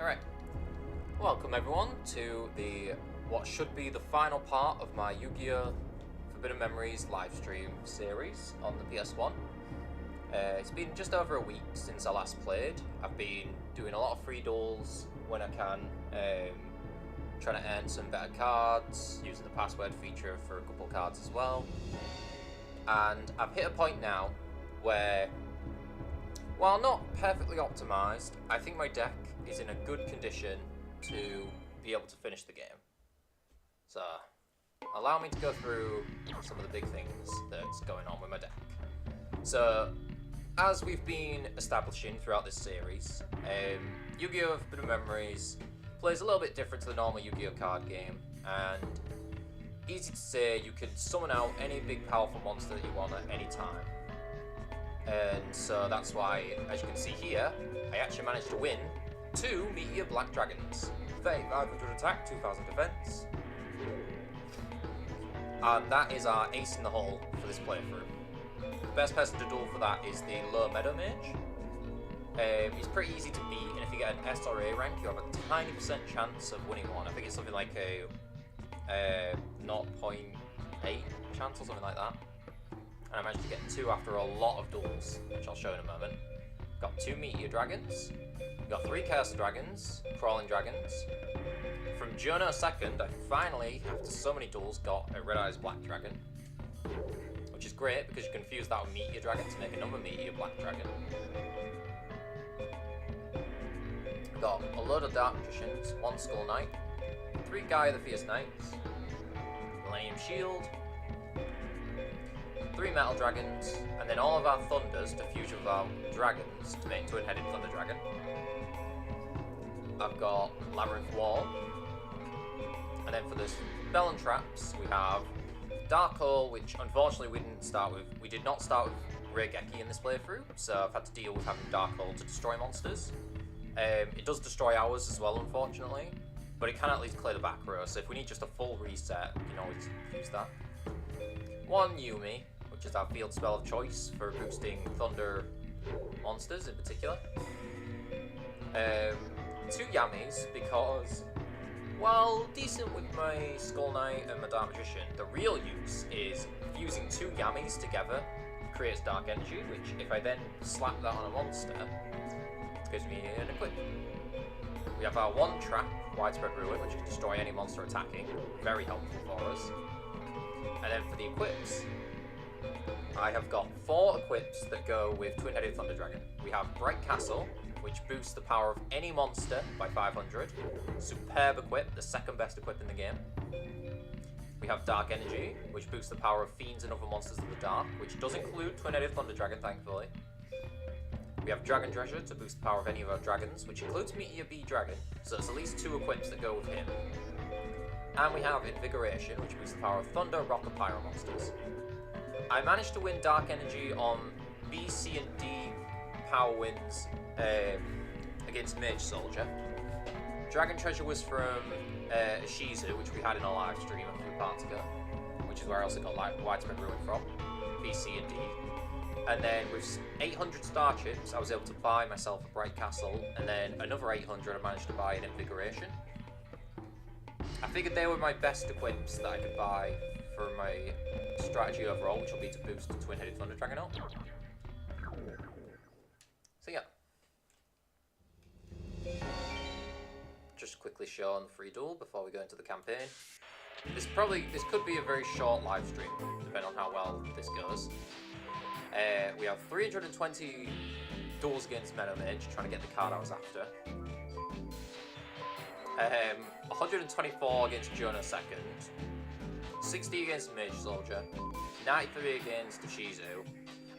Alright, welcome everyone to what should be the final part of my Yu-Gi-Oh! Forbidden Memories livestream series on the PS1. It's been just over a week since I last played. I've been doing a lot of free duels when I can, trying to earn some better cards, using the password feature for a couple cards as well. And I've hit a point now where, while not perfectly optimized, I think my deck is in a good condition to be able to finish the game. So, allow me to go through some of the big things that's going on with my deck. So, as we've been establishing throughout this series, Yu-Gi-Oh! Forbidden Memories plays a little bit different to the normal Yu-Gi-Oh! Card game, and easy to say, you can summon out any big powerful monster that you want at any time. And so that's why, as you can see here, I actually managed to win 2 Meteor Black Dragons. 3500 attack, 2000 defense. And that is our ace in the hole for this playthrough. The best person to duel for that is the low Meadow Mage. He's pretty easy to beat, and if you get an S or A rank, you have a tiny % chance of winning one. I think it's something like a 0.8 chance or something like that. And I managed to get 2 after a lot of duels, which I'll show in a moment. Got 2 Meteor Dragons, got 3 Chaos Dragons, Crawling Dragons. From yugioh 2nd, I finally, after so many duels, got a Red Eyes Black Dragon. Which is great, because you can fuse that with Meteor Dragon to make another Meteor Black Dragon. Got a load of Dark Magicians, 1 Skull Knight, 3 Gaia the Fierce Knights, Millennium Shield, 3 Metal Dragons, and then all of our Thunders to fuse with our Dragons to make Twin-Headed Thunder Dragon. I've got Labyrinth Wall, and then for the Spell and Traps, we have Dark Hole, which unfortunately we didn't start with. We did not start with Reigeki in this playthrough, so I've had to deal with having Dark Hole to destroy monsters. It does destroy ours as well, unfortunately, but it can at least clear the back row, so if we need just a full reset, we can always use that. 1 Yumi, which is our field spell of choice for boosting Thunder monsters in particular. 2 Yamis, because, while decent with my Skull Knight and my Dark Magician, the real use is fusing 2 Yamis together creates Dark Energy, which if I then slap that on a monster, it gives me an equip. We have our 1 Trap, Widespread Ruin, which can destroy any monster attacking, very helpful for us. And then for the equips, I have got 4 equips that go with Twin-Headed Thunder Dragon. We have Bright Castle, which boosts the power of any monster by 500. Superb equip, the 2nd best equip in the game. We have Dark Energy, which boosts the power of fiends and other monsters of the dark, which does include Twin-Headed Thunder Dragon, thankfully. We have Dragon Treasure to boost the power of any of our dragons, which includes Meteor B Dragon, so there's at least 2 equips that go with him. And we have Invigoration, which boosts the power of Thunder, Rock, and Pyro monsters. I managed to win Dark Energy on B, C, and D power wins against Mage Soldier. Dragon Treasure was from Shizu, which we had in a live stream a few parts ago, which is where I also got Widespread Ruin from, B, C, and D. And then with 800 star chips, I was able to buy myself a Bright Castle, and then another 800 I managed to buy an Invigoration. I figured they were my best equips that I could buy for my strategy overall, which will be to boost the Twin-Headed Thunder Dragon up. So yeah. Just quickly show on the free duel before we go into the campaign. This could be a very short live stream, depending on how well this goes. We have 320 duels against Meadow Mage, trying to get the card I was after. 124 against yugioh 2nd. 60 against Mage Soldier. 93 against Shizu.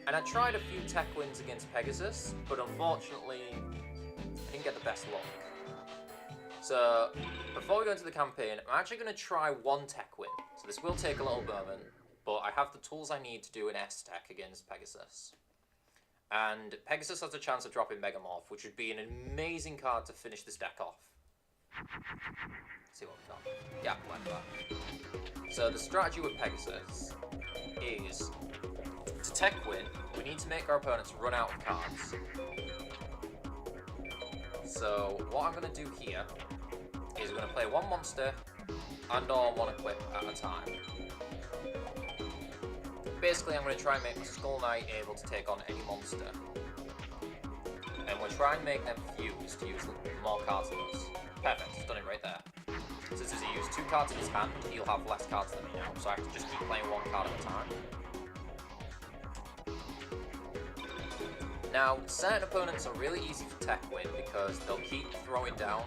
And I tried a few tech wins against Pegasus, but unfortunately, I didn't get the best luck. So, before we go into the campaign, I'm actually going to try 1 tech win. So this will take a little moment, but I have the tools I need to do an S-Tech against Pegasus. And Pegasus has a chance of dropping Megamorph, which would be an amazing card to finish this deck off. Let's see what we've got. Yeah, like that. So the strategy with Pegasus is, to tech win, we need to make our opponents run out of cards. So what I'm going to do here is we're going to play one monster and or one equip at a time. Basically, I'm going to try and make my Skull Knight able to take on any monster. And we'll try and make them fuse to use more cards than us. Perfect, he's done it right there. Since he used 2 cards in his hand, he'll have less cards than me now, so I have to just keep playing 1 card at a time. Now, certain opponents are really easy to tech with because they'll keep throwing down.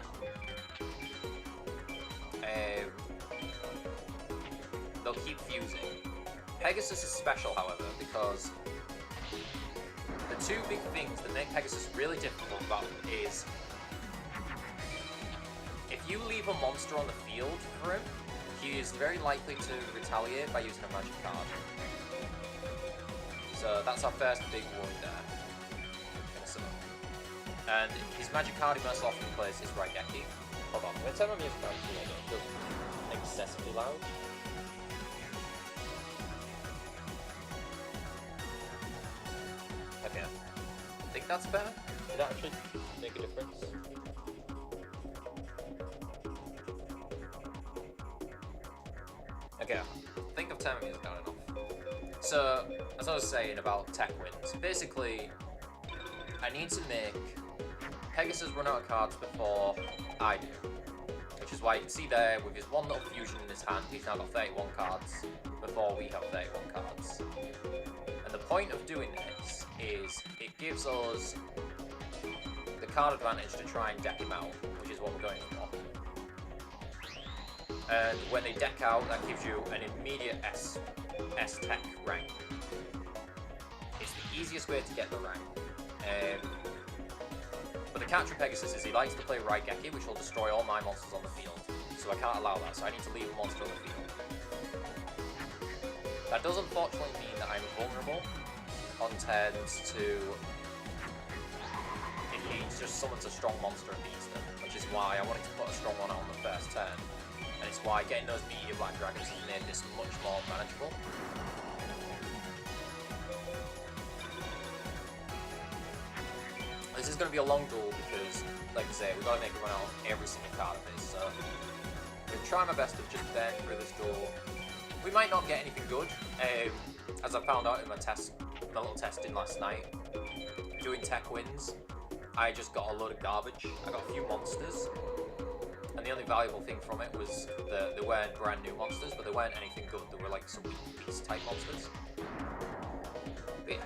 They'll keep fusing. Pegasus is special, however, because the 2 big things that make Pegasus really difficult about him is if you leave a monster on the field for him, he is very likely to retaliate by using a magic card. So that's our first big worry there. And his magic card he most often plays is Raigeki. Hold on, I'm going to turn my music down so it feels excessively loud. Okay, I think that's better. Did that actually make a difference? Okay, I think I've turned my music down enough. So, as I was saying about tech wins, basically, I need to make Pegasus run out of cards before I do. Which is why you can see there, with his one little fusion in his hand, he's now got 31 cards before we have 31 cards. And the point of doing this is it gives us the card advantage to try and deck him out, which is what we're going for. And when they deck out, that gives you an immediate S-Tech rank. It's the easiest way to get the rank. But the catch with Pegasus is he likes to play Raigeki, which will destroy all my monsters on the field. So I can't allow that, so I need to leave a monster on the field. That does unfortunately mean that I'm vulnerable on turns to if he just summons a strong monster and beats them, which is why I wanted to put a strong one out on the first turn. And it's why getting those meteor black dragons has made this much more manageable. This is going to be a long duel because, like I say, we've got to make a run out of every single card of this, so I'm going to try my best to just burn through this duel. We might not get anything good, as I found out in my little testing last night. Doing tech wins, I just got a load of garbage. I got a few monsters, and the only valuable thing from it was that they weren't brand new monsters, but they weren't anything good. They were like some beast type monsters. But yeah.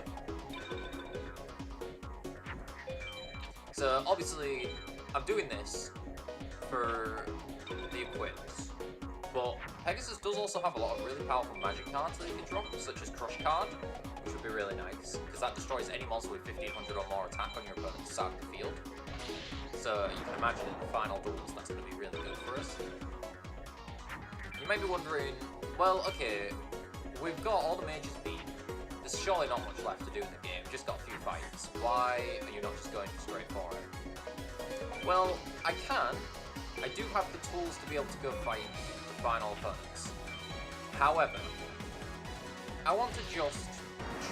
So obviously, I'm doing this for the equips, but Pegasus does also have a lot of really powerful magic cards that you can drop, such as Crush Card, which would be really nice, because that destroys any monster with 1500 or more attack on your opponent's side of the field. So you can imagine in the final duels, that's going to be really good for us. You may be wondering, well, okay, we've got all the mages beat. There's surely not much left to do in the game, just got a few fights. Why are you not just going straight for it? Well, I can. I do have the tools to be able to go fight the final opponents. However, I want to just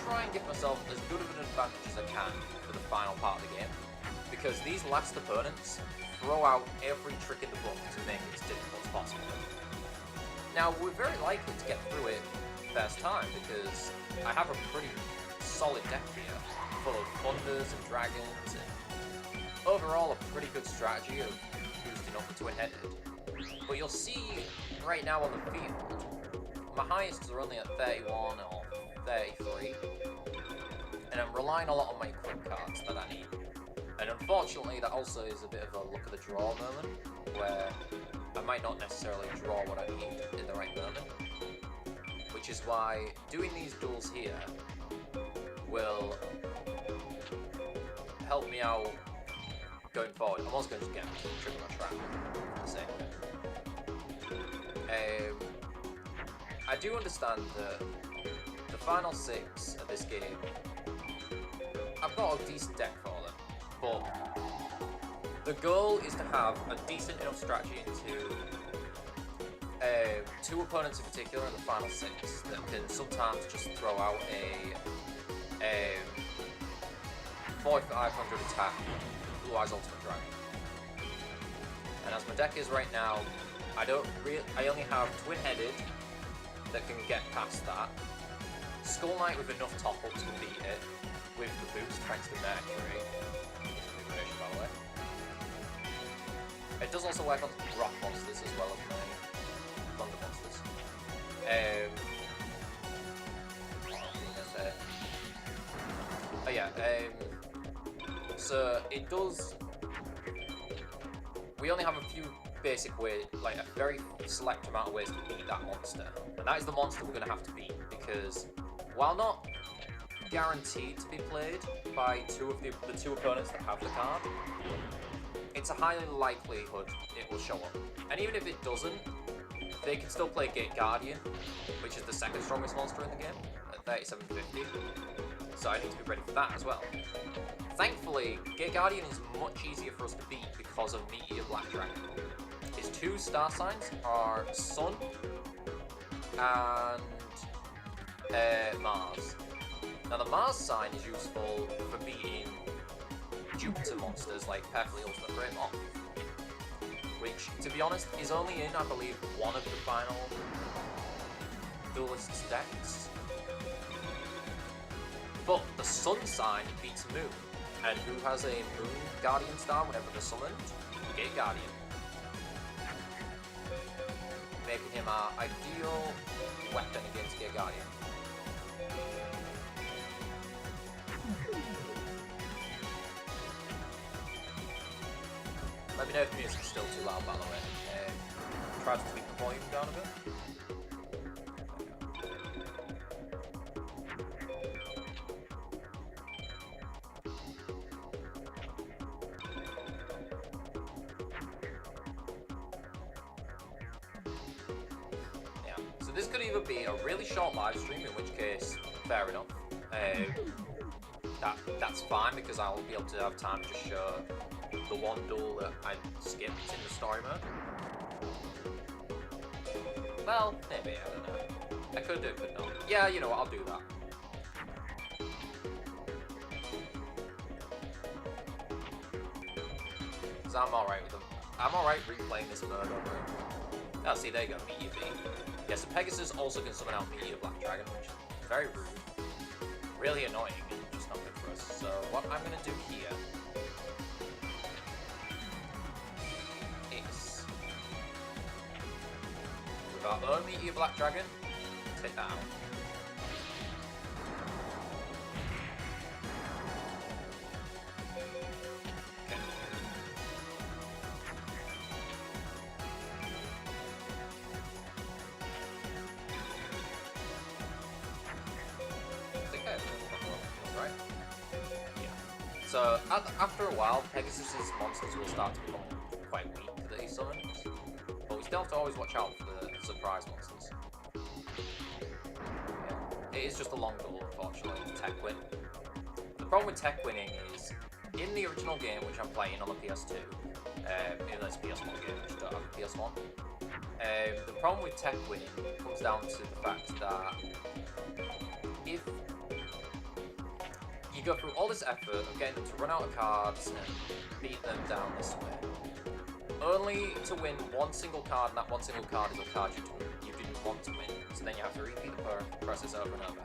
try and give myself as good of an advantage as I can for the final part of the game, because these last opponents throw out every trick in the book to make it as difficult as possible. Now, we're very likely to get through it first time, because I have a pretty solid deck here, full of thunders and dragons, and overall a pretty good strategy of boosting up the twin-headed. But you'll see right now on the field, my highest are only at 31 or 33, and I'm relying a lot on my equip cards that I need. And unfortunately, that also is a bit of a luck of the draw moment, where I might not necessarily draw what I need in the right moment. Which is why doing these duels here will help me out going forward. I'm also going to just get a trick on my trap for the sake of it. I do understand that the final 6 of this game, I've got a decent deck for them, but the goal is to have a decent enough strategy into 2 opponents in particular in the final 6 that can sometimes just throw out a 4500 attack Blue Eyes Ultimate Dragon. And as my deck is right now, I only have Twin-Headed that can get past that. Skull Knight with enough top-ups can beat it, with the boost thanks to Mercury. It's a new version, by the way. It does also work on rock monsters as well as my thunder monsters. Oh yeah, so it does... We only have a few basic ways, like a very select amount of ways to beat that monster. And that is the monster we're going to have to beat, because while not guaranteed to be played by the two opponents that have the card, it's a highly likelihood it will show up. And even if it doesn't, they can still play Gate Guardian, which is the second strongest monster in the game, at 3750. So I need to be ready for that as well. Thankfully, Gate Guardian is much easier for us to beat because of Meteor Black Dragon. His two star signs are Sun and Mars. Now the Mars sign is useful for beating Jupiter monsters like Perfectly Ultimate Great Moth, which, to be honest, is only in, I believe, one of the final Duelist's decks. But the Sun sign beats Moon, and who has a Moon Guardian star whenever they're summoned? Gate Guardian. Making him our ideal weapon against Gate Guardian. Let me know if the music's still too loud, by the way. Try to tweak the volume down a bit. Yeah, so this could either be a really short live stream, in which case, fair enough. That's fine, because I'll be able to have time to just show the one duel that I skipped in the story mode. Well, maybe, I don't know. I could do it, could not. Yeah, you know what, I'll do that. Because I'm alright with them. I'm alright replaying this mode over. Oh, see, there you go, Meteor B. Yeah, so Pegasus also can summon out Meteor Black Dragon, which is very rude. Really annoying and just not good for us. So, what I'm going to do here is, with our own Meteor Black Dragon, take that out. So, after a while, Pegasus's monsters will start to become quite weak that he summons, but we still have to always watch out for the surprise monsters. Yeah. It is just a long duel, unfortunately, to tech win. The problem with tech winning is, in the original game, which I'm playing on the PS2, in this PS1 game, which don't have a PS1, the problem with tech winning comes down to the fact that if you go through all this effort of getting them to run out of cards and beat them down this way, only to win one single card, and that one single card is a card you didn't want to win, so then you have to repeat the process over and over.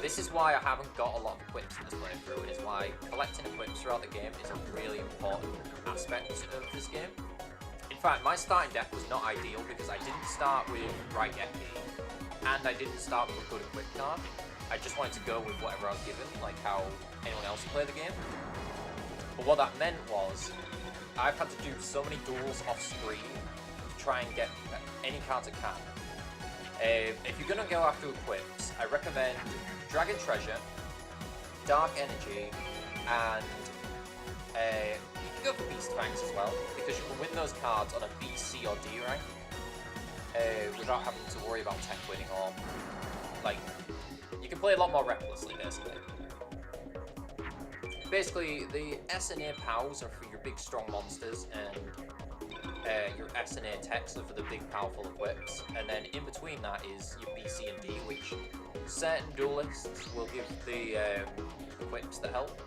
This is why I haven't got a lot of equips in this playthrough, and is why collecting equips throughout the game is a really important aspect of this game. In fact, my starting deck was not ideal because I didn't start with Raigeki, and I didn't start with a good equip card. I just wanted to go with whatever I was given, like how anyone else would play the game. But what that meant was, I've had to do so many duels off screen to try and get any cards I can. If you're going to go after equips, I recommend Dragon Treasure, Dark Energy, and you can go for Beast Fangs as well, because you can win those cards on a B, C, or D rank without having to worry about tech winning or, like, you can play a lot more recklessly, basically. Basically, the S and A POWs are for your big strong monsters, and your S and A techs are for the big powerful equips, and then in between that is your B, C, and D, which certain duelists will give the equips that help.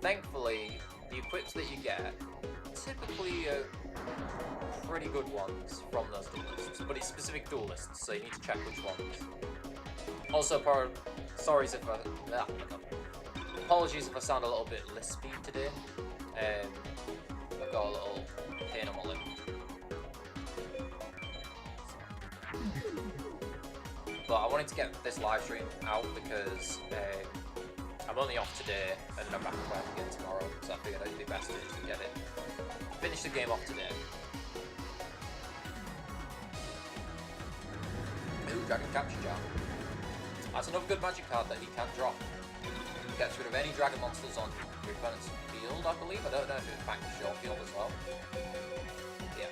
Thankfully, the equips that you get typically pretty good ones from those duelists, but it's specific duelists, so you need to check which ones. Also, apologies if I sound a little bit lispy today. I've got a little pain on my lip. But I wanted to get this live stream out because I'm only off today and then I'm back at work again tomorrow, so I figured it'd be best to just get it. Finish the game off today. Ooh, Dragon Capture Jar. That's another good magic card that he can drop. Gets rid of any dragon monsters on your opponent's field, I believe. I don't know if it banks your field as well. Yeah.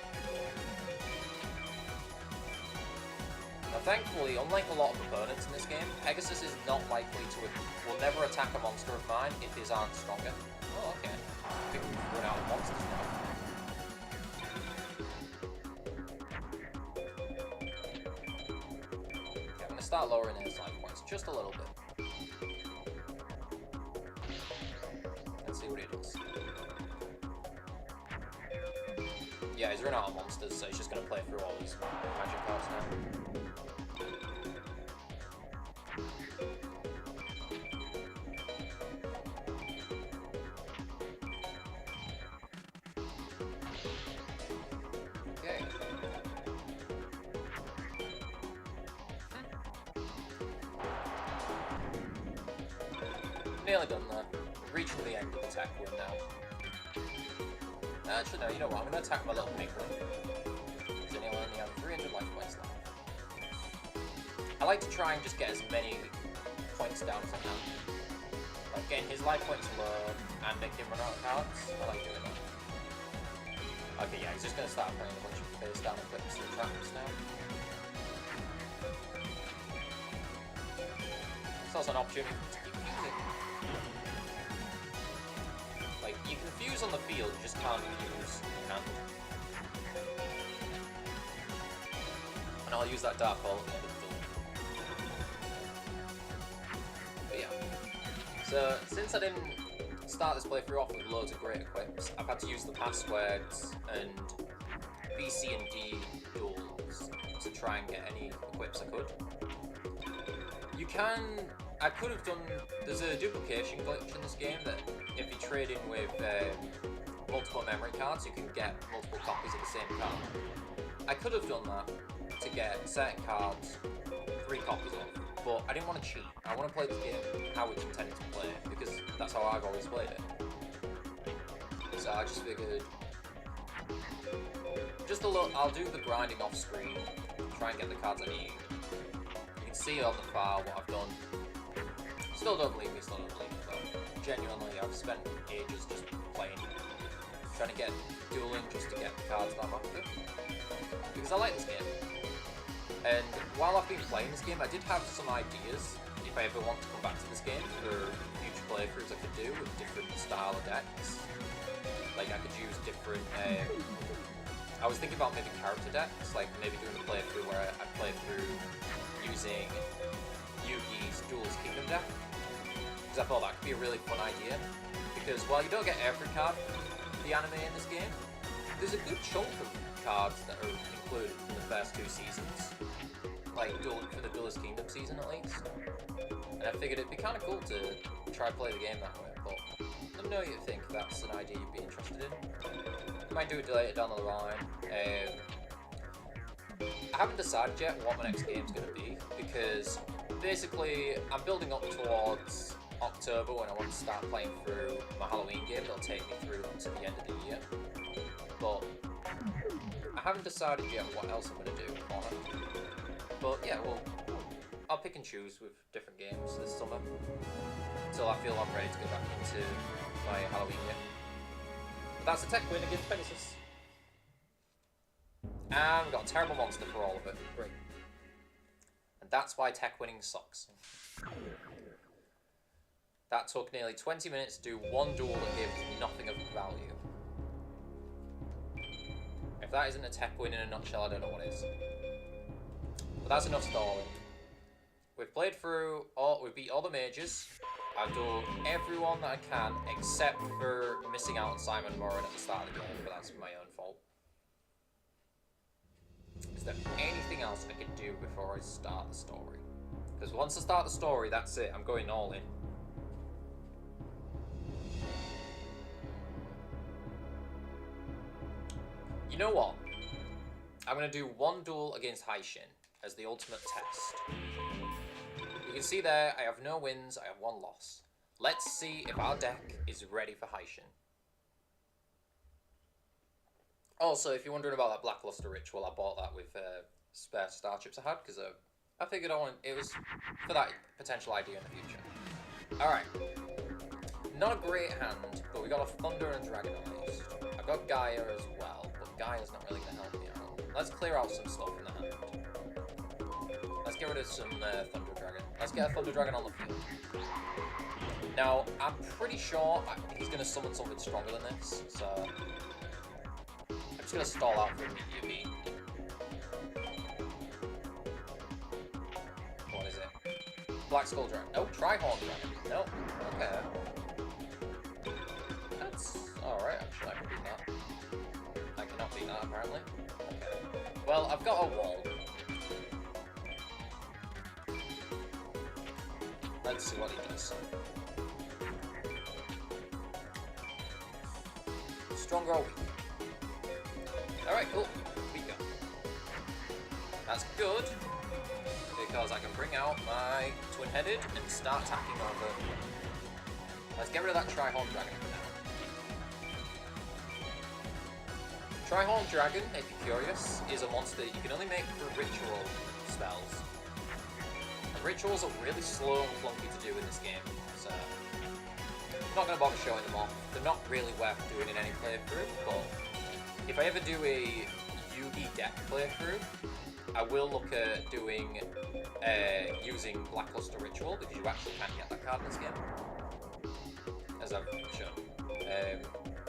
Now, thankfully, unlike a lot of opponents in this game, Pegasus is not likely to will never attack a monster of mine if his aren't stronger. Oh, okay. I think we've run out of monsters now. Okay, I'm gonna start lowering his life points just a little bit. Let's see what he does. Yeah, he's run out of monsters, so he's just gonna play through all these magic cards now. Okay. Nearly done there. Reaching the end of the tech win now. Actually, no, you know what? I'm going to attack my little pink one. So he'll only have 300 life points left. I like to try and just get as many points down as I can. Like getting his life points low and make him run out of cards. I like doing that. Okay, yeah, he's just going to start playing a bunch of face down equips and traps now. It's also an opportunity to keep using. Like, you can fuse on the field, you just can't fuse in hand. And I'll use that Dark Hole at the end of the field. But yeah. So, since I didn't start this playthrough off with loads of great equips, I've had to use the passwords and B, C, and D duels to try and get any equips I could. I could have done, there's a duplication glitch in this game that if you trade in with multiple memory cards, you can get multiple copies of the same card. I could have done that to get certain cards 3 copies of, but I didn't want to cheat. I want to play this game how it's intended to play, because that's how I've always played it. So I just figured, I'll do the grinding off screen, try and get the cards I need. You can see on the file what I've done. Still don't believe me, but genuinely I've spent ages just playing, trying to get dueling just to get the cards that I'm after. Because I like this game. And while I've been playing this game, I did have some ideas if I ever want to come back to this game for future playthroughs I could do with different style of decks. Like I could use different, I was thinking about maybe character decks, like maybe doing a playthrough where I play through using Yugi's Duelist Kingdom deck. Because I thought that could be a really fun idea. Because while you don't get every card from the anime in this game, there's a good chunk of cards that are included in the first 2 seasons. Like for the Duelist Kingdom season at least. And I figured it'd be kind of cool to try play the game that way. But let me know what you think if that's an idea you'd be interested in. I might do it later down the line. I haven't decided yet what my next game's going to be, because basically I'm building up towards October when I want to start playing through my Halloween game that'll take me through to the end of the year. But I haven't decided yet what else I'm going to do on it. But yeah, well, I'll pick and choose with different games this summer until I feel I'm ready to go back into my Halloween game. But that's the tech win against Pegasus. And we got a terrible monster for all of it. Great. And that's why tech winning sucks. That took nearly 20 minutes to do one duel that gave us nothing of value. If that isn't a tech win in a nutshell, I don't know what is. But that's enough stalling. We've played through we've beat all the mages. I've done everyone that I can, except for missing out on Simon Moran at the start of the game, but that's my own fault. Is there anything else I can do before I start the story? Because once I start the story, that's it. I'm going all in. You know what? I'm going to do one duel against Haishin as the ultimate test. You can see there, I have no wins, I have one loss. Let's see if our deck is ready for Haishin. Also, if you're wondering about that Blackluster Ritual, I bought that with spare star chips I had, because I figured it was for that potential idea in the future. Alright. Not a great hand, but we got a Thunder and Dragon at least. I've got Gaia as well, but Gaia's not really going to help me out. Let's clear out some stuff in the hand. Let's get rid of some Thunder Dragon. Let's get a Thunder Dragon on the field. Now, I'm pretty sure he's going to summon something stronger than this, so I'm just going to stall out for immediate beat. What is it? Black Skull Dragon. No, Trihorn Dragon. No. Okay. That's alright, actually. I can beat that. I cannot beat that, apparently. Okay. Well, I've got a wall. Let's see what he does. Stronger or weak? Alright, cool. We go. That's good, because I can bring out my Twin-Headed and start attacking over. Let's get rid of that Trihorn Dragon for now. Trihorn Dragon, if you're curious, is a monster that you can only make through ritual spells. And rituals are really slow and clunky to do in this game, so I'm not going to bother showing them off. They're not really worth doing in any playthrough, but if I ever do a Yugi deck playthrough, I will look at doing using Blackluster Ritual, because you actually can get that card in this game, as I've shown.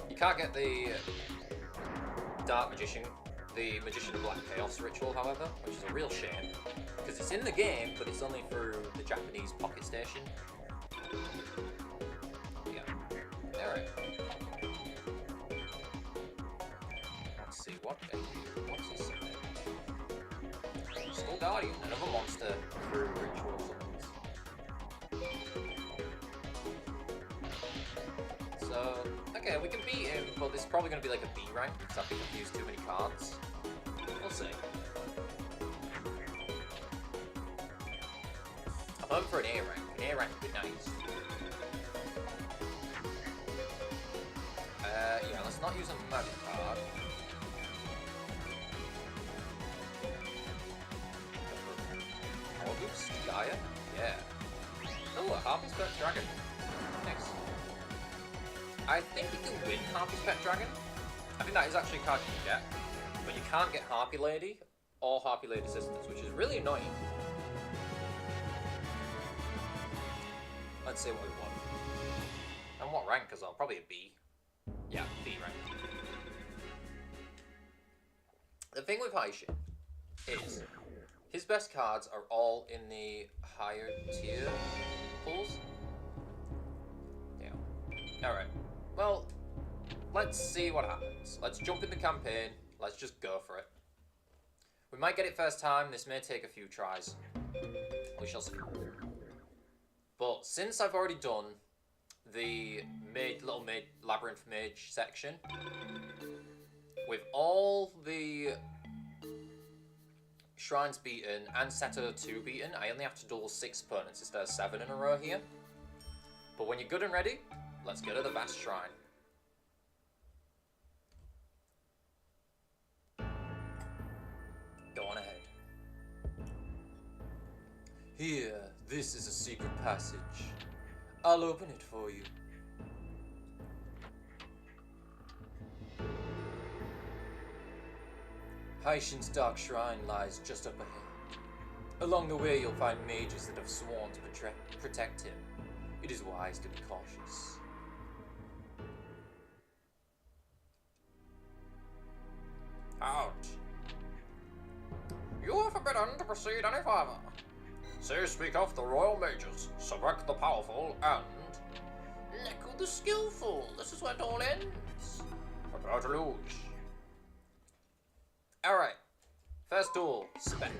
You can't get the Dark Magician, the Magician of Black Chaos Ritual, however, which is a real shame, because it's in the game, but it's only through the Japanese Pocket Station. Yeah. Alright. Let's see, what's he saying? Skull Guardian, another monster through ritual summons. So, okay, we can beat him, but this is probably going to be like a B rank, because I think I've used too many cards. We'll see. I'm hoping for an A rank. An A rank would be nice. Yeah, let's not use a magic card. Oops, Gaia? Yeah. Oh, a Harpy's Pet Dragon. Nice. I think you can win Harpy's Pet Dragon. I think that is actually a card you can get. But you can't get Harpy Lady or Harpy Lady Sisters, which is really annoying. Let's see what we want. And what rank as well? Probably a B. Yeah, B rank. The thing with Haishin is his best cards are all in the higher tier pools. Yeah. Alright. Well, let's see what happens. Let's jump in the campaign. Let's just go for it. We might get it first time. This may take a few tries. We shall see. But since I've already done the little labyrinth mage section, with all the shrines beaten and Seto 2 beaten, I only have to duel 6 opponents instead of 7 in a row here. But when you're good and ready, let's go to the vast shrine. Go on ahead. Here, this is a secret passage. I'll open it for you. Haishin's dark shrine lies just up ahead. Along the way, you'll find mages that have sworn to protect him. It is wise to be cautious. Out. You are forbidden to proceed any further. So speak of the royal mages, select the powerful, and neckle the skillful. This is where it all ends. Prepare to lose. Alright. First duel, Sebek.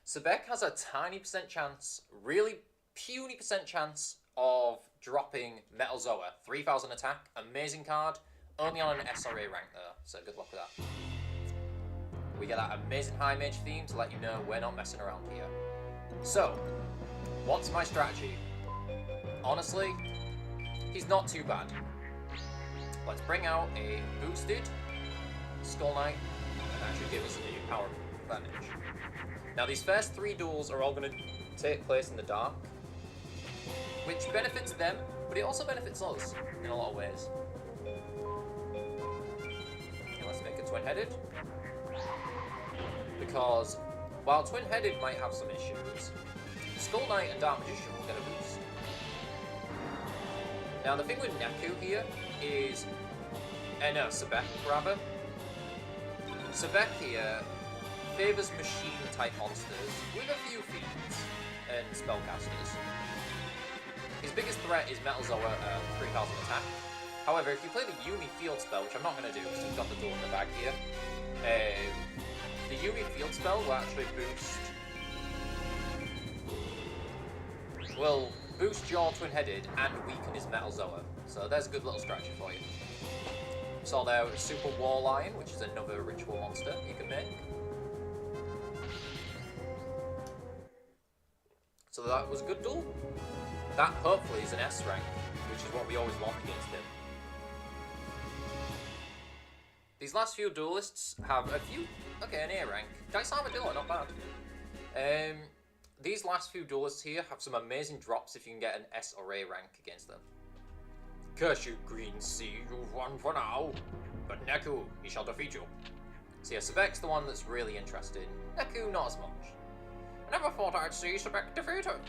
Sebek has a tiny percent chance, really puny percent chance of dropping Metal Zoa. 3000 attack, amazing card, only on an SRA rank though, so good luck with that. We get that amazing high mage theme to let you know we're not messing around here. So, what's my strategy? Honestly, he's not too bad. Let's bring out a boosted Skull Knight, and that should give us a power advantage. Now these first 3 duels are all going to take place in the dark, which benefits them, but it also benefits us in a lot of ways. Okay, let's make it twin-headed. Because while twin-headed might have some issues, Skull Knight and Dark Magician will get a boost. Now the thing with Neku here is, no, Sebek rather. Sebek here favours machine-type monsters with a few feats and spellcasters. His biggest threat is Metal Zoa at 3000 attack. However, if you play the Yumi Field Spell, which I'm not going to do because we've got the duel in the bag here, the Yumi Field Spell will actually boost your twin-headed and weaken his Metal Zoa. So there's a good little strategy for you. Saw there Super War Lion, which is another ritual monster you can make. So that was a good duel. That hopefully is an S rank, which is what we always want against him. These last few duelists have a few... Okay, an A rank. Dice Armadillo, not bad. These last few duelists here have some amazing drops if you can get an S or A rank against them. Curse you, Green Sea, you've won for now. But Neku, he shall defeat you. So yeah, Sebek's the one that's really interested. Neku, not as much. I never thought I'd see Sebek defeated.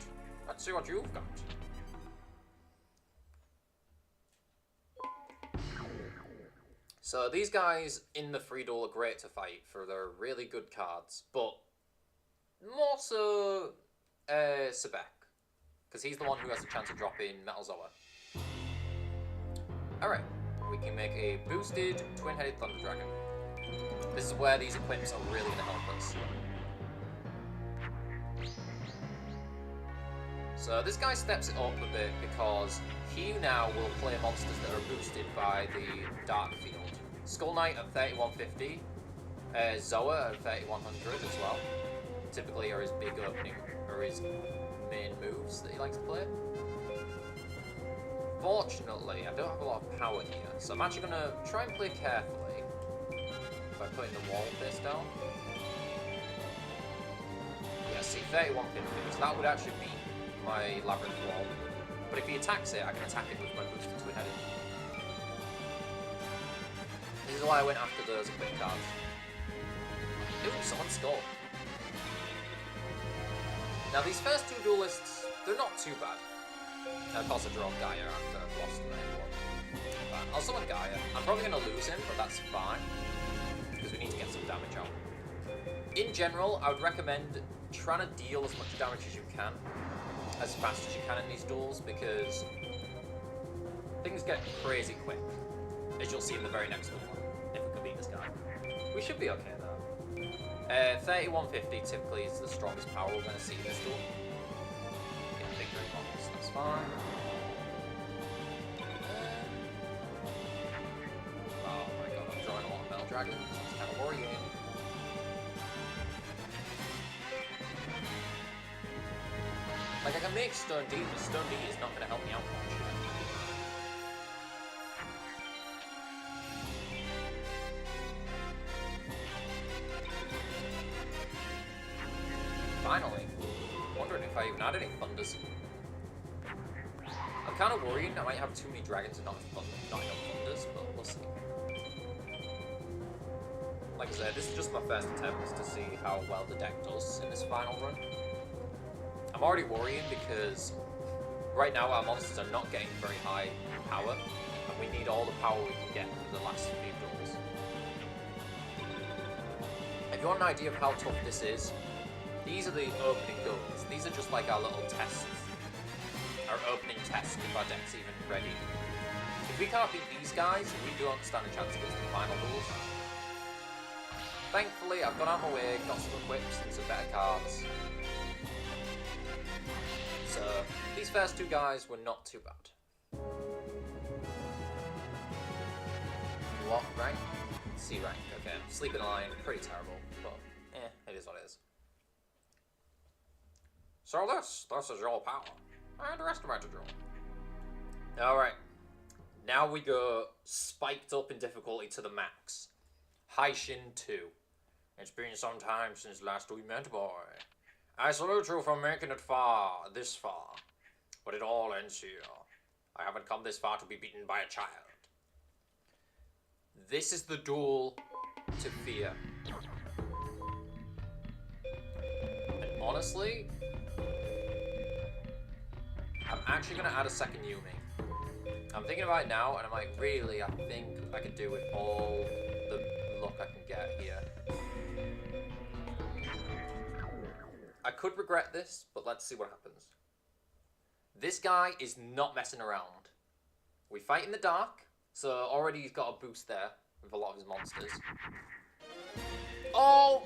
Let's see what you've got. So these guys in the free duel are great to fight for their really good cards, but more so Sebek, because he's the one who has the chance of dropping Metal Zoa. Alright, we can make a boosted twin-headed Thunder Dragon. This is where these equips are really going to help us. So this guy steps it up a bit because he now will play monsters that are boosted by the Dark Field. Skull Knight at 3150, Zoa at 3100 as well. Typically are his big opening, or his main moves that he likes to play. Fortunately, I don't have a lot of power here, so I'm actually going to try and play carefully by putting the wall face down. Yeah, see, 3150, so that would actually be my Labyrinth wall. But if he attacks it, I can attack it with my boosted twin-headed. This is why I went after those quick cards. Ooh, someone scored. Now these first 2 duelists, they're not too bad. And of course I draw Gaia after I've lost the main one. But I'll summon Gaia. I'm probably going to lose him, but that's fine. Because we need to get some damage out. In general, I would recommend trying to deal as much damage as you can, as fast as you can in these duels, because things get crazy quick. As you'll see in the very next duel, if we can beat this guy. We should be okay though. 3150 typically is the strongest power we're going to see in this duel. Get big green models, that's fine. Oh my god, I'm drawing a lot of Metal Dragons, it's kind of worrying. Like, I can make Stone D, but Stone D is not going to help me out much. Finally, wondering if I even had any Thunders. I'm kind of worried I might have too many dragons and not enough Thunders, but we'll see. Like I said, this is just my first attempt to see how well the deck does in this final run. I'm already worrying because right now our monsters are not getting very high power, and we need all the power we can get for the last few duels. If you want an idea of how tough this is, these are the opening duels. These are just like our little tests. Our opening test if our deck's even ready. If we can't beat these guys, we don't stand a chance against the final duels. Thankfully, I've gone out of my way, got some equips and some better cards. So, these first two guys were not too bad. What rank? C rank, okay. Sleeping Lion, pretty terrible, but it is what it is. So this is your power. I underestimated you. Alright. Now we go spiked up in difficulty to the max. Haishin 2. It's been some time since last we met, boy. I salute you for making it this far. But it all ends here. I haven't come this far to be beaten by a child. This is the duel to fear. And honestly, I'm actually going to add a second Yumi. I'm thinking about it now, and I'm like, really, I think I could do with all the luck I can get here. I could regret this, but let's see what happens. This guy is not messing around. We fight in the dark, so already he's got a boost there with a lot of his monsters. Oh,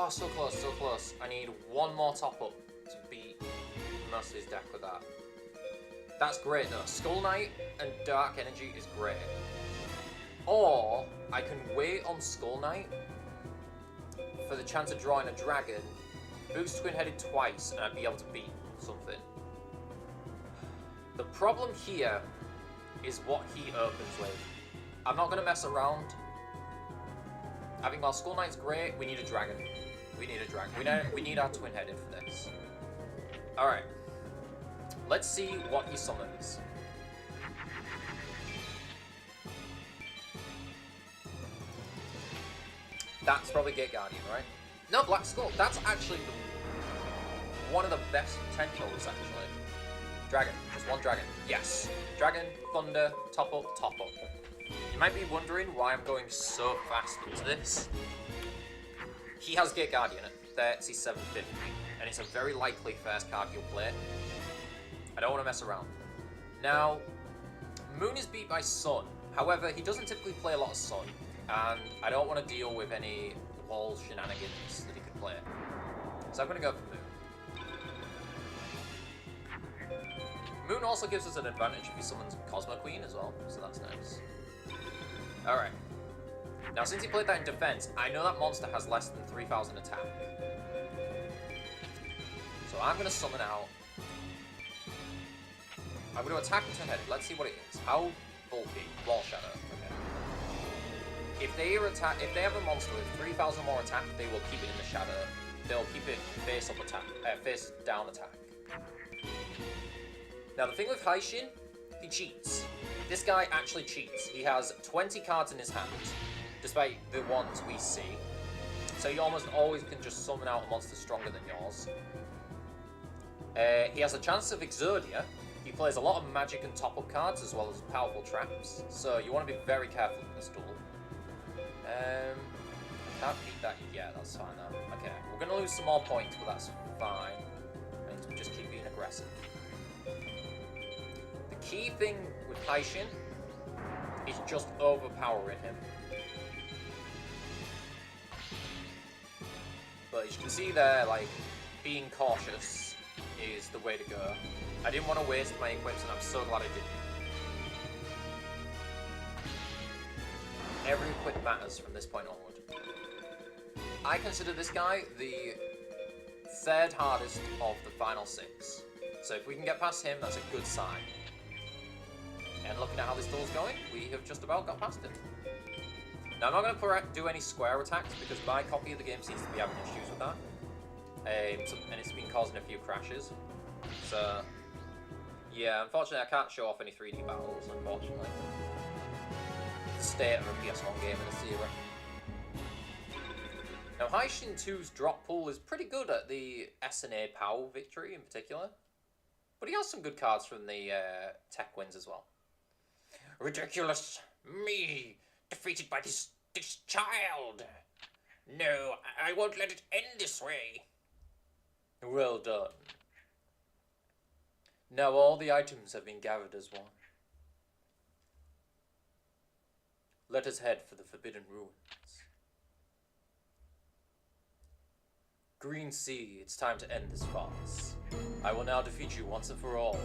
so close, so close. I need one more top up to beat most of his deck with that. That's great though. Skull Knight and Dark Energy is great. Or I can wait on Skull Knight for the chance of drawing a dragon, boost Twin-Headed twice, and I'd be able to beat something. The problem here is what he opens with. I'm not going to mess around. I think while Skull Knight's great, we need a dragon. We need a dragon. We need our Twin-Headed for this. Alright. Let's see what he summons. That's probably Gate Guardian, right? No, Black Skull. That's actually one of the best potentials, actually. Dragon. Just one dragon. Yes. Dragon, Thunder, top up, top up. You might be wondering why I'm going so fast into this. He has Gate Guardian at 3750, and it's a very likely first card he'll play. I don't want to mess around. Now, Moon is beat by Sun. However, he doesn't typically play a lot of Sun, and I don't want to deal with any wall shenanigans that he could play. So I'm going to go for Moon. Moon also gives us an advantage if he summons Cosmo Queen as well, so that's nice. Alright. Now, since he played that in defense, I know that monster has less than 3,000 attack. So I'm going to summon out. I'm going to attack the Twin-Headed. Let's see what it is. How bulky? Wall Shadow. Okay. If they have a monster with 3,000 more attack, they will keep it in the shadow. They'll keep it face up attack, face down attack. Now the thing with Haishin, he cheats. This guy actually cheats. He has 20 cards in his hand, despite the ones we see. So you almost always can just summon out a monster stronger than yours. He has a chance of Exodia. He plays a lot of magic and top-up cards, as well as powerful traps. So you want to be very careful in this duel. Can't beat that yet, that's fine though. Okay, we're going to lose some more points, but that's fine. I need to just keep being aggressive. The key thing with Haishin is just overpowering him. But as you can see there, like, being cautious is the way to go. I didn't want to waste my equips, and I'm so glad I didn't. Every equip matters from this point onward. I consider this guy the third hardest of the final 6. So if we can get past him, that's a good sign. And looking at how this duel's going, we have just about got past him. Now I'm not going to do any square attacks because my copy of the game seems to be having issues with that. And it's been causing a few crashes. So, yeah, unfortunately I can't show off any 3D battles, unfortunately. The state of a PS1 game in this era. Now, Haishin 2's drop pool is pretty good at the SNA POW victory in particular. But he has some good cards from the tech wins as well. Ridiculous! Me! Defeated by this child! No, I won't let it end this way! Well done. Now all the items have been gathered as one. Let us head for the Forbidden Ruins. Green Sea, it's time to end this farce. I will now defeat you once and for all,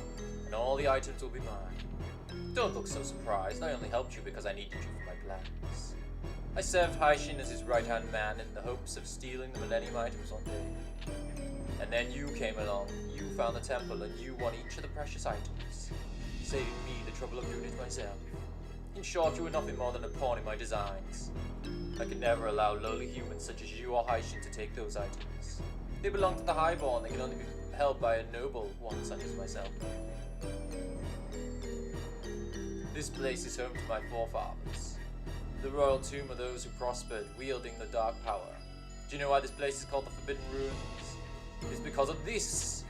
and all the items will be mine. Don't look so surprised, I only helped you because I needed you for my plans. I served Haishin as his right-hand man in the hopes of stealing the Millennium items one day. And then you came along, you found the temple, and you won each of the precious items, saving me the trouble of doing it myself. In short, you were nothing more than a pawn in my designs. I could never allow lowly humans such as you or Haishin to take those items. They belong to the Highborn, they can only be held by a noble one such as myself. This place is home to my forefathers. The royal tomb of those who prospered, wielding the dark power. Do you know why this place is called the Forbidden Ruins? It's because of this.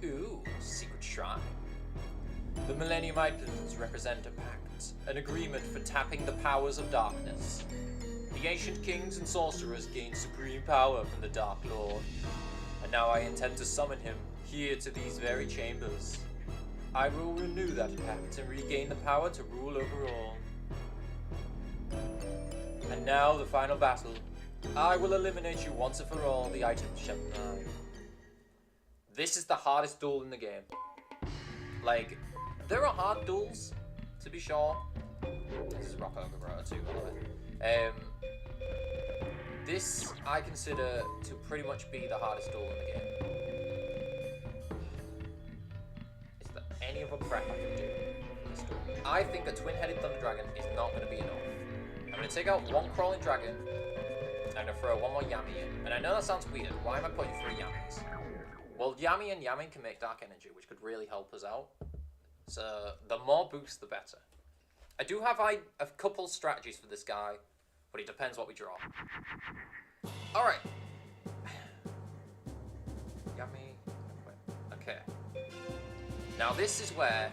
Ooh, secret shrine. The Millennium items represent a pact, an agreement for tapping the powers of darkness. The ancient kings and sorcerers gained supreme power from the Dark Lord, and now I intend to summon him here to these very chambers. I will renew that pact and regain the power to rule over all. And now the final battle. I will eliminate you once and for all, the items shall be mine. This is the hardest duel in the game. Like, there are hard duels, to be sure. This is Rock Over Rotor 2, by the way. This I consider to pretty much be the hardest duel in the game. Is there any other prep I can do for this duel? I think a twin-headed Thunder Dragon is not going to be enough. I'm going to take out one Crawling Dragon. I'm going to throw one more Yami in. And I know that sounds weird. Why am I putting 3 Yamis? Well, Yami and Yamin can make Dark Energy, which could really help us out. So, the more boost, the better. I do have a couple strategies for this guy, but it depends what we draw. Alright. Yami. Okay. Now, this is where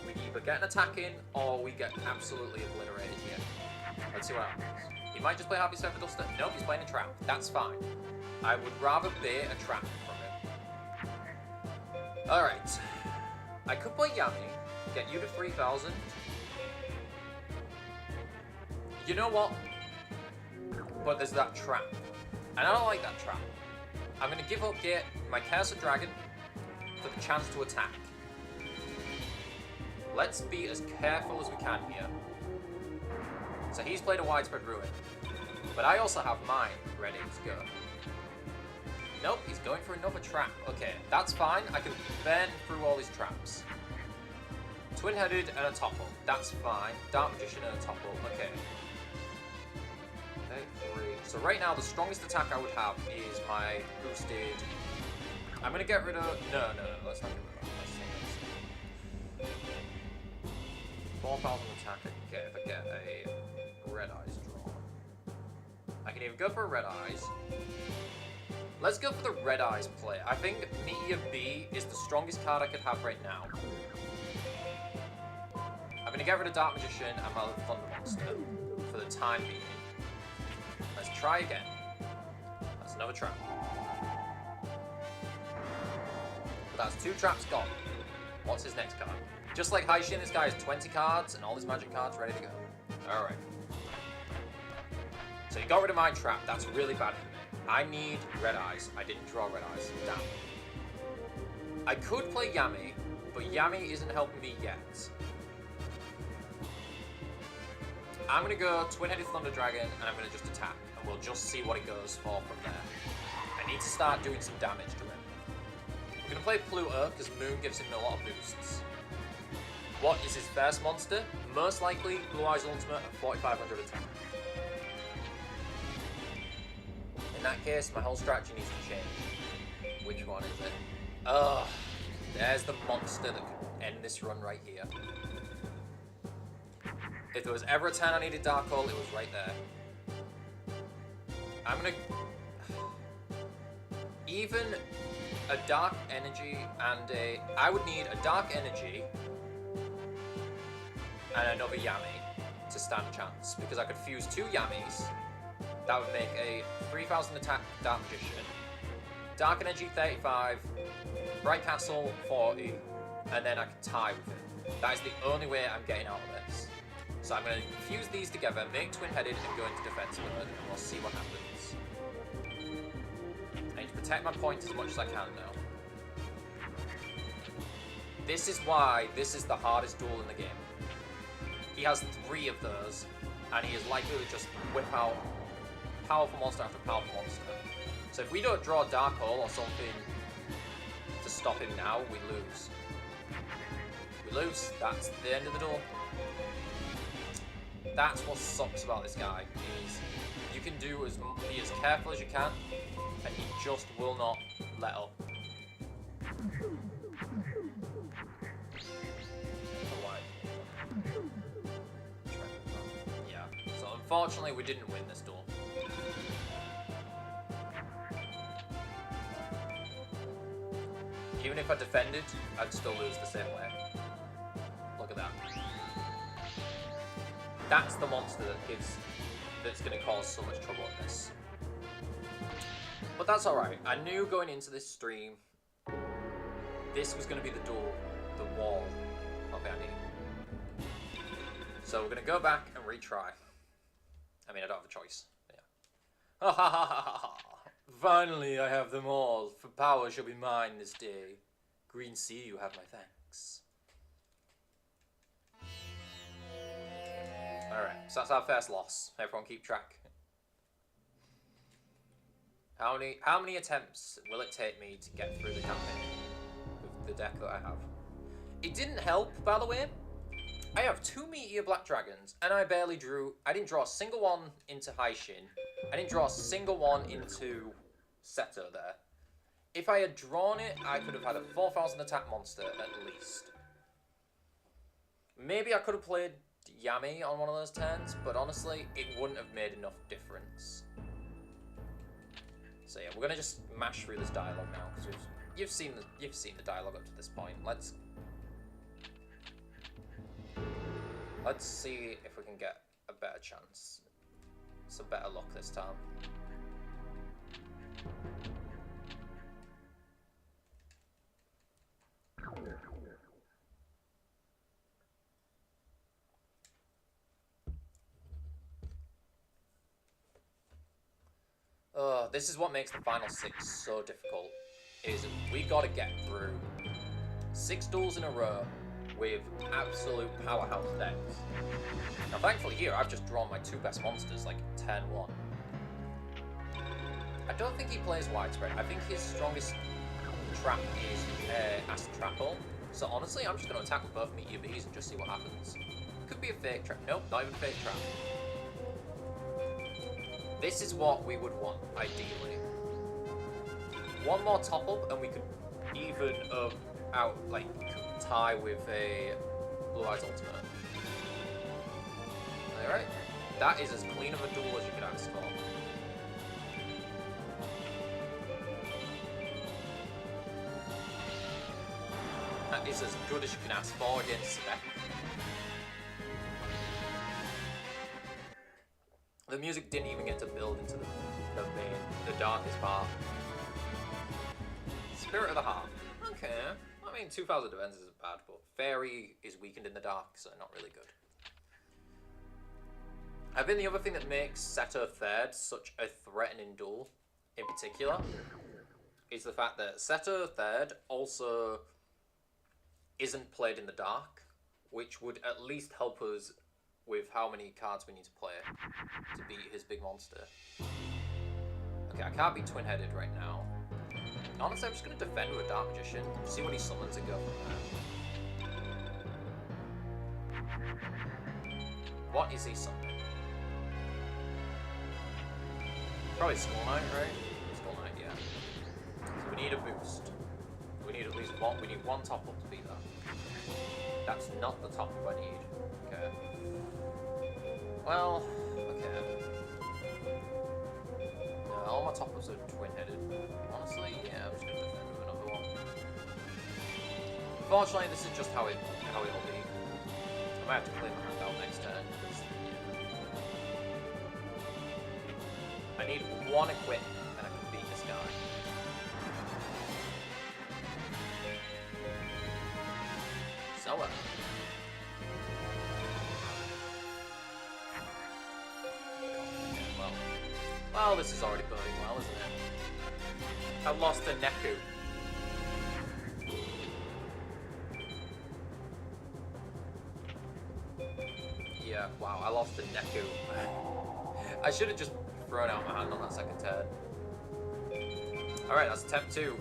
we either get an attack in, or we get absolutely obliterated here. Let's see what happens. He might just play Happy Surfer Duster. Nope, he's playing a trap. That's fine. I would rather bait a trap from him. Alright. I could play Yami, get you to 3,000. You know what? But there's that trap. And I don't like that trap. I'm going to give up get my Curse of Dragon for the chance to attack. Let's be as careful as we can here. So he's played a Widespread Ruin. But I also have mine ready to go. Nope, he's going for another trap. Okay, that's fine. I can burn through all these traps. Twin-headed and a topple. That's fine. Dark Magician and a topple. Okay. Okay, 3. So right now, the strongest attack I would have is my boosted... I'm going to get rid of... No. Let's not get rid of that. Let's see. 4,000 attack I can get if I get a Red Eyes draw. I can either go for a Red Eyes... Let's go for the Red Eyes play. I think Meteor B is the strongest card I could have right now. I'm going to get rid of Dark Magician and my Thunder Monster for the time being. Let's try again. That's another trap. But that's 2 traps gone. What's his next card? Just like Haishin, this guy has 20 cards and all his magic cards ready to go. Alright. So he got rid of my trap. That's really bad for me. I need Red Eyes. I didn't draw Red Eyes. Damn. I could play Yami, but Yami isn't helping me yet. I'm going to go Twin-Headed Thunder Dragon, and I'm going to just attack. And we'll just see what it goes for from there. I need to start doing some damage to him. We're going to play Pluto, because Moon gives him a lot of boosts. What is his first monster? Most likely, Blue Eyes Ultimate at 4,500 attack. In that case, my whole strategy needs to change. Which one is it? Ugh. There's the monster that could end this run right here. If there was ever a turn I needed Dark Hole, it was right there. I'm gonna... Even a Dark Energy and a... I would need a Dark Energy and another Yami to stand a chance. Because I could fuse 2 Yamis. That would make a 3,000 attack Dark Magician. Dark Energy 35, Bright Castle 40, and then I can tie with it. That is the only way I'm getting out of this. So I'm going to fuse these together, make twin-headed, and go into defensive with it, and we'll see what happens. I need to protect my points as much as I can now. This is why this is the hardest duel in the game. He has 3 of those, and he is likely to just whip out powerful monster after powerful monster. So if we don't draw a Dark Hole or something to stop him now, we lose. We lose. That's the end of the duel. That's what sucks about this guy, is you can be as careful as you can, and he just will not let up. Yeah, so unfortunately we didn't win this duel. Even if I defended, I'd still lose the same way. Look at that. That's the monster that's going to cause so much trouble in this. But that's alright. I knew going into this stream, this was going to be the duel, the wall of Annie. So we're going to go back and retry. I mean, I don't have a choice. Yeah. Ha ha ha ha ha! Finally, I have them all. For power shall be mine this day. Green Sea, you have my thanks. Alright, so that's our first loss. Everyone keep track. How many attempts will it take me to get through the campaign with the deck that I have? It didn't help, by the way. I have 2 Meteor Black Dragons, and I didn't draw a single one into Haishin. I didn't draw a single one into Seto there. If I had drawn it, I could have had a 4,000 attack monster at least. Maybe I could have played Yami on one of those turns, but honestly, it wouldn't have made enough difference. So yeah, we're gonna just mash through this dialogue now because you've seen the dialogue up to this point. Let's see if we can get a better chance. Some better luck this time. This is what makes the final 6 so difficult, is we gotta get through 6 duels in a row with absolute powerhouse decks. Now thankfully here, I've just drawn my 2 best monsters, like, turn 1. I don't think he plays widespread. I think his strongest trap is Acid Trap Hole. So honestly, I'm just gonna attack with both Meteor Bees and just see what happens. Could be a fake trap. Nope, not even a fake trap. This is what we would want, ideally. One more top up and we could even out, like, tie with a Blue Eyes Ultimate. Alright, that is as clean of a duel as you could ask for. That is as good as you can ask for against Spec. The music didn't even get to build into the darkest part. Spirit of the Heart. Okay. I mean, 2,000 defense isn't bad, but Fairy is weakened in the dark, so not really good. I think the other thing that makes Seto III such a threatening duel, in particular, is the fact that Seto III also isn't played in the dark, which would at least help us with how many cards we need to play to beat his big monster. Okay, I can't be twin-headed right now. Honestly, I'm just going to defend with a Dark Magician, see what he summons and go from there. What is he summoning? Probably Skull Knight, right? Skull Knight, yeah. So we need a boost. We need at least one. We need one top up to beat that. That's not the top up I need. Okay. Well, okay. All my top ups are twin-headed. Honestly, yeah, I'm just gonna defend with another one. Unfortunately, this is just how it'll be. I might have to play my hand out next turn. I need one equip, and I can beat this guy. So Well, this is already burning well, isn't it? I lost a Neku. Yeah, wow, I lost a Neku. I should have just thrown out my hand on that second turn. Alright, that's attempt 2.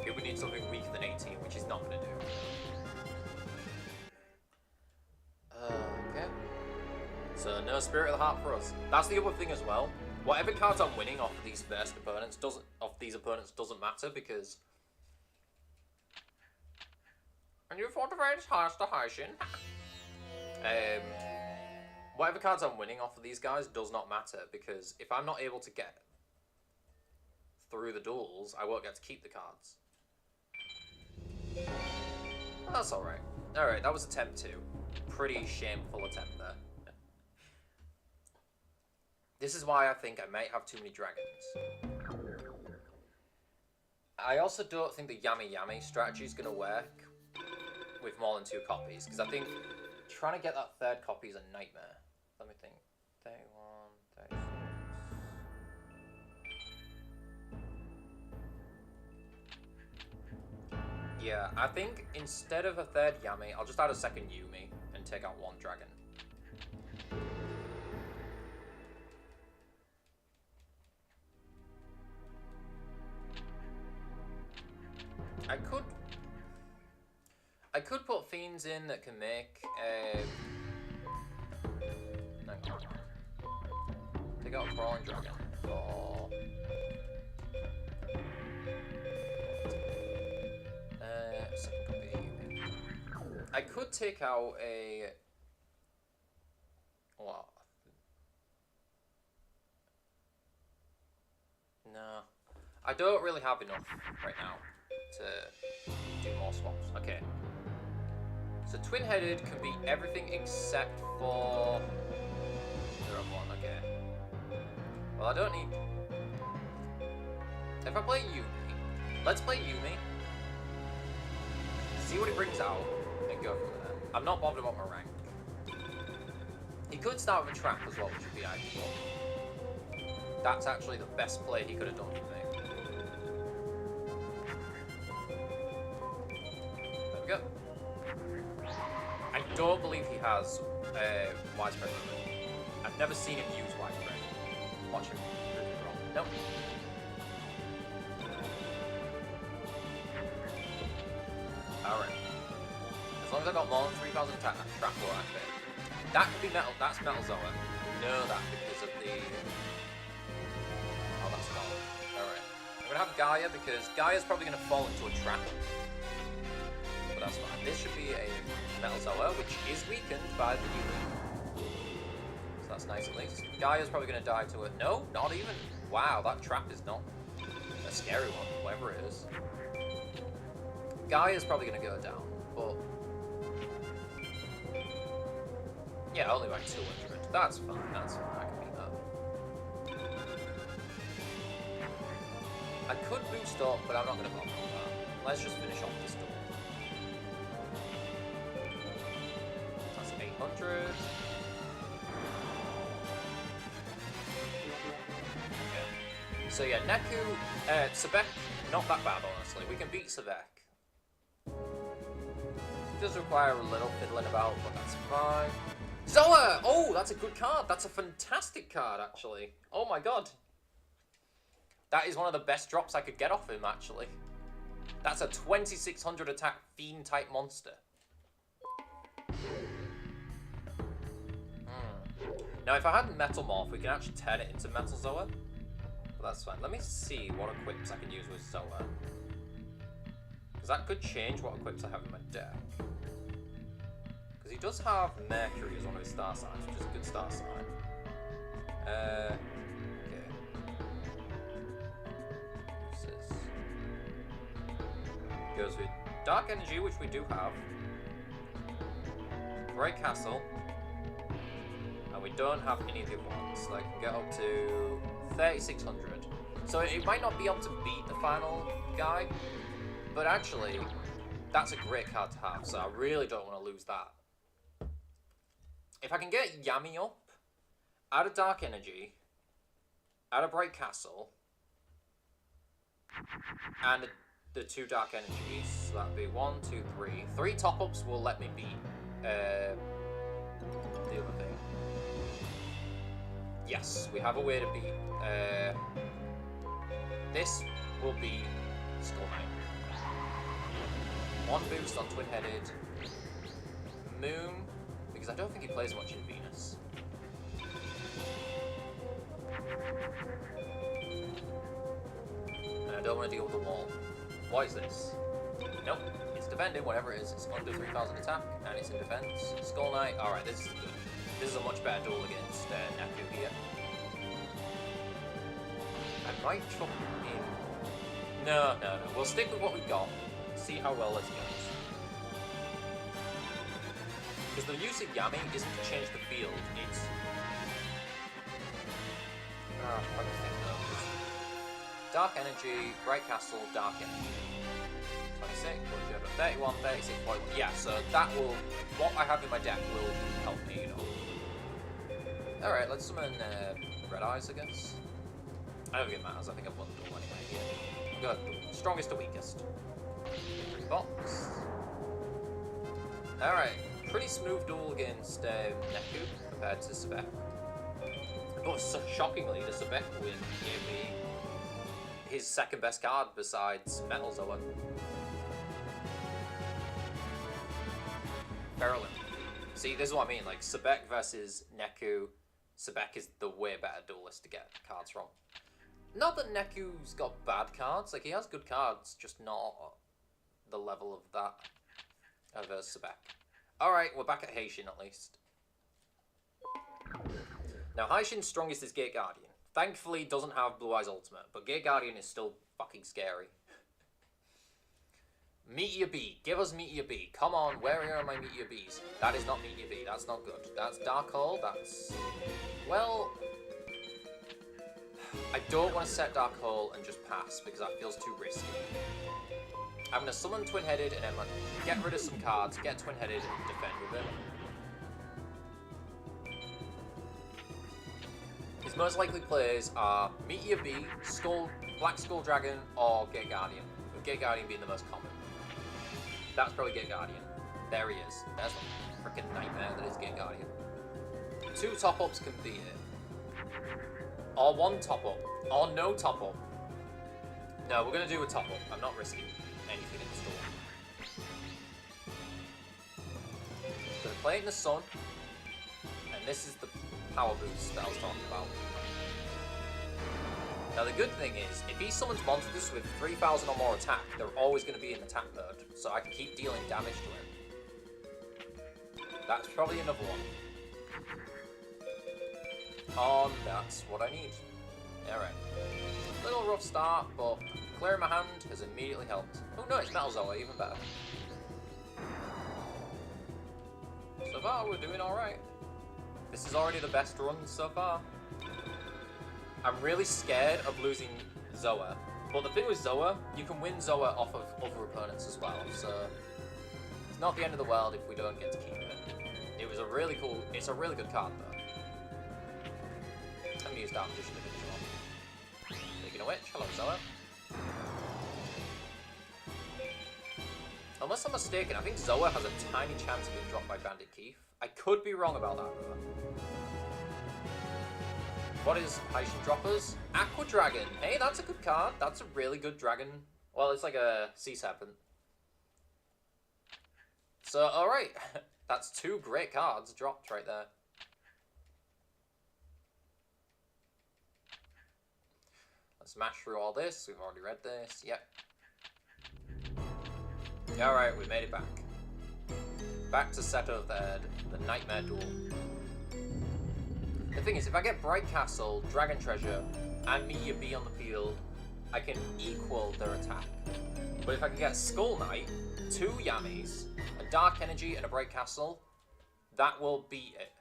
Here we need something weaker than 18, which he's not going to do. Okay. So, no Spirit of the Heart for us. That's the other thing as well. Whatever cards I'm winning off of these first opponents doesn't matter, because... And you fought a very harsh to Harshin. Whatever cards I'm winning off of these guys does not matter, because if I'm not able to get through the duels, I won't get to keep the cards. That's alright. Alright, that was attempt 2. Pretty shameful attempt there. This is why I think I might have too many dragons. I also don't think the Yami Yami strategy is going to work with more than 2 copies, because I think trying to get that third copy is a nightmare. Let me think. 31, 36... Yeah, I think instead of a third Yami, I'll just add a second Yumi and take out 1 dragon. I could put fiends in that can make take out a crawling dragon for second copy of Yumi. I could take out a what? No, I don't really have enough right now to do more swaps. Okay. So twin-headed can be everything except for 0-1, okay. Well, I don't need... If I play Yumi, let's play Yumi. See what he brings out, and go from there. I'm not bothered about my rank. He could start with a trap as well, which would be ideal. That's actually the best play he could have done for me. There we go. I don't believe he has widespread movement. I've never seen him use widespread. Watch him prove me wrong. Nope. Alright. As long as I got more than 3,000 attack, that trap will activate. That could be metal. That's Metal Zoa. Know that because of the... Oh, that's not. Alright. I'm going to have Gaia because Gaia's probably going to fall into a trap. But that's fine. This should be a Metal Zoa, which is weakened by the Yumi. So that's nice at least. Gaia's probably going to die to it. No, not even. Wow, that trap is not a scary one, whatever it is. Gaia's probably going to go down, but... Yeah, only by 200. That's fine, that's fine. I can beat that. I could boost up, but I'm not going to bother with that. Let's just finish off this door. That's 800. Okay. So yeah, Neku, Sebek, not that bad honestly. We can beat Sebek. It does require a little fiddling about, but that's fine. Zoa! Oh, that's a good card. That's a fantastic card, actually. Oh my god. That is one of the best drops I could get off him, actually. That's a 2600 attack fiend-type monster. Now, if I had Metal Morph, we can actually turn it into Metal Zoa. But that's fine. Let me see what equips I can use with Zoa. Because that could change what equips I have in my deck. Because he does have Mercury as one of his star signs, which is a good star sign. Okay. Goes with Dark Energy, which we do have. Bright Castle. And we don't have any of the other ones. So I can get up to 3,600. So it might not be able to beat the final guy. But actually, that's a great card to have. So I really don't want to lose that. If I can get Yami up add a Dark Energy, add a Bright Castle, and the 2 Dark Energies. So that'd be 1, 2, 3. 3 top-ups will let me beat the other thing. Yes, we have a way to beat. This will be Skull Knight. 1 boost on Twin-Headed. Moon, because I don't think he plays much in Venus. And I don't want to deal with the wall. What is this? Nope, it's defending, whatever it is. It's under 3,000 attack, and it's in defense. Skull Knight, alright, this is good. This is a much better duel against Neku here. I might chuck in... No. We'll stick with what we've got. See how well this goes. Because the use of Yami isn't to change the field, it's... let me think though. Dark Energy, Bright Castle, Dark Energy. 26, 31, 36, 41. Yeah, so that will... What I have in my deck will help me, you know. Alright, let's summon Red Eyes, I guess. I don't think it matters, I think I've won the duel anyway here. Go ahead, strongest to weakest. 3 box. Alright, pretty smooth duel against Neku compared to Sebek. But so shockingly, the Sebek win gave me his second best card besides Metal Zoa. Feralin. See, this is what I mean, like Sebek versus Neku. Sebek is the way better duelist to get cards from. Not that Neku's got bad cards, like he has good cards, just not the level of that versus Sebek. Alright, we're back at Heishin at least. Now, Heishin's strongest is Gate Guardian. Thankfully, doesn't have Blue Eyes Ultimate, but Gate Guardian is still fucking scary. Meteor B. Give us Meteor B. Come on, where are my Meteor Bs? That is not Meteor B. That's not good. That's Dark Hole. That's... Well... I don't want to set Dark Hole and just pass, because that feels too risky. I'm going to summon Twin-Headed and then get rid of some cards, get Twin-Headed and defend with it. His most likely plays are Meteor B, Black Skull Dragon, or Gate Guardian, with Gate Guardian being the most common. That's probably Gate Guardian. There he is. There's a freaking nightmare that is Gate Guardian. 2 top-ups can beat it. Or 1 top-up. Or no top-up. No, we're going to do a top-up. I'm not risking anything in the store. So we're playing the Sun. And this is the power boost that I was talking about. Now the good thing is, if he summons monsters with 3,000 or more attack, they're always going to be in attack mode, so I can keep dealing damage to him. That's probably another one. That's what I need. Alright. Little rough start, but clearing my hand has immediately helped. Oh no, it's Metal Zoa, even better. So far, we're doing alright. This is already the best run so far. I'm really scared of losing Zoa. But the thing with Zoa, you can win Zoa off of other opponents as well, so it's not the end of the world if we don't get to keep it. It was a really cool, it's a really good card though. I'm gonna use Dark Magician to finish him off. Speaking of which, hello Zoa. Unless I'm mistaken, I think Zoa has a tiny chance of being dropped by Bandit Keith. I could be wrong about that though. What is Heishin Droppers? Aqua Dragon. Hey, that's a good card. That's a really good dragon. Well, it's like a sea serpent. So, alright. That's 2 great cards dropped right there. Let's smash through all this. We've already read this. Yep. Alright, we made it back. Back to set of the Nightmare Duel. The thing is, if I get Bright Castle, Dragon Treasure, and Meteor B on the field, I can equal their attack. But if I can get Skull Knight, 2 Yamis, a Dark Energy, and a Bright Castle, that will beat it.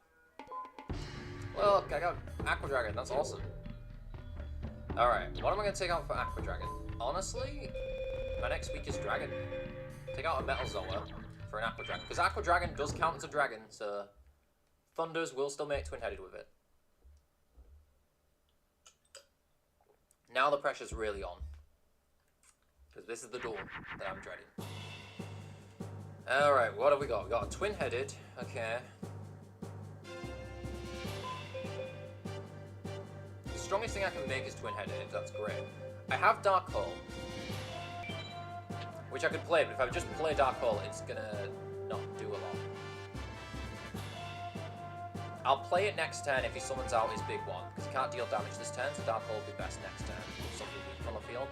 Well, I got Aqua Dragon, that's awesome. Alright, what am I going to take out for Aqua Dragon? Honestly, my next weakest dragon. Take out a Metal Zoa for an Aqua Dragon. Because Aqua Dragon does count as a dragon, so Thunders will still make Twin-Headed with it. Now the pressure's really on. Because this is the duel that I'm dreading. Alright, what have we got? We got a twin-headed. Okay. The strongest thing I can make is twin-headed. That's great. I have Dark Hole. Which I could play, but if I just play Dark Hole, it's gonna not do a lot. I'll play it next turn if he summons out his big one, because he can't deal damage this turn, so Dark Hole will be best next turn. Something weak on the field.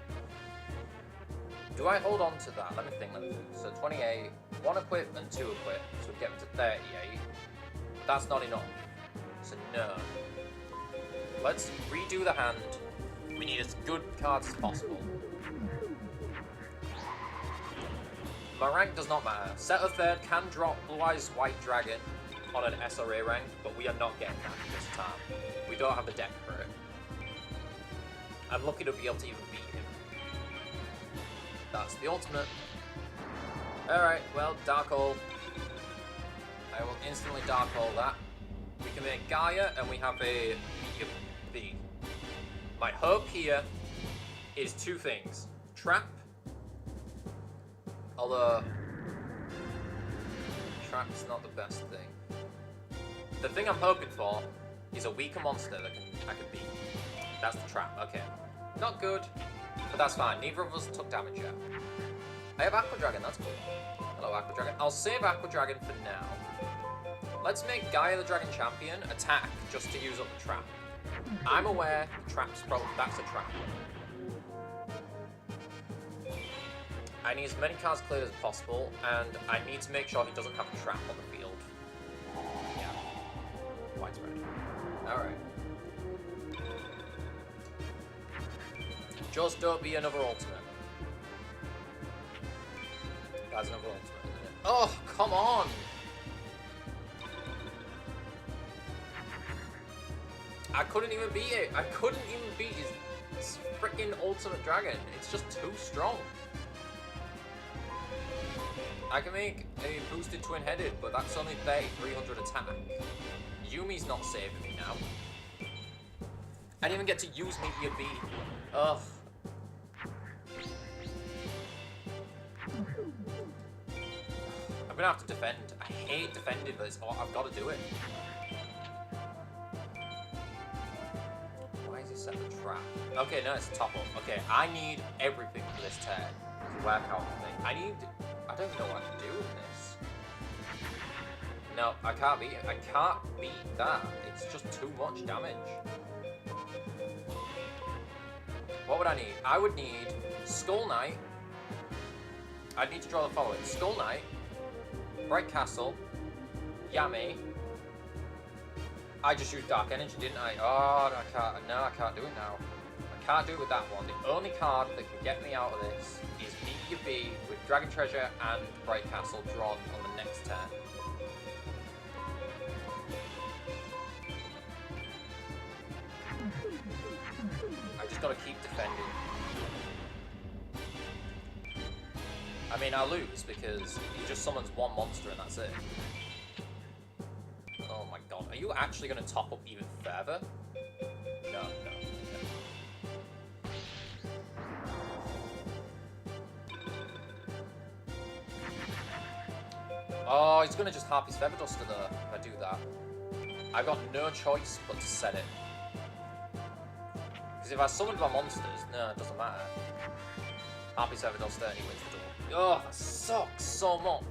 Do I hold on to that? Let me think. So 28, 1 equip and 2 equip, so we get him to 38. That's not enough. So no. Let's redo the hand. We need as good cards as possible. My rank does not matter. Set of third can drop Blue Eyes White Dragon on an SRA rank, but we are not getting that this time. We don't have the deck for it. I'm lucky to be able to even beat him. That's the ultimate. Alright, well, Dark Hole. I will instantly Dark Hole that. We can make Gaia, and we have a medium B. My hope here is 2 things. Trap. Although, Trap's not the best thing. The thing I'm hoping for is a weaker monster that I can beat. That's the trap, okay. Not good, but that's fine. Neither of us took damage yet. I have Aqua Dragon, that's cool. Hello, Aqua Dragon. I'll save Aqua Dragon for now. Let's make Gaia the Dragon Champion attack just to use up the trap. I'm aware the trap's probably, that's a trap. I need as many cards cleared as possible, and I need to make sure he doesn't have a trap on the field. Yeah. Widespread. Alright. Just don't be another ultimate. That's another ultimate, isn't it? Oh, come on! I couldn't even beat it. I couldn't even beat his freaking ultimate dragon. It's just too strong. I can make a boosted twin-headed, but that's only 300 attack. Yumi's not saving me now. I didn't even get to use Meteor B. Ugh. I'm gonna have to defend. I hate defending, but I've got to do it. Why is he set the trap? Okay, no, it's a top up. Okay, I need everything for this turn to work out for me. I don't even know what I can do with this. No, I can't beat it. I can't beat that. It's just too much damage. What would I need? I would need Skull Knight. I'd need to draw the following. Skull Knight, Bright Castle, Yami. I just used Dark Energy, didn't I? Oh, I can't. No, I can't do it now. I can't do it with that one. The only card that can get me out of this is Meteor B with Dragon Treasure and Bright Castle drawn on the next turn. I just gotta keep defending. I mean, I lose because he just summons one monster and that's it. Oh my god, are you actually gonna top up even further? No, no. Oh, he's gonna just harp his Feather Duster though, if I do that. I've got no choice but to set it. Because if I summoned my monsters, no, it doesn't matter. Harp his Feather Duster and he wins the duel. Oh, that sucks so much.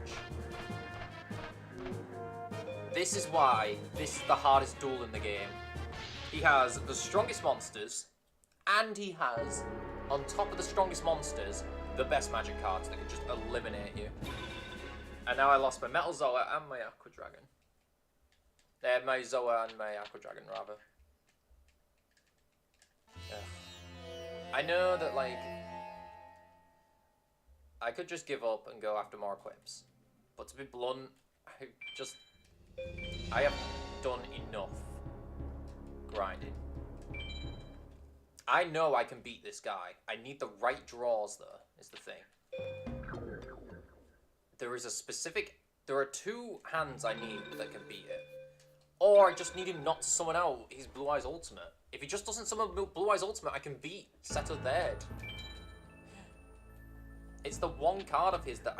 This is why this is the hardest duel in the game. He has the strongest monsters, and he has, on top of the strongest monsters, the best magic cards that can just eliminate you. And now I lost my Metal Zoa and my Aqua Dragon. My Zoa and my Aqua Dragon, rather. Ugh. I know that, like, I could just give up and go after more equips. But to be blunt, I have done enough grinding. I know I can beat this guy. I need the right draws, though, is the thing. There are 2 hands I need that can beat it. Or I just need him not to summon out his Blue Eyes Ultimate. If he just doesn't summon Blue Eyes Ultimate, I can beat Seto dead. It's the one card of his that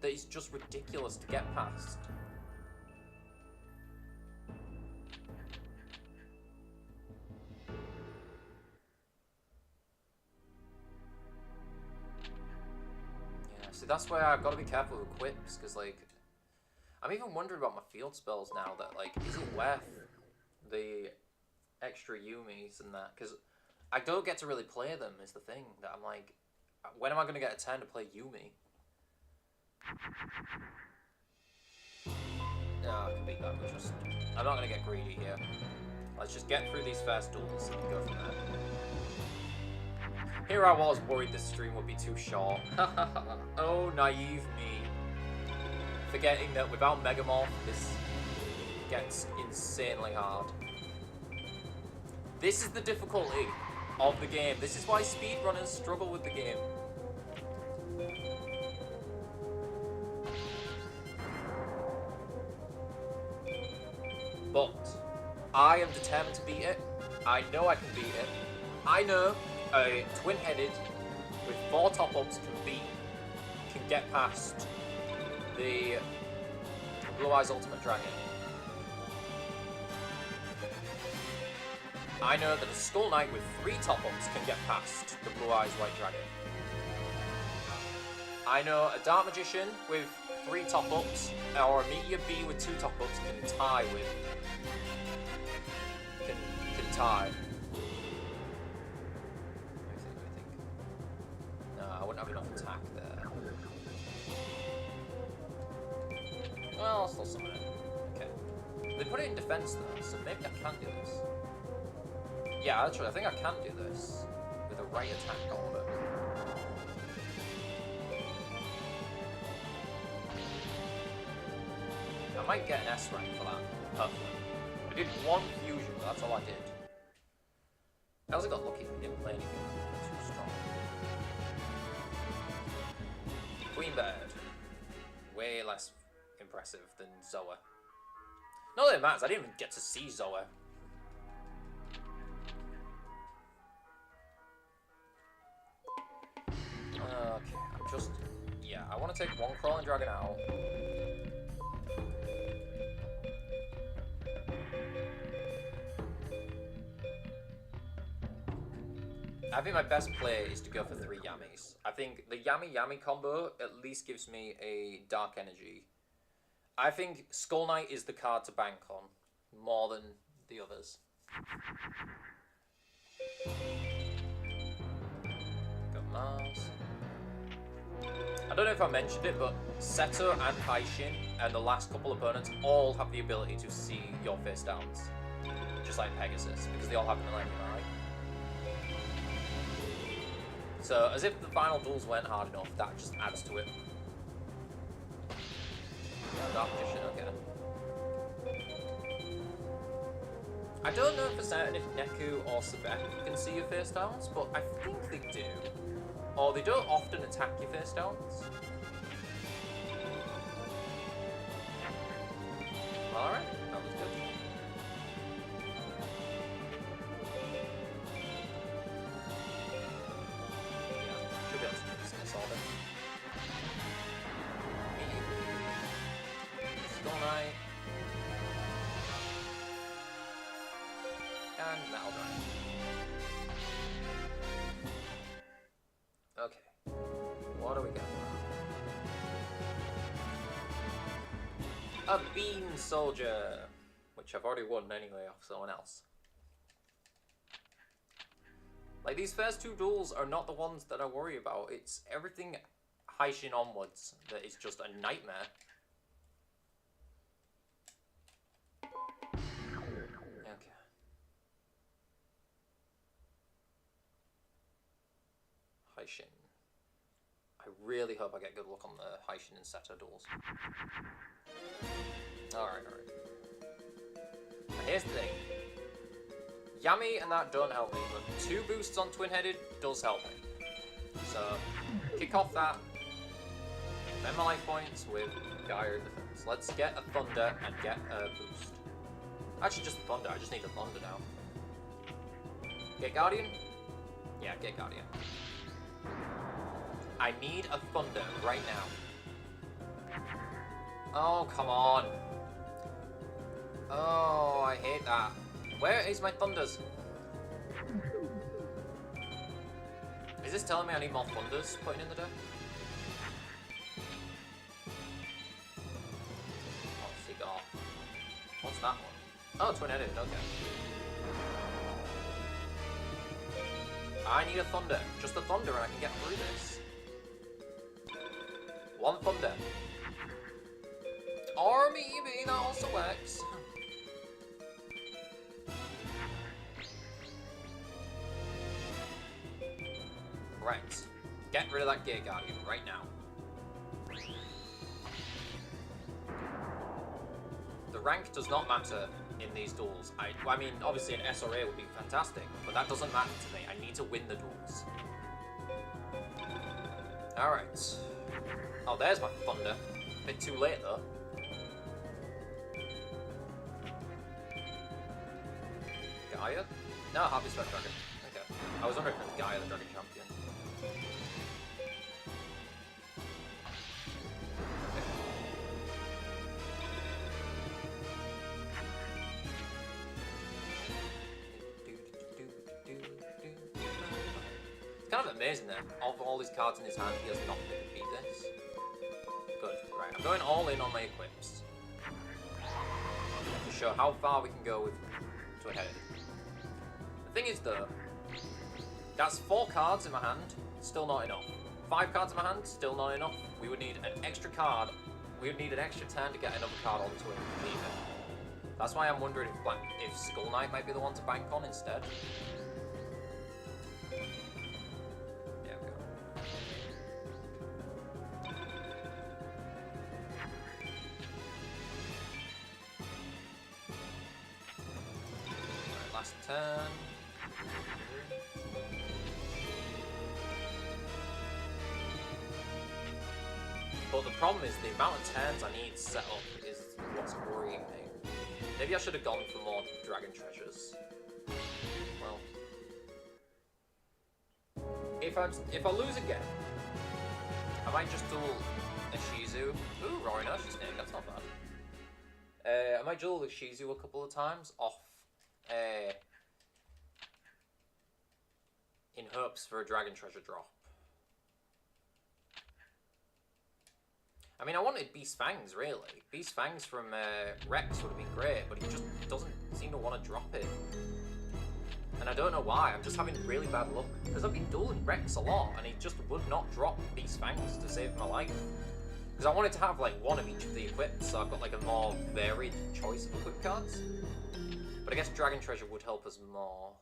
is just ridiculous to get past. Yeah, see, that's why I've got to be careful with quips, because, like, I'm even wondering about my field spells now, that, like, is it worth the extra Yumis and that? Because I don't get to really play them, is the thing, that I'm like, when am I going to get a turn to play Yumi? No, I can beat that, but just... I'm not going to get greedy here. Let's just get through these first duels and go from there. Here I was worried this stream would be too short. Oh, naive me. Forgetting that without Megamorph, this gets insanely hard. This is the difficulty of the game. This is why speedrunners struggle with the game. But I am determined to beat it. I know I can beat it. I know a twin-headed with 4 top-ups can get past the Blue Eyes Ultimate Dragon. I know that a Skull Knight with 3 top-ups can get past the Blue Eyes White Dragon. I know a Dark Magician with 3 top-ups, or a Meteor B with 2 top-ups can tie with... Can tie. Let me think. No, I wouldn't have enough attack there. Well, I'll still summon it. Okay. They put it in defense though, so maybe I can do this. Yeah, actually, I think I can do this with a right attack order. I might get an S rank for that. Hopefully. I did 1 fusion, but that's all I did. I also got lucky we didn't play anything too strong. Queen Bird. Way less impressive than Zoa. Not that it matters, I didn't even get to see Zoa. Okay, I'm just... Yeah, I want to take 1 Crawling Dragon out. I think my best play is to go for 3 Yamis. I think the Yami combo at least gives me a Dark Energy. I think Skull Knight is the card to bank on, more than the others. Got Mars. I don't know if I mentioned it, but Seto and Haishin and the last couple opponents all have the ability to see your face downs. Just like Pegasus, because they all have Millennium Eye. So, as if the final duels weren't hard enough, that just adds to it. Dark Magician, okay. I don't know for certain if Neku or Sebek can see your face downs, but I think they do. Or they don't often attack your face downs. Alright, that was good. Yeah, should be able to do this all then. Skull Knight. And Metal Dragon. Okay. What do we got? A Beam Soldier! Which I've already won anyway off someone else. Like, these first 2 duels are not the ones that I worry about. It's everything Haishin onwards that is just a nightmare. Okay. Haishin. I really hope I get good luck on the Haishin and Seto duels. Alright. Now here's the thing. Yami and that don't help me, but 2 boosts on Twin-Headed does help me. So, kick off that. Defend my life points with Gyro Defense. Let's get a Thunder and get a boost. Actually, just Thunder. I just need a Thunder now. Get Guardian? Yeah, get Guardian. I need a Thunder right now. Oh, come on. Oh, I hate that. Where is my Thunders? Is this telling me I need more Thunders putting in the deck? Oh, Cigar. What's that one? Oh, twin-headed, okay. I need a Thunder. Just a Thunder and I can get through this. One Thunder. Or maybe that also works. Right. Get rid of that Gear Guardian right now. The rank does not matter in these duels. I mean, obviously an SRA would be fantastic, but that doesn't matter to me. I need to win the duels. Alright. Oh, there's my Thunder. Bit too late, though. Gaia? No, Harvey Spec Dragon. Okay. I was wondering if it was Gaia, the Dragon Champion. It's kind of amazing that of all his cards in his hand, he has nothing to beat this. Good. Right, I'm going all in on my equips. To show how far we can go with twin-headed. The thing is, though, that's 4 cards in my hand, still not enough. 5 cards in my hand, still not enough. We would need an extra card. We would need an extra turn to get another card onto it. That's why I'm wondering if Skull Knight might be the one to bank on instead. There we go. Right, last turn. But the problem is the amount of turns I need set up is what's worrying me. Maybe I should have gone for more Dragon Treasures. Well, if I lose again, I might just duel a Shizu. Ooh, Roaring Ocean Snake, that's not bad. I might duel a Shizu a couple of times off, in hopes for a Dragon Treasure drop. I mean, I wanted Beast Fangs, really. Beast Fangs from Rex would have been great, but he just doesn't seem to want to drop it. And I don't know why, I'm just having really bad luck. Because I've been dueling Rex a lot, and he just would not drop Beast Fangs to save my life. Because I wanted to have, like, one of each of the equipped, so I've got, like, a more varied choice of equipped cards. But I guess Dragon Treasure would help us more.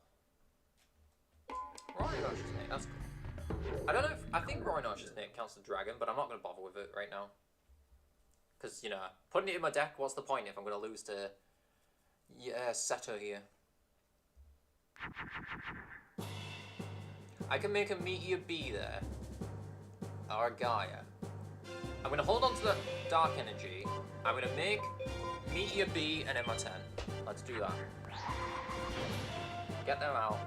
Roaring Ocean Snake, that's cool. I don't know if... I think Roaring Ocean Snake counts as a dragon, but I'm not going to bother with it right now. Because, you know, putting it in my deck, what's the point if I'm going to lose to... Yeah, Seto here. I can make a Meteor B there. Or a Gaia. I'm going to hold on to the Dark Energy. I'm going to make Meteor B and MR10. Let's do that. Get them out.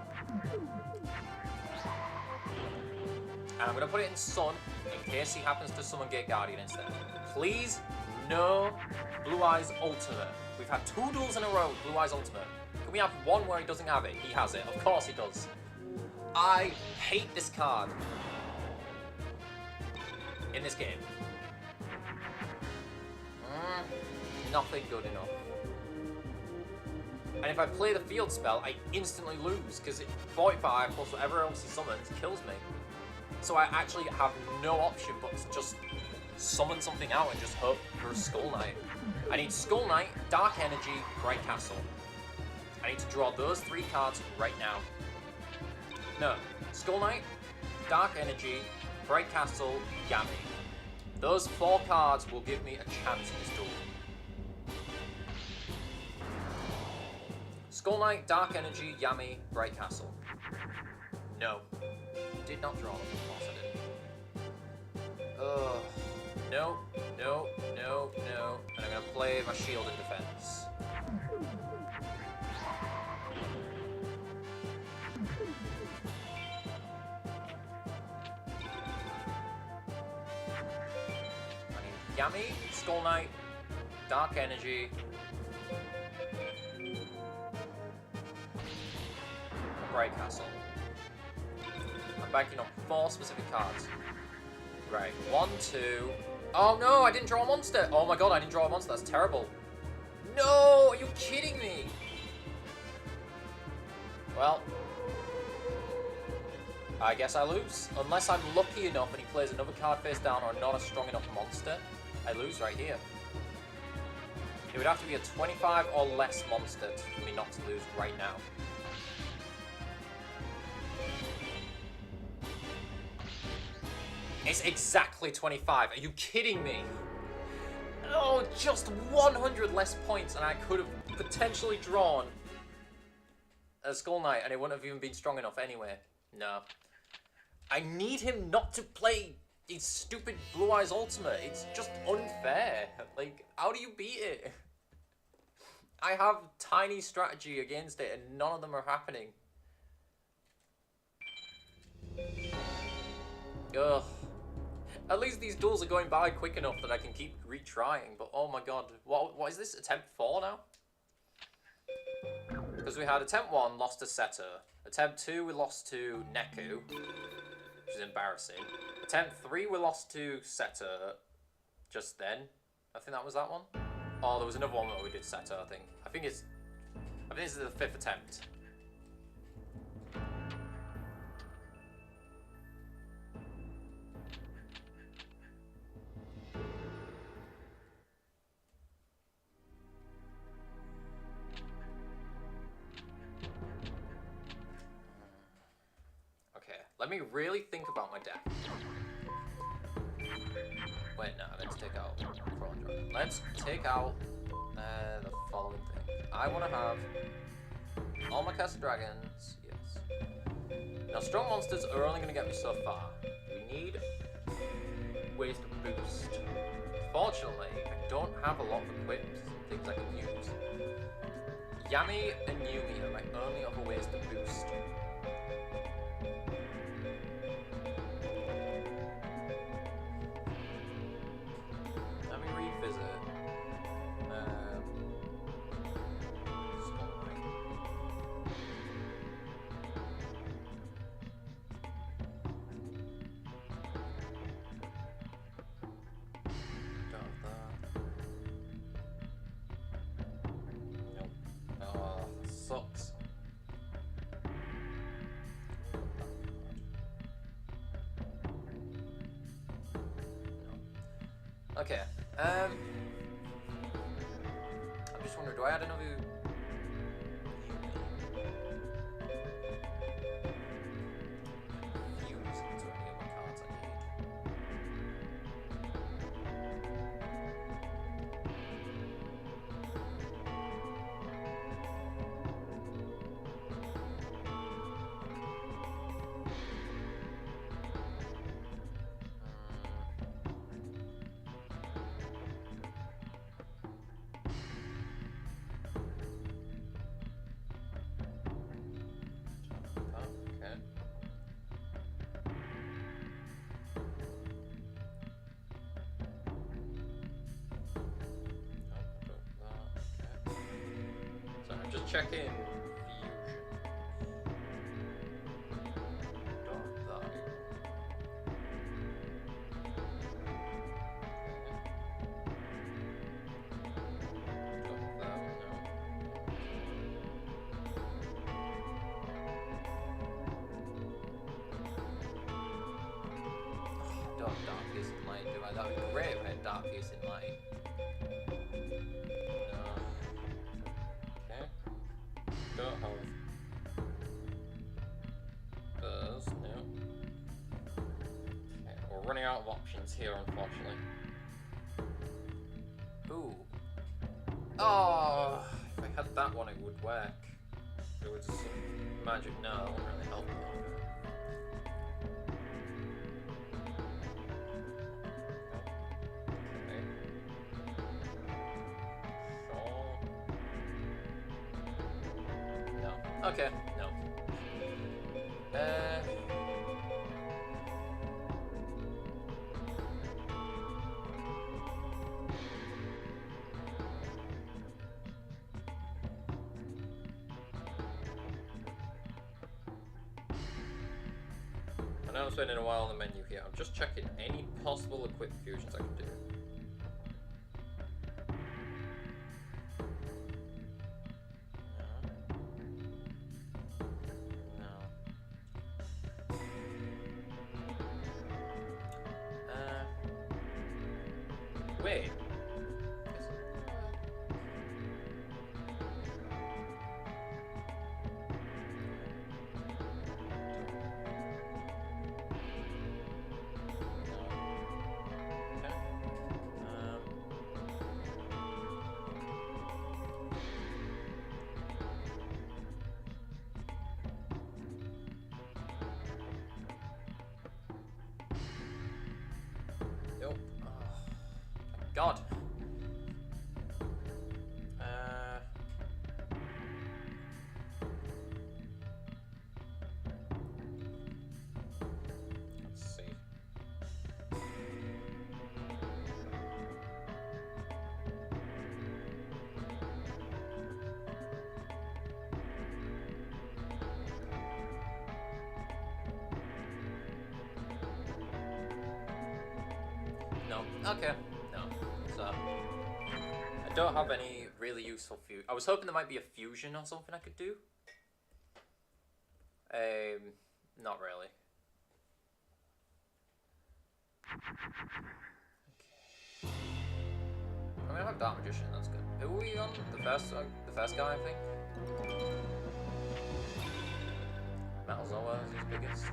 And I'm going to put it in Sun, in case he happens to summon Gate Guardian instead. Please, no Blue Eyes Ultimate. We've had 2 duels in a row with Blue Eyes Ultimate. Can we have one where he doesn't have it? He has it. Of course he does. I hate this card in this game. Nothing good enough. And if I play the field spell, I instantly lose, because 45 plus whatever else he summons kills me. So I actually have no option but to just summon something out and just hope for a Skull Knight. I need Skull Knight, Dark Energy, Bright Castle. I need to draw those 3 cards right now. No, Skull Knight, Dark Energy, Bright Castle, Yami. Those 4 cards will give me a chance in this duel. Skull Knight, Dark Energy, Yami, Bright Castle. No. Did not draw them, of course I didn't. No, no, no, no. And I'm going to play my shield in defense. Yami, Skull Knight, Dark Energy, Bright Castle. I'm banking on 4 specific cards. Right, 1, 2. Oh no, I didn't draw a monster! Oh my god, I didn't draw a monster, that's terrible. No, are you kidding me? Well, I guess I lose. Unless I'm lucky enough and he plays another card face down or not a strong enough monster, I lose right here. It would have to be a 25 or less monster for me not to lose right now. It's exactly 25. Are you kidding me? Oh, just 100 less points and I could have potentially drawn a Skull Knight and it wouldn't have even been strong enough anyway. No. I need him not to play his stupid Blue Eyes Ultimate. It's just unfair. Like, how do you beat it? I have tiny strategy against it and none of them are happening. Ugh. At least these duels are going by quick enough that I can keep retrying, but oh my god. What is this? Attempt 4 now? Because we had attempt 1, lost to Setter. Attempt 2, we lost to Neku, which is embarrassing. Attempt 3, we lost to Setter just then. I think that was that one. Oh, there was another one where we did Setter, I think. I think this is the 5th attempt. Let me really think about my deck. Wait, no, let's take out Crawling Dragon. Let's take out the following thing. I want to have all my cast dragons. Yes. Now, strong monsters are only going to get me so far. We need ways to boost. Fortunately, I don't have a lot of equips, things I can use. Yami and Yumi are my only other ways to boost. Sucks. No. Okay. I'm just wondering, do I add another? Fuse into any of the cards I need. Just check in. Dark Piercing Light, do I? That would be great if I had Dark Piercing Light. Don't have those, no. Okay, we're running out of options here, unfortunately. Ooh. Oh, if I had that one, it would work. There was some magic. No, that won't really help. Okay, no. I know I'm spending a while on the menu here. I'm just checking any possible equip fusions I can do. Wait. Nope. Oh, God. Let's see. No. Okay. No. So I don't have any really useful fusion. I was hoping there might be a fusion or something I could do. Not really. Okay. I mean, I have Dark Magician. That's good. Who are we on? The first guy, I think. Metal Zoa is his biggest.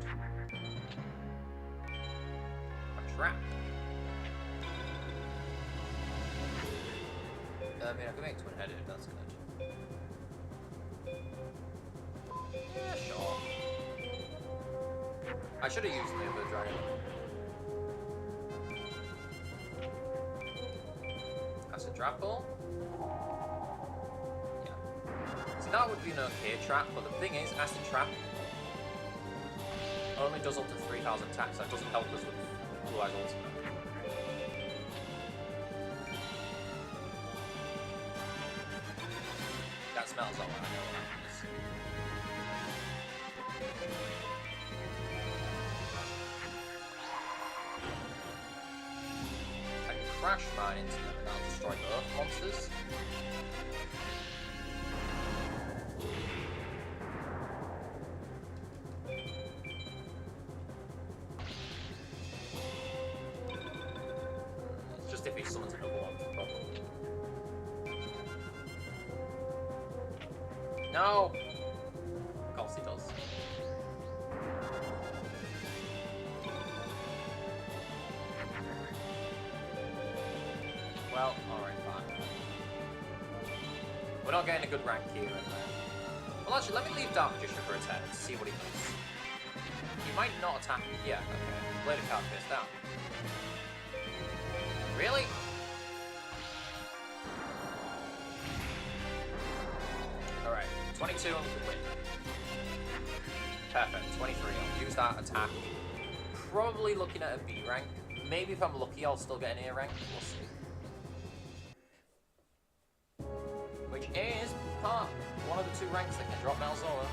A trap. I mean, I can make twin-headed, that's good. Yeah, sure. I should have used the other dragon. That's a trap ball? Yeah. So that would be an okay trap, but the thing is, acid trap only does up to 3,000 attacks. That doesn't help us with Blue Eyes Ultimate. That smells like what I know what happens. I can crash mine into them and that'll destroy both monsters. It's just if he summons another one, probably. No! Of course he does. Well, alright, fine. We're not getting a good rank here, right? Well, actually, let me leave Dark Magician for a 10 to see what he does. He might not attack me. Yeah, okay. Play the card face down. Really? Alright, 22 and we can win. Perfect, 23. I'll use that attack. Probably looking at a B rank. Maybe if I'm lucky, I'll still get an A rank. We'll see. Which is one of the 2 ranks that can drop Metal Zoa.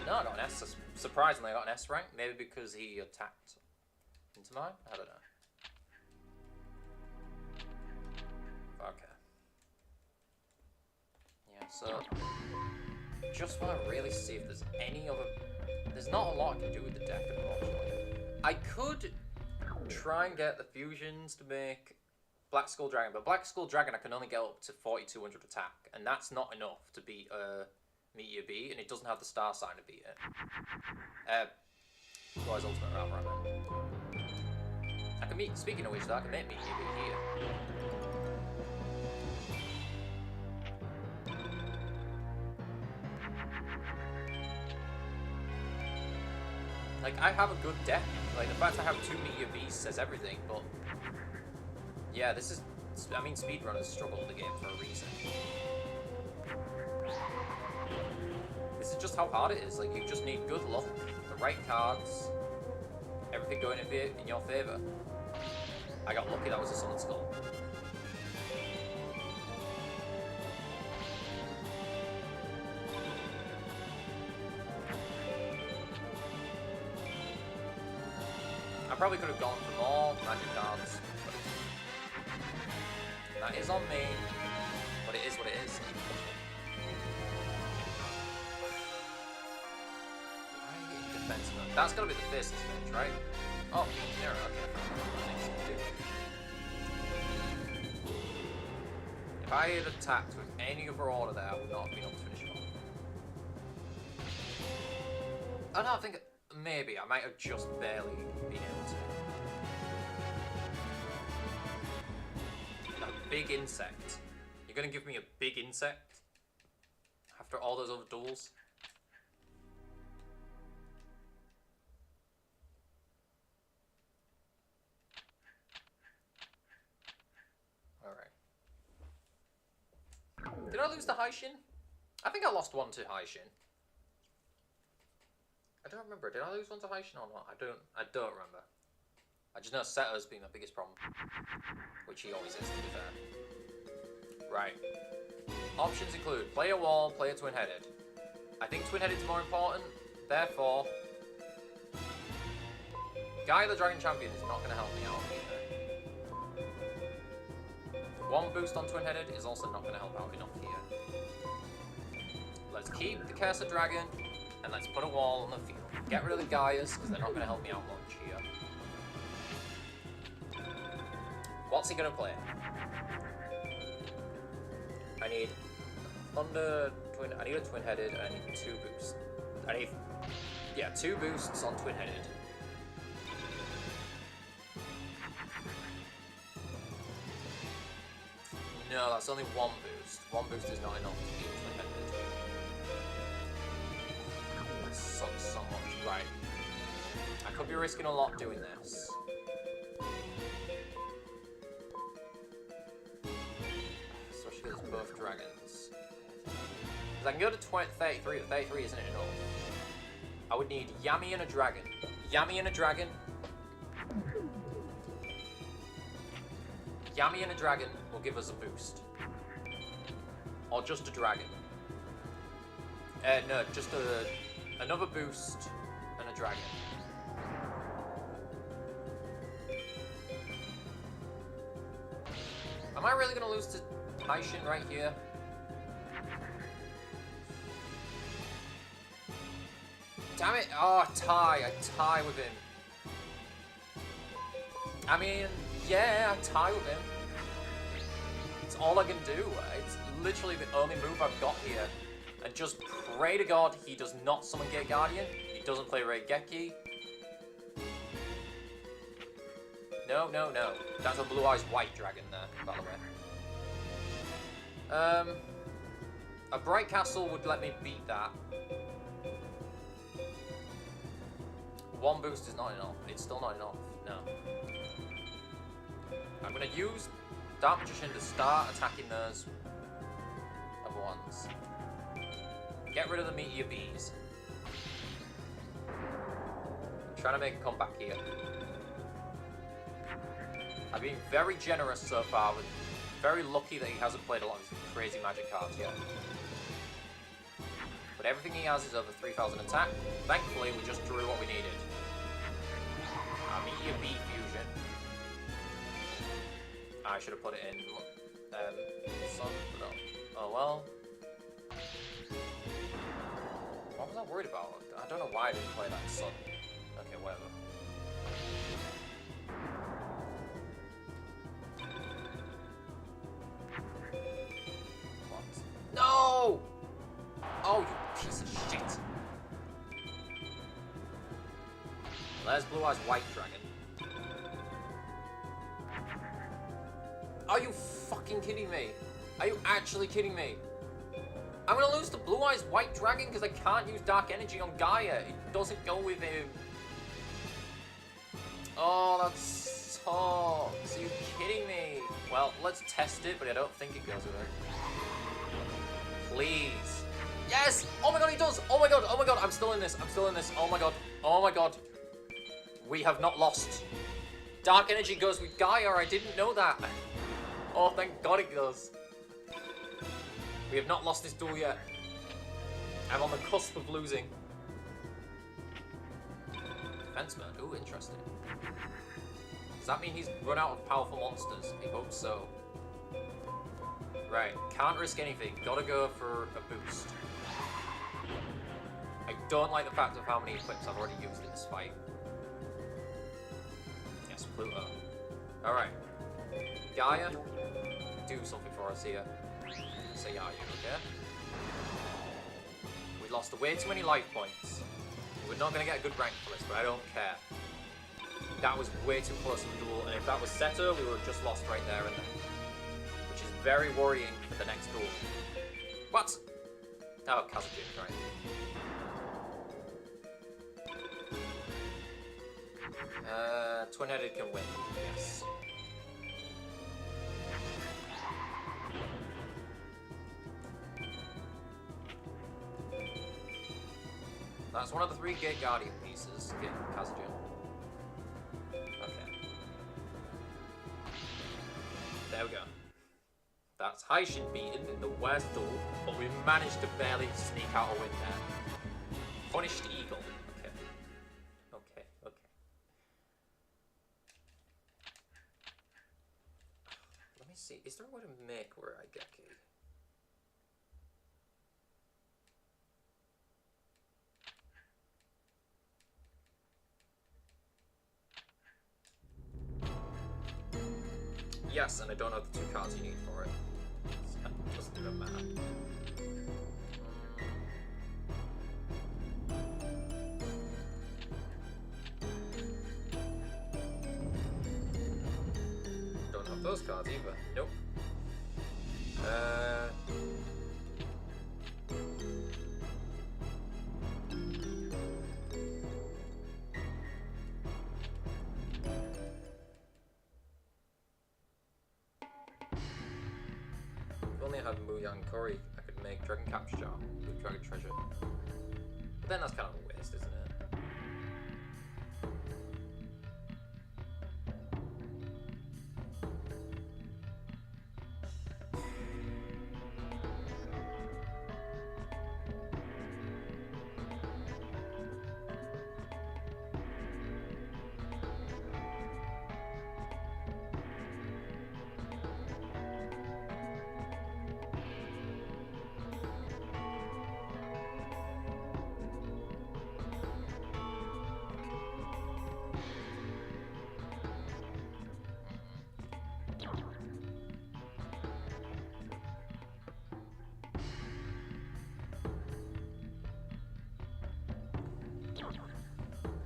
No, I got an S. Surprisingly, I got an S rank. Maybe because he attacked into mine? I don't know. Okay. Yeah, so just want to really see if there's any other... There's not a lot I can do with the deck, unfortunately. I could try and get the fusions to make Black Skull Dragon, but Black Skull Dragon I can only get up to 4,200 attack, and that's not enough to beat Meteor B, and it doesn't have the star sign to beat it. Blue Eyes Ultimate, rather, I mean. I can meet, speaking of which, though, I can make Meteor B here. Like, I have a good deck. Like, the fact I have 2 Meteor Bs says everything, but... Yeah, this is... I mean, speedrunners struggle in the game for a reason. This is just how hard it is. Like, you just need good luck, the right cards, everything going in your favour. I got lucky that was a Summon Skull. probably could have gone for more magic cards. That is on me. But it is what it is. Why are you getting defensive? That's gotta be the fiercest stage, right? Oh, Nero, okay. If I had attacked with any other order there, I would not have been able to finish him off. Oh no, I think maybe I might have just barely been able to. A big insect. You're gonna give me a big insect? After all those other duels? Alright. Did I lose to Haishin? I think I lost one to Haishin. I don't remember. Did I lose one to Haishin or not? I don't remember. I just know Seto's been my biggest problem. Which he always is, to be fair. Right. Options include player wall, player twin-headed. I think twin-headed is more important, therefore Guy the Dragon Champion is not going to help me out either. One boost on twin-headed is also not going to help out enough here. Let's keep the Cursed Dragon, and let's put a wall on the field. Get rid of the Gaias, because they're not going to help me out much here. What's he going to play? I need Thunder Twin. I need a twin-headed, and I need 2 boosts. I need, yeah, 2 boosts on twin-headed. No, that's only 1 boost. 1 boost is not enough to beat twin-headed. That sucks so much. Right. I could be risking a lot doing this. Especially because it's both dragons. Because I can go to 33, but 33 isn't enough. I would need Yami and a dragon. Yami and a dragon. Yami and a dragon will give us a boost. Or just a dragon. No, just another boost and a dragon. Am I really going to lose to Haishin right here? Damn it! Oh, I tie with him. I mean, yeah, I tie with him. It's all I can do. It's literally the only move I've got here. And just pray to God he does not summon Gate Guardian. He doesn't play Reigeki. No, no, no. That's a Blue Eyes White Dragon there, by the way. A Bright Castle would let me beat that. 1 boost is not enough. It's still not enough. No. I'm going to use Dark Magician to start attacking those other ones. Get rid of the Meteor Bees. I'm trying to make a comeback here. I've been very generous so far, with very lucky that he hasn't played a lot of his crazy magic cards yet. But everything he has is over 3,000 attack. Thankfully, we just drew what we needed. Meteor Bee Fusion. I should have put it in Sun, but no. Oh well. What was I worried about? I don't know why I didn't play that in Sun. Okay, whatever. What? No! Oh, you piece of shit. There's Blue Eyes White Dragon. Are you fucking kidding me? Are you actually kidding me? I'm gonna lose to Blue Eyes White Dragon because I can't use Dark Energy on Gaia. It doesn't go with him. Oh, that sucks. Are you kidding me? Well, let's test it, but I don't think it goes with her. Please. Yes! Oh my god, he does! Oh my god, I'm still in this, oh my god, oh my god. We have not lost. Dark Energy goes with Gaia, I didn't know that. Oh, thank god it goes. We have not lost this duel yet. I'm on the cusp of losing. Defense mode. Ooh, interesting. Does that mean he's run out of powerful monsters? I hope so. Right, can't risk anything. Gotta go for a boost. I don't like the fact of how many equips I've already used in this fight. Yes, Pluto. Alright. Gaia, do something for us here. Say, are you okay? We lost way too many life points. We're not going to get a good rank for this, but I don't care. That was way too close to the duel, and if that was Seto, we would have just lost right there and then. Which is very worrying for the next duel. What? Oh, Kazujin, right. Twin-headed can win, yes. That's one of the 3 Gate Guardian pieces, getting Kazujin. Okay. There we go. That's Haishin beaten in the worst duel, but we managed to barely sneak out a win there. Punished Eagle. Okay. Okay, okay. Let me see. Is there a way to make Raigeki? Yes, and I don't know the 2 cards you need for it. So it doesn't even matter. Don't have those cards either. Nope. If only I had Muyang Kori, I could make Dragon Capture Jar with Dragon Treasure. But then that's kind of a waste, isn't it?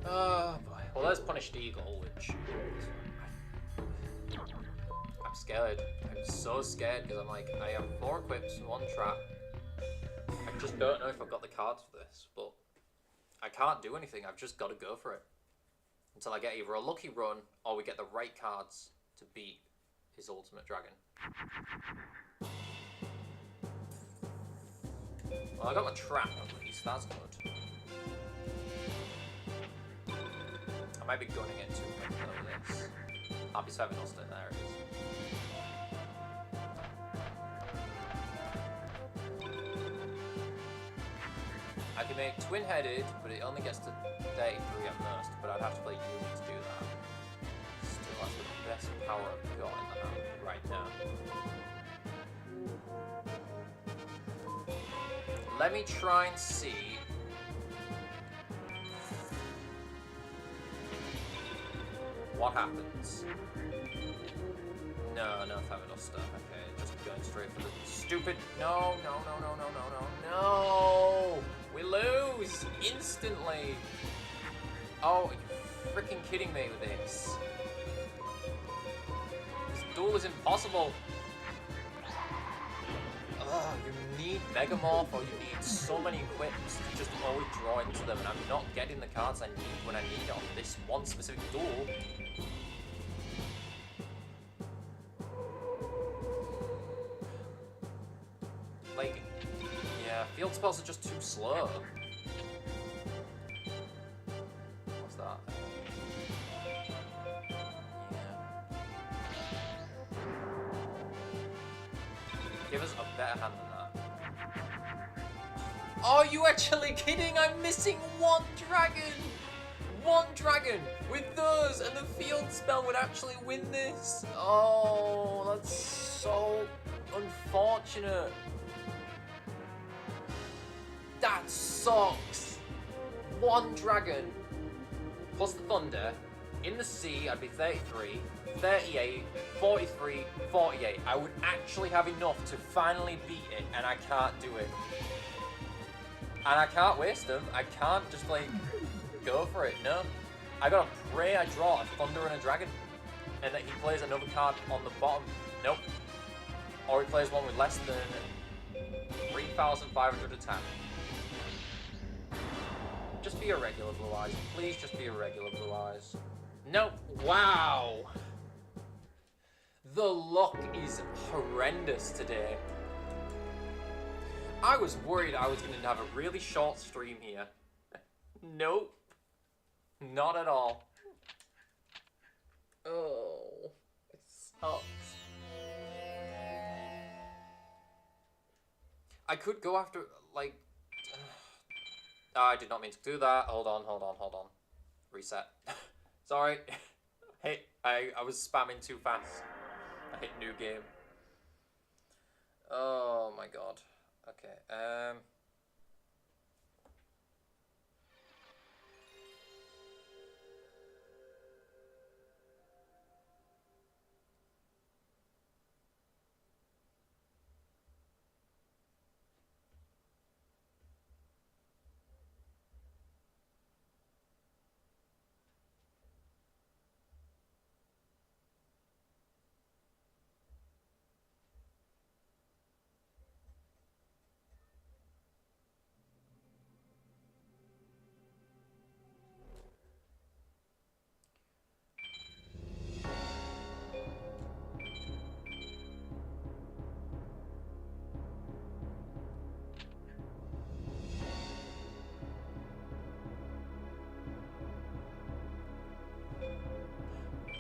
Oh boy. Well, there's Punished Eagle, which... I'm scared. I'm so scared because I'm like, I have 4 equips, 1 trap. I just don't know if I've got the cards for this, but I can't do anything. I've just got to go for it. Until I get either a lucky run or we get the right cards to beat his ultimate dragon. Well, I got my trap at least, that's good. I might be gunning it too quick over this. I'll be 7 Ulster, there it is. I can make twin-headed, but it only gets to 33 at most, but I'd have to play Yumi to do that. Still, that's the best power I've got in the hand right now. Let me try and see. What happens? No, no Feminista. Okay, just going straight for the stupid. No, no, no, no, no, no, no, no! We lose instantly. Oh, are you freaking kidding me with this? This duel is impossible. Ugh, you need Megamorph or you need so many equips to just always draw into them, and I'm not getting the cards I need when I need it on this one specific duel. Like, yeah, field spells are just too slow. What's that? Yeah. Give us a better hand than that. Are you actually kidding? I'm missing 1 dragon! One dragon with those and the field spell would actually win this. Oh, that's so unfortunate. That sucks. One dragon plus the thunder. In the sea, I'd be 33, 38, 43, 48. I would actually have enough to finally beat it, and I can't do it. And I can't waste them. I can't just, like, go for it. No. I gotta pray I draw a thunder and a dragon, and that he plays another card on the bottom. Nope. Or he plays one with less than 3,500 attack. Just be a regular Blue Eyes. Please just be a regular Blue Eyes. Nope. Wow. The luck is horrendous today. I was worried I was going to have a really short stream here. Nope. Not at all. Oh, it sucks. I could go after, like... I did not mean to do that. Hold on. Reset. Sorry. Hey, I was spamming too fast. I hit new game. Oh my god. Okay,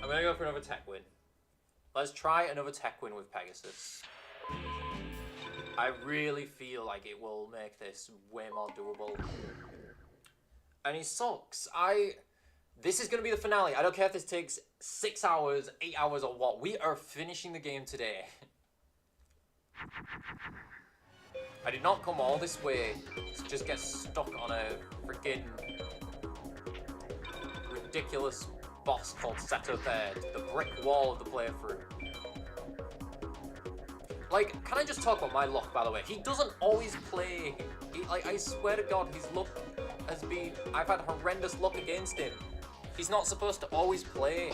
I'm gonna go for another tech win. Let's try another tech win with Pegasus. I really feel like it will make this way more doable. And he sucks. This is gonna be the finale. I don't care if this takes 6 hours, 8 hours, or what. We are finishing the game today. I did not come all this way to just get stuck on a freaking ridiculous boss called Seto Third, the brick wall of the playthrough. Like, can I just talk about my luck, by the way? He doesn't always play. I swear to God, his luck has been... I've had horrendous luck against him. He's not supposed to always play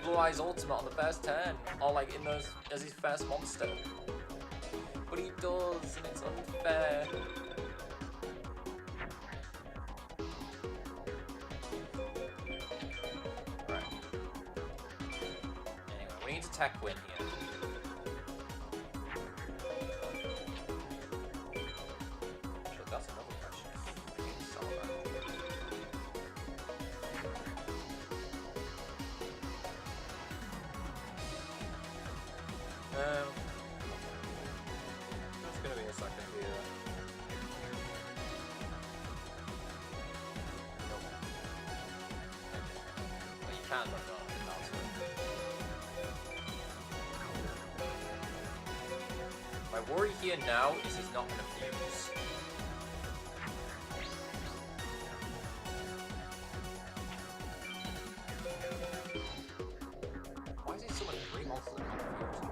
Blue Eyes Ultimate on the first turn, or like in those as his first monster. But he does, and it's unfair. Tech win here. Actually, that's another question. There's gonna be a second here. Nope. Well, you can, but not. My worry here now is he's not going to fuse. Why is he summoning 3 monsters that are not fused?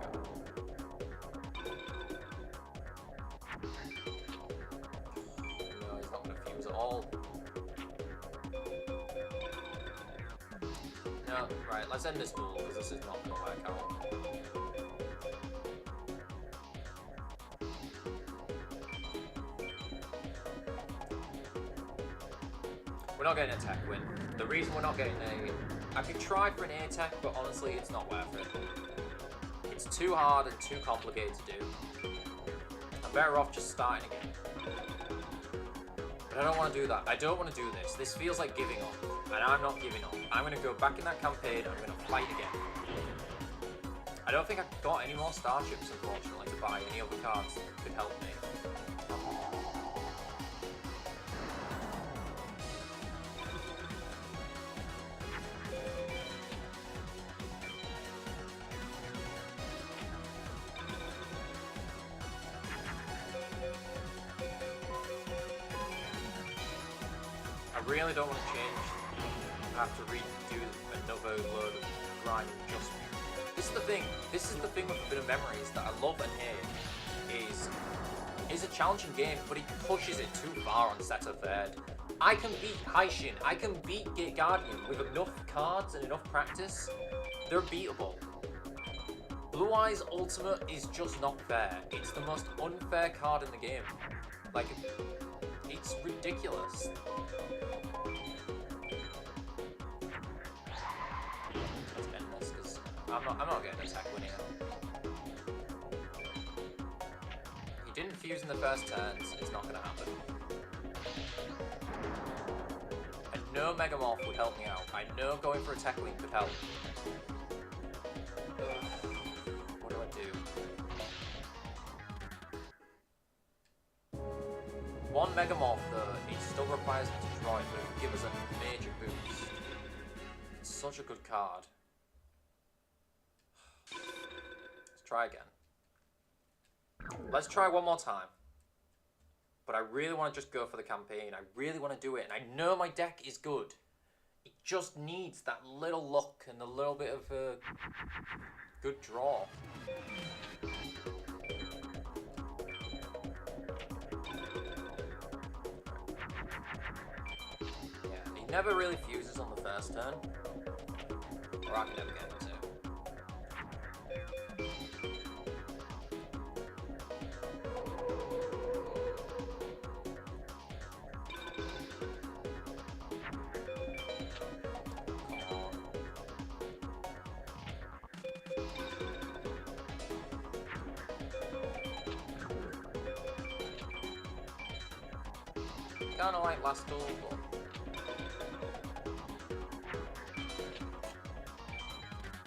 No, he's not going to fuse at all. No, right, let's end this duel because this is not going to work out. We're not getting a tech win. The reason we're not getting I could try for an A tech, but honestly, it's not worth it. It's too hard and too complicated to do. I'm better off just starting again. But I don't want to do that. I don't want to do this. This feels like giving up, and I'm not giving up. I'm going to go back in that campaign, I'm going to fight again. I don't think I've got any more starships, unfortunately, to buy any other cards that could help me. really don't want to change. I have to redo another load of grind just. This is the thing. This is the thing with a bit of memories that I love and hate. Is a challenging game, but it pushes it too far on Seto Third. I can beat Haishin, I can beat Gate Guardian with enough cards and enough practice. They're beatable. Blue Eyes Ultimate is just not fair. It's the most unfair card in the game. Like, it's ridiculous. Let's end this, because I'm not getting attack winning. He didn't fuse in the first turns, it's not going to happen. I know Megamorph would help me out. I know going for a Tech Link could help. What do I do? One Megamorph though, it still requires me to draw it, but it would give us a major boost. It's such a good card. Let's try again. Let's try one more time. But I really want to just go for the campaign. I really want to do it. And I know my deck is good. It just needs that little luck and a little bit of a good draw. Yeah, he never really fuses on the first turn. Or I can never get him to. Kinda like last duel, but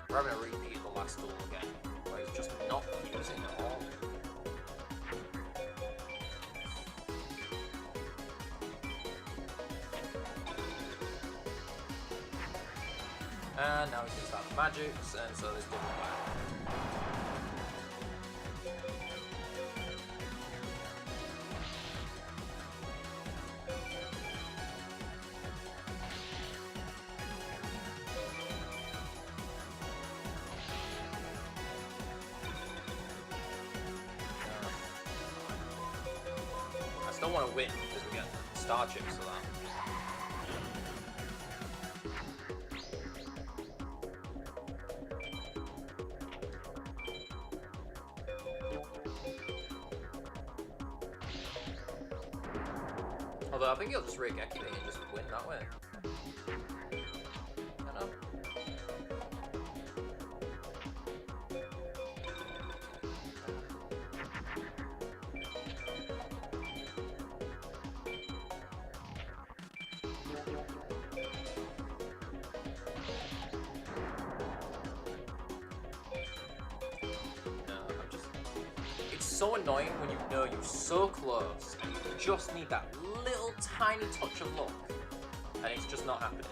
we're having a repeat of the last duel again, where he's just not fusing at all. And now he's gonna start the magics, and so this double back. I still want to win because we get star chips for that. Although I think he'll just Regeki me and just win that way. I know. So annoying when you know you're so close and you just need that little tiny touch of luck and it's just not happening.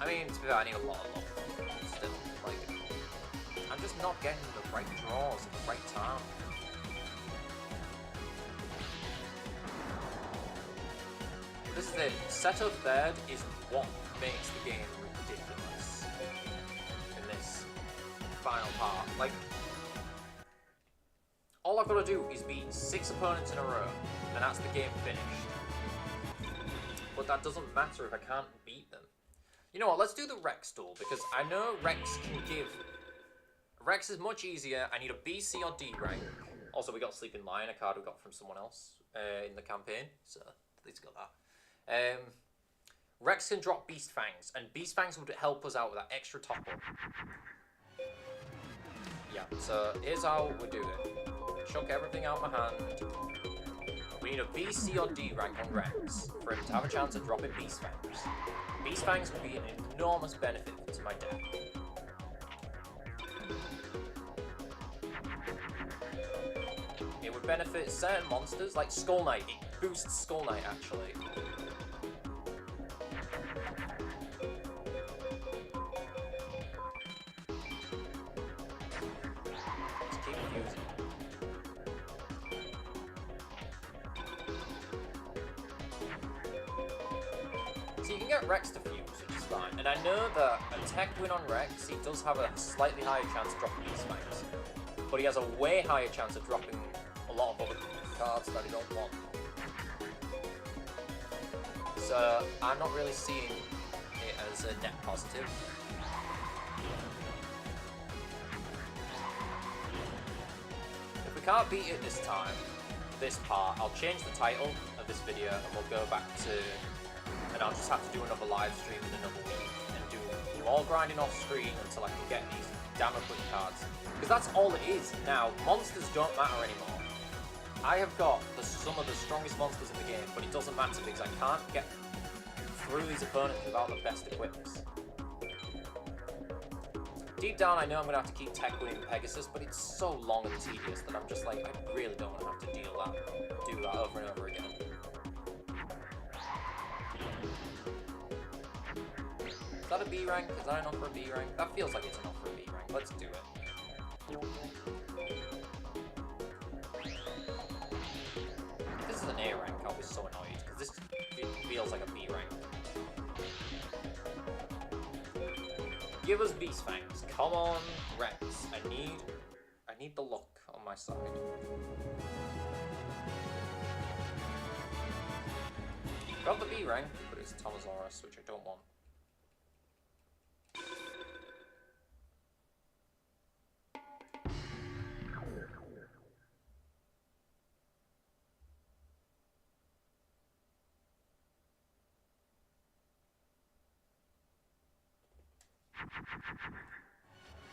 I mean, to be fair, I need a lot of luck. Still, like, I'm just not getting the right draws at the right time. This is it. Seto Third is what makes the game ridiculous. Final part. Like, all I've got to do is beat 6 opponents in a row, and that's the game finished. But that doesn't matter if I can't beat them. You know what, let's do the Rex duel, because I know Rex can give... Rex is much easier. I need a B, C, or D rank. Also, we got Sleeping Lion, a card we got from someone else in the campaign, so at least got that. Rex can drop Beast Fangs, and Beast Fangs would help us out with that extra top-up. Yeah, so here's how we do it. Chuck everything out of my hand. We need a B, C, or D rank on Rex for him to have a chance of dropping Beast Fangs. Beast Fangs would be an enormous benefit to my deck. It would benefit certain monsters, like Skull Knight. It boosts Skull Knight, actually. you can get Rex to fuse, which is fine. And I know that a tech win on Rex, he does have a slightly higher chance of dropping these spikes. But he has a way higher chance of dropping a lot of other cards that he don't want. So I'm not really seeing it as a net positive. If we can't beat it this time, this part, I'll change the title of this video and we'll go back to, and I'll just have to do another live stream in another week and do more grinding off screen until I can get these damn quick cards. Because that's all it is now. Monsters don't matter anymore. I have got some of the strongest monsters in the game, but it doesn't matter because I can't get through these opponents without the best equips. Deep down, I know I'm going to have to keep tech winning Pegasus, but it's so long and tedious that I'm just like, I really don't want to have to do that over and over again. Is that a B rank? Is that enough for a B rank? That feels like it's enough for a B rank. Let's do it. If this is an A rank, I'll be so annoyed, because this feels like a B rank. Give us Beast Fangs. Come on, Rex. I need the luck on my side. Got the B rank, but it's Tomasaurus, which I don't want.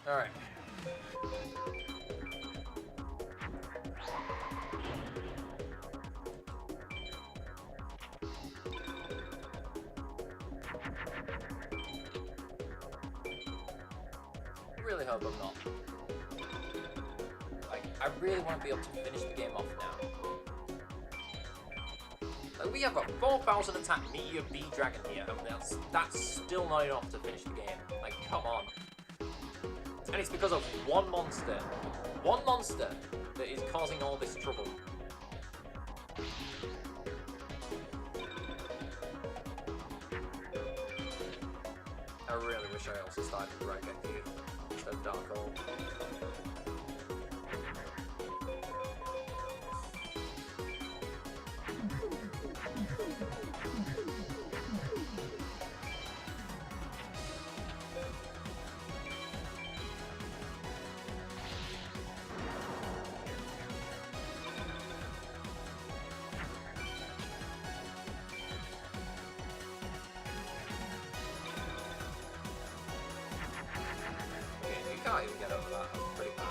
Alright. I really hope I'm not. Like, I really want to be able to finish the game off now. Like, we have a 4,000 attack Meteor B Dragon here, and that's still not enough to finish the game. Like, come on. And it's because of one monster that is causing all this trouble. I really wish I also started with Raigeki instead of Dark Hole. Can't even get over that. That's pretty bad.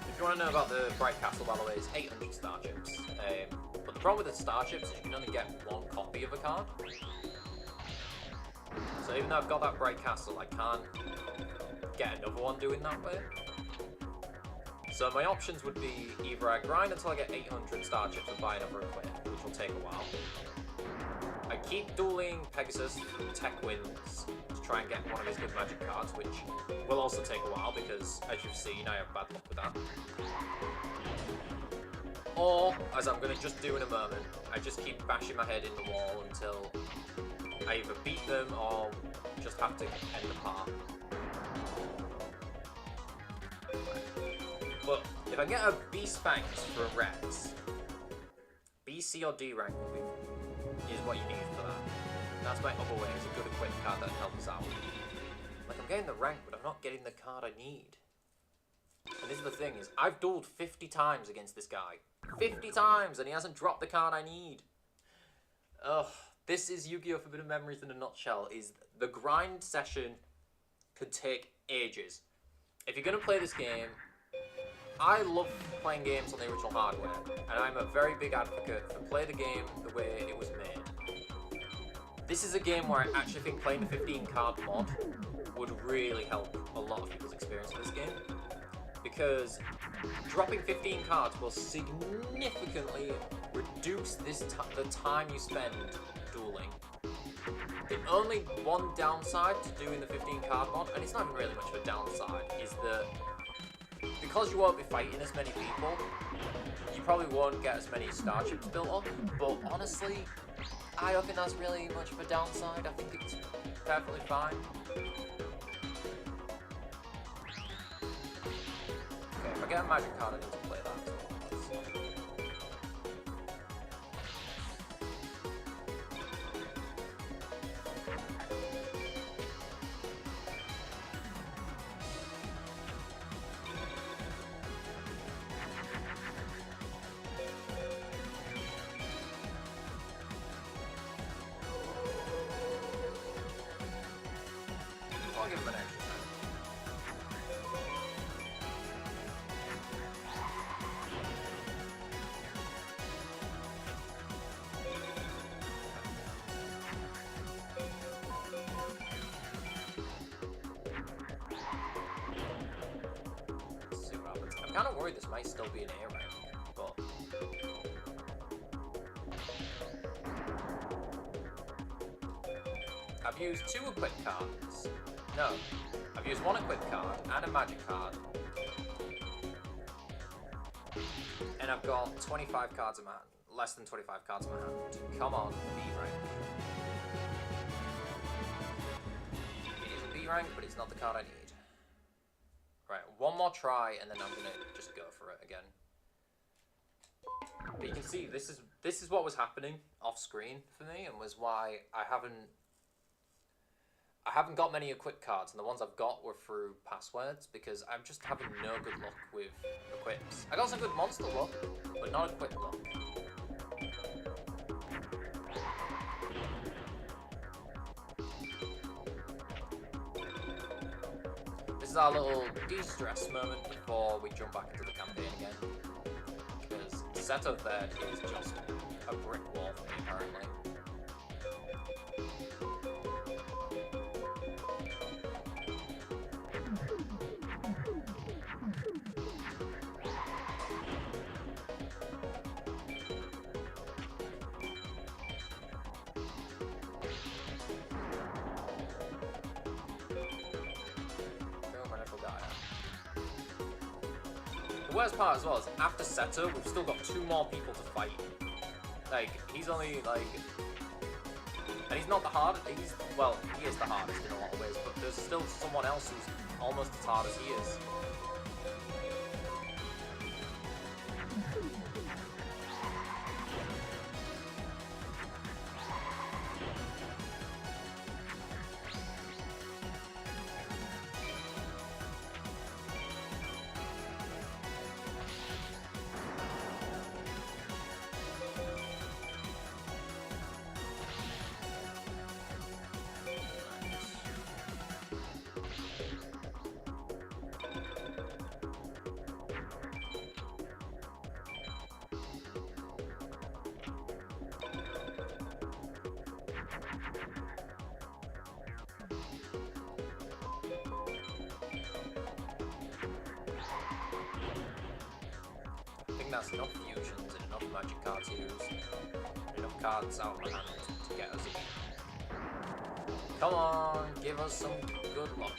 If you want to know about the Bright Castle, by the way, it's 800 star chips. But the problem with the star chips is you can only get one copy of a card. So even though I've got that Bright Castle, I can't get another one doing that way. So my options would be either I grind until I get 800 star chips and buy another equip, which will take a while. I keep dueling Pegasus tech wins to try and get one of his good magic cards, which will also take a while because, as you've seen, I have bad luck with that. Or, as I'm going to just do in a moment, I just keep bashing my head in the wall until I either beat them or just have to end the part. But if I get a Beast Fangs for a Rex, B, C, or D rank will be is what you need for that. That's my other way, is a good equipped card that helps out. Like, I'm getting the rank, but I'm not getting the card I need. And this is the thing, is I've dueled 50 times against this guy. 50 times, and he hasn't dropped the card I need. Ugh, this is Yu-Gi-Oh! Forbidden Memories in a nutshell, is the grind session could take ages. If you're going to play this game, I love playing games on the original hardware, and I'm a very big advocate for play the game the way it was made. This is a game where I actually think playing the 15 card mod would really help a lot of people's experience with this game, because dropping 15 cards will significantly reduce the time you spend dueling. The only one downside to doing the 15 card mod, and it's not even really much of a downside, is that because you won't be fighting as many people, you probably won't get as many starships built up, but honestly, I don't think that's really much of a downside. I think it's perfectly fine. Okay, if I get a magic card, I need to play that as well. I'll give him an extra time. Let's see what happens. I'm kind of worried this might still be an A rank, but I've used 2 equip cards. No, I've used 1 equip card and a magic card. And I've got 25 cards in my hand. Less than 25 cards in my hand. Come on, B rank. It is a B rank, but it's not the card I need. Right, 1 more try, and then I'm gonna just go for it again. But you can see this is what was happening off screen for me, and was why I haven't got many equip cards, and the ones I've got were through passwords, because I'm just having no good luck with equips. I got some good monster luck, but not equip luck. This is our little de-stress moment before we jump back into the campaign again. Because Seto there is just a brick wall for me, apparently. The worst part as well is after Seto, we've still got 2 more people to fight. Like, he's only like, and he's not the hardest. Well, he is the hardest in a lot of ways, but there's still someone else who's almost as hard as he is. I think that's enough fusions and enough magic cards used. Enough cards out of my hand to get us in. Come on, give us some good luck.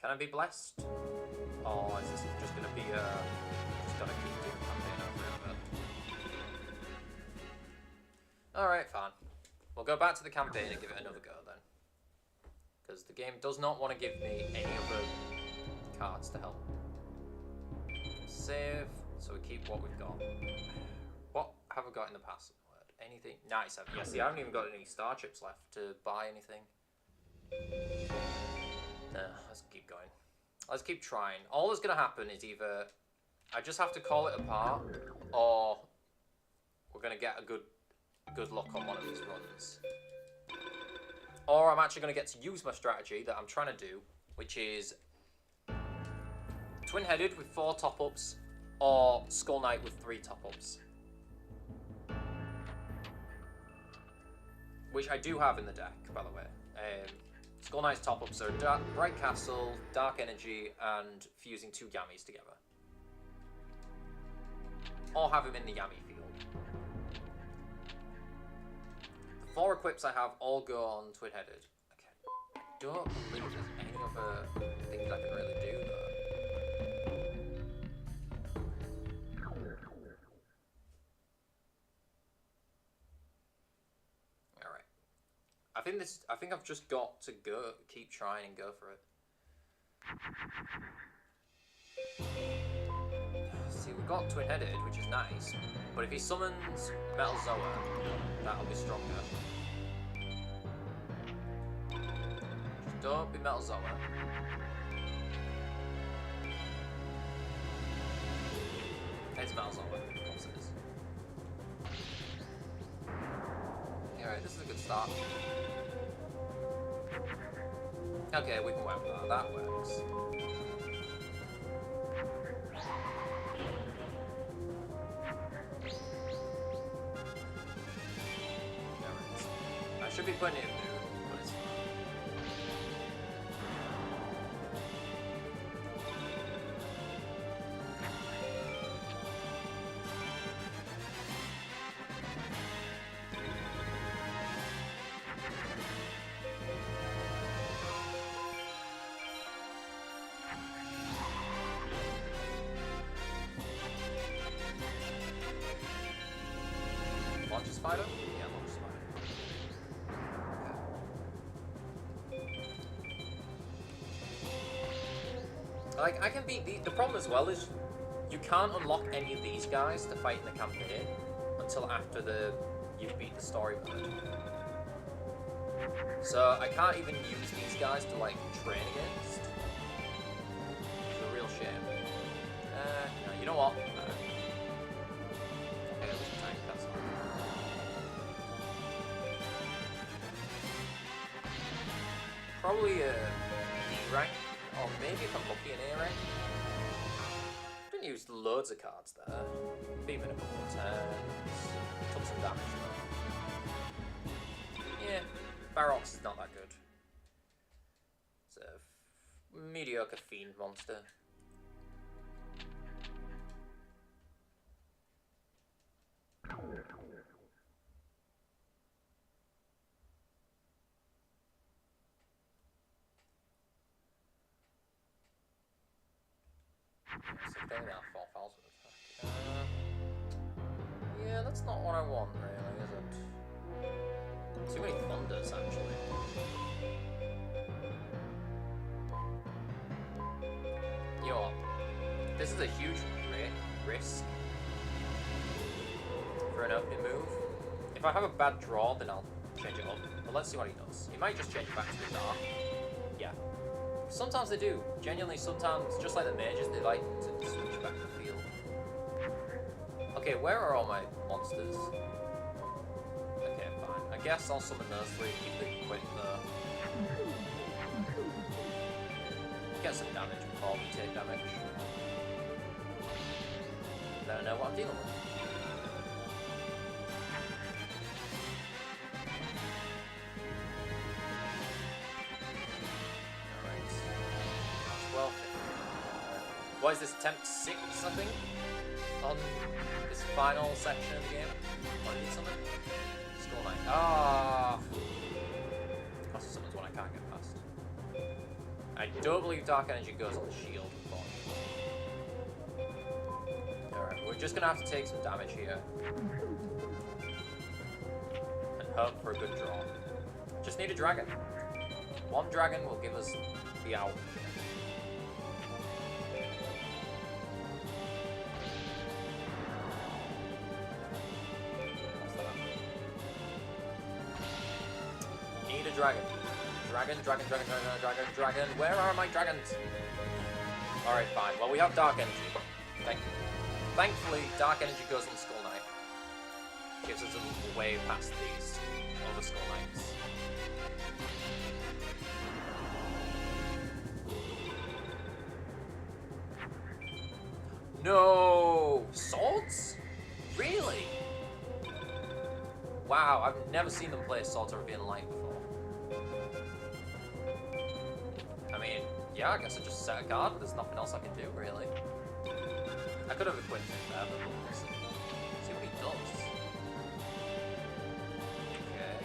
Can I be blessed? Or is this just gonna be just gonna keep doing campaign over and over? Alright, fine. We'll go back to the campaign and give it another go then. Because the game does not want to give me any other cards to help. Save, so we keep what we've got. What have I got in the password? Anything? 97. Yeah, see, I haven't even got any star chips left to buy anything. Let's keep going. Let's keep trying. All that's going to happen is either I just have to call it apart, or we're going to get a good luck on one of these runs. Or I'm actually going to get to use my strategy that I'm trying to do, which is twin-headed with 4 top-ups, or Skull Knight with 3 top-ups. Which I do have in the deck, by the way. Skull Knight's top-ups are Bright Castle, Dark Energy, and fusing 2 Yammies together. Or have him in the Yami field. The 4 equips I have all go on twin-headed. Okay. I don't believe there's any other things I can really do, though. I think I've just got to keep trying and go for it. See, we got twin-headed, which is nice, but if he summons Metal Zoa, that'll be stronger. Just don't be Metal Zoa. It's Metal Zoa, of course it is. Alright, this is a good start. Okay, we can work with that. That works. Alright. I should be putting it in mood, but it's fine. Launcher spider? Yeah, launcher spider. Like, I can beat the problem as well is you can't unlock any of these guys to fight in the campaign until after you beat the story mode. So I can't even use these guys to like train against. It's a real shame. No, you know what? Okay, let's tank, that's fine. Probably a D rank, or maybe if I'm lucky an A rank. Didn't use loads of cards there. Beat him in a couple of turns. Took some damage though. Yeah, Barox is not that good. It's a mediocre fiend monster. Yeah, that's not what I want, really, is it? Too many thunders, actually. You know what? This is a huge risk for an opening move. If I have a bad draw, then I'll change it up. But let's see what he does. He might just change it back to the dark. Yeah. Sometimes they do. Genuinely, sometimes, just like the mages, they like to switch back the field. Okay, where are all my monsters? Okay, fine. I guess I'll summon those three, keep the quick though. Get some damage before we take damage. Then I know what I'm dealing with. What is this, attempt 6 or something? On this final section of the game? What did he summon? Skull Knight. Ah! That's summons one I can't get past. I don't believe Dark Energy goes on the shield, unfortunately. Alright, we're just gonna have to take some damage here. And hope for a good draw. Just need a dragon. One dragon will give us the out. Dragon. Dragon. Where are my dragons? Alright, fine. Well, we have Dark Energy. Thankfully, Dark Energy goes on Skull Knight. Gives us a way past these other Skull Knights. No! Swords? Really? Wow, I've never seen them play Swords of Revealing Light before. I mean, yeah, I guess I just set a card, but there's nothing else I can do, really. I could have equipped him there, but we'll see what he does. Okay.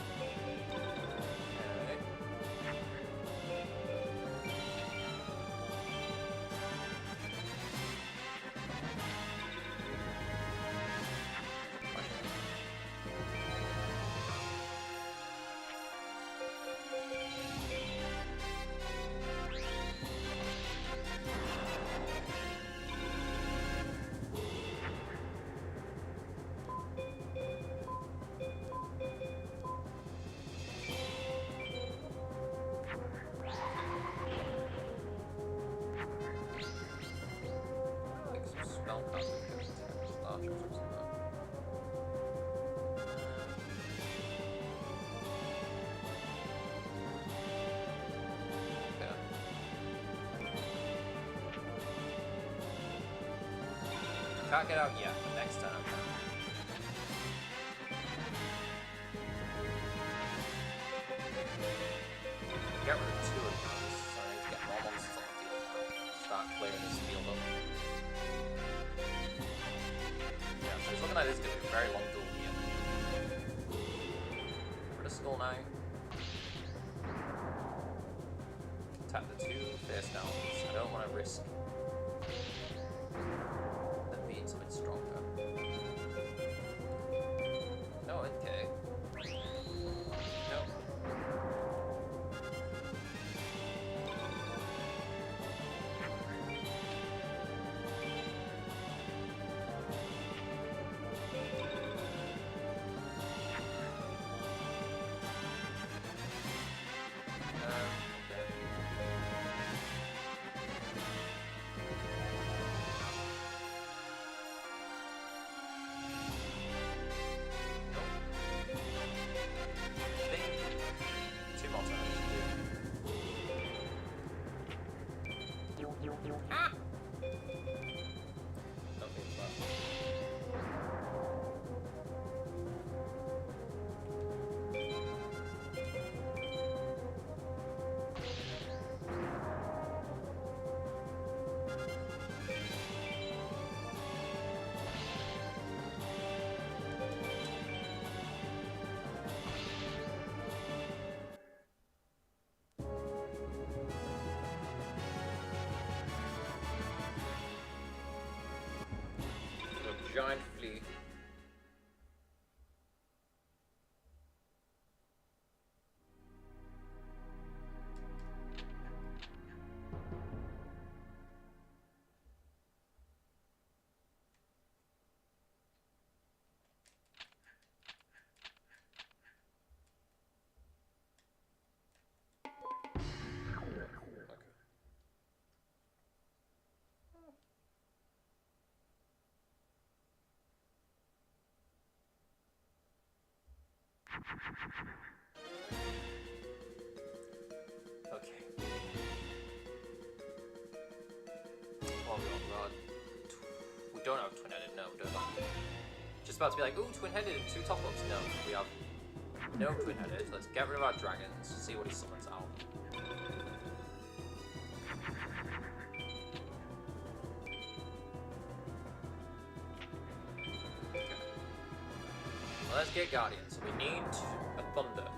Can't get out yet. Next time. Get rid of 2 of those, so I need to get more monsters on the field now. Start clearing this field up. Yeah, so it's looking like this is going to be a very long duel here. Rid of Skull now. Tap the 2 face down. I don't want to risk them being something stronger. No, okay. No. Ah! Nothing's left. Giant fleet. Okay. Oh god. We don't have twin-headed, no, we don't. Just about to be like, ooh, twin-headed and 2 top-ups. No, we have no twin-headed. Let's get rid of our dragons, see what he summons out. Okay. Well, let's get guardians. We need a thunder.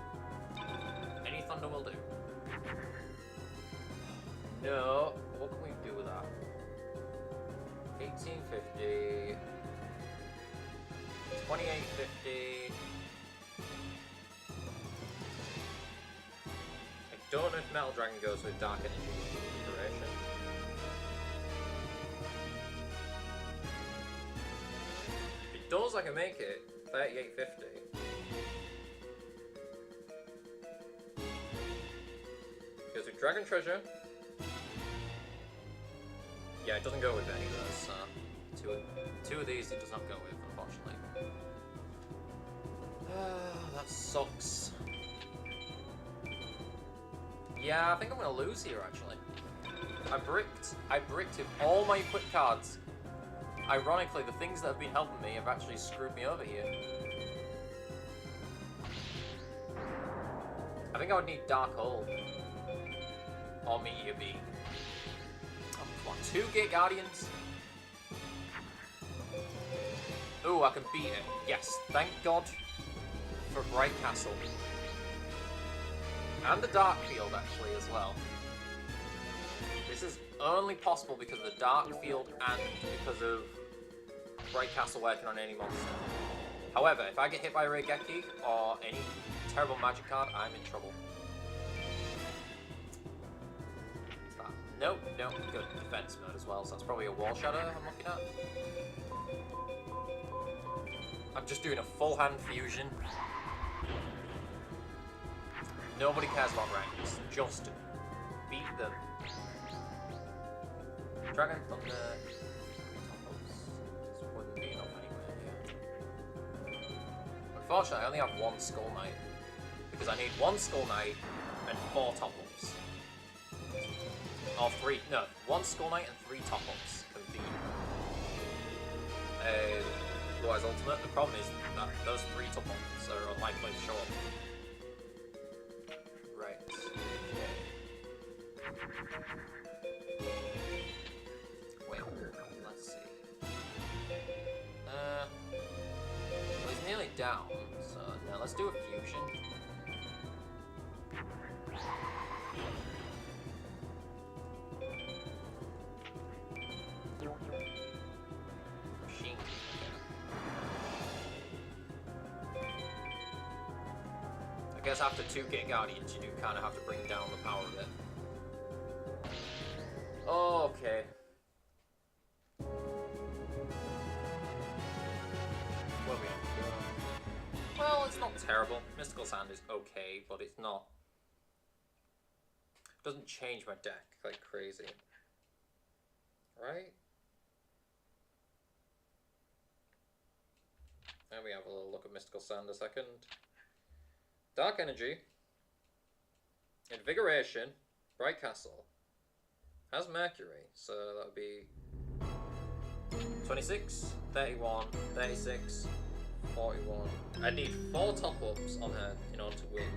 Any thunder will do. No, what can we do with that? 1850. 2850. I don't know if Metal Dragon goes with Dark Energy duration. If it does, I can make it 3850. Goes with Dragon Treasure. Yeah, it doesn't go with any of those. Two of these it does not go with, unfortunately. That sucks. Yeah, I think I'm gonna lose here actually. I bricked with all my equipped cards. Ironically, the things that have been helping me have actually screwed me over here. I think I would need Dark Hole. Or Meteor Beam. Oh, come on, 2 Gate Guardians. Ooh, I can beat it. Yes, thank God for Bright Castle. And the Dark Field, actually, as well. This is only possible because of the Dark Field and because of Bright Castle working on any monster. However, if I get hit by Reigeki or any terrible magic card, I'm in trouble. Nope, nope, good defense mode as well, so that's probably a Wall Shadow I'm looking at. I'm just doing a full hand fusion. Nobody cares about ranks, just beat them. Dragon Thunder. This wouldn't be enough anyway, yeah. Unfortunately, I only have 1 Skull Knight. Because I need 1 Skull Knight and 4 top-ups. Or 3, no, 1 Skull Knight and 3 top-ups can beat a Blue Eyes Ultimate. The problem is that those 3 top-ons are unlikely to show up. Right. Wait, let's see. Well, he's nearly down, so now let's do a fusion. Machine. I guess after 2 Gate Guardians, you do kind of have to bring down the power of it. Oh, okay. Where are we at? Well, it's not terrible. Mystical Sand is okay, but it's not... doesn't change my deck like crazy. Right? There we have a little look at Mystical Sand a second. Dark Energy. Invigoration. Bright Castle. Has Mercury, so that would be 26, 31, 36, 41. I need 4 top-ups on her in order to win.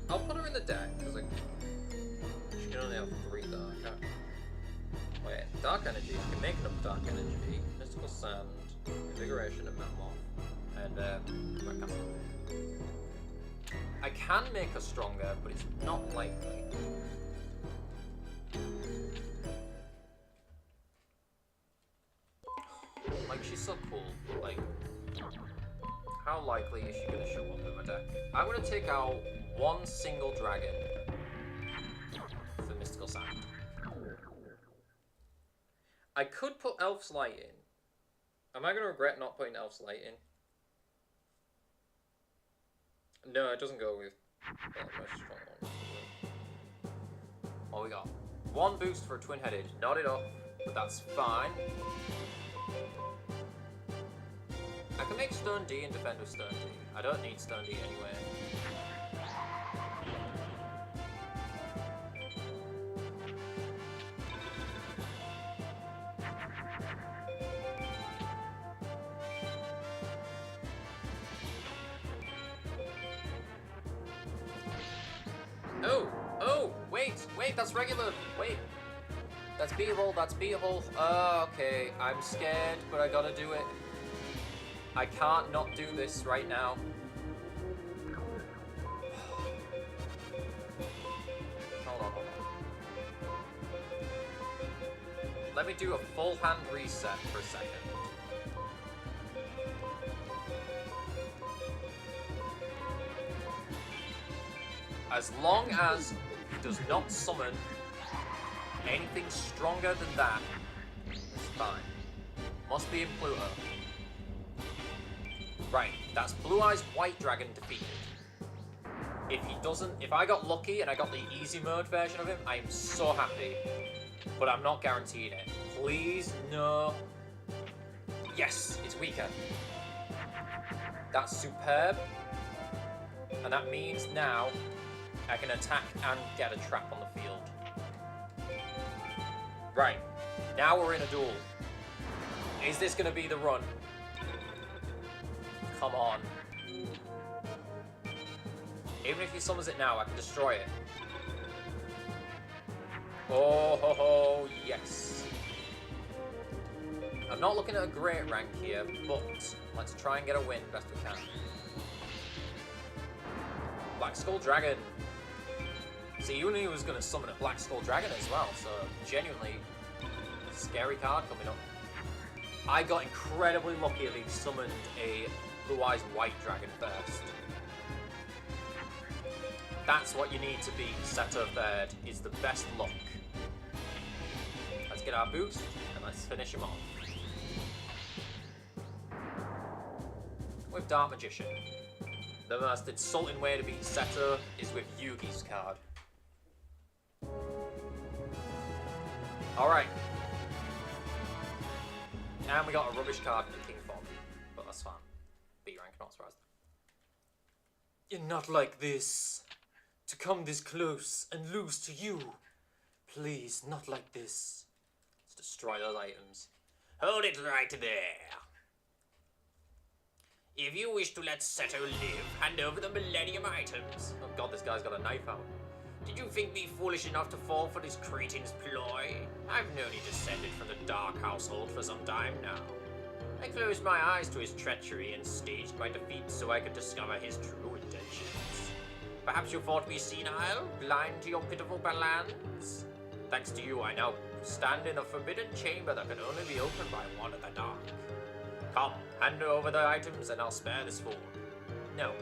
I'll put her in the deck, because she can only have 3 dark. Wait, Dark Energy, I can make enough Dark Energy, Mystical Sand, Invigoration and Metamorph, and Bright Castle. I can make her stronger, but it's not likely. Like, she's so cool. Like, how likely is she going to show up in my deck? I'm going to take out 1 single dragon for Mystical Sand. I could put Elf's Light in. Am I going to regret not putting Elf's Light in? No, it doesn't go with the most strong one. What we got? 1 boost for a twin-headed. Not it up, but that's fine. I can make Stone D and defend with Stone D. I don't need Stone D anyway. Oh, wait, that's regular. Wait, that's beatable, that's beatable. Okay, I'm scared, but I gotta do it. I can't not do this right now. Hold on. Let me do a full hand reset for a second. As long as it does not summon anything stronger than that, it's fine. Must be in Pluto. Right, that's Blue Eyes White Dragon defeated. If he doesn't, if I got lucky and I got the easy mode version of him, I am so happy. But I'm not guaranteeing it. Please, no. Yes, it's weaker. That's superb. And that means now I can attack and get a trap on the field. Right, now we're in a duel. Is this going to be the run? Come on. Even if he summons it now, I can destroy it. Oh, ho, ho, yes. I'm not looking at a great rank here, but let's try and get a win best we can. Black Skull Dragon. See, you knew he was going to summon a Black Skull Dragon as well, so genuinely scary card coming up. I got incredibly lucky that he summoned a Blue Eyes White Dragon first. That's what you need to be Seto third, is the best luck. Let's get our boost, and let's finish him off. With Dark Magician. The most insulting way to beat Seto is with Yugi's card. Alright. And we got a rubbish card in the King form, but that's fine. B rank, not surprised. You're not like this. To come this close and lose to you. please, not like this. Let's destroy those items. Hold it right there. If you wish to let Seto live, hand over the Millennium items. Oh god, this guy's got a knife out. Did you think me foolish enough to fall for this cretin's ploy? I've known he descended from the Dark household for some time now. I closed my eyes to his treachery and staged my defeat so I could discover his true intentions. Perhaps you thought me senile, blind to your pitiful plans? Thanks to you, I now stand in a forbidden chamber that can only be opened by one in the dark. Come, hand over the items and I'll spare this fool. No.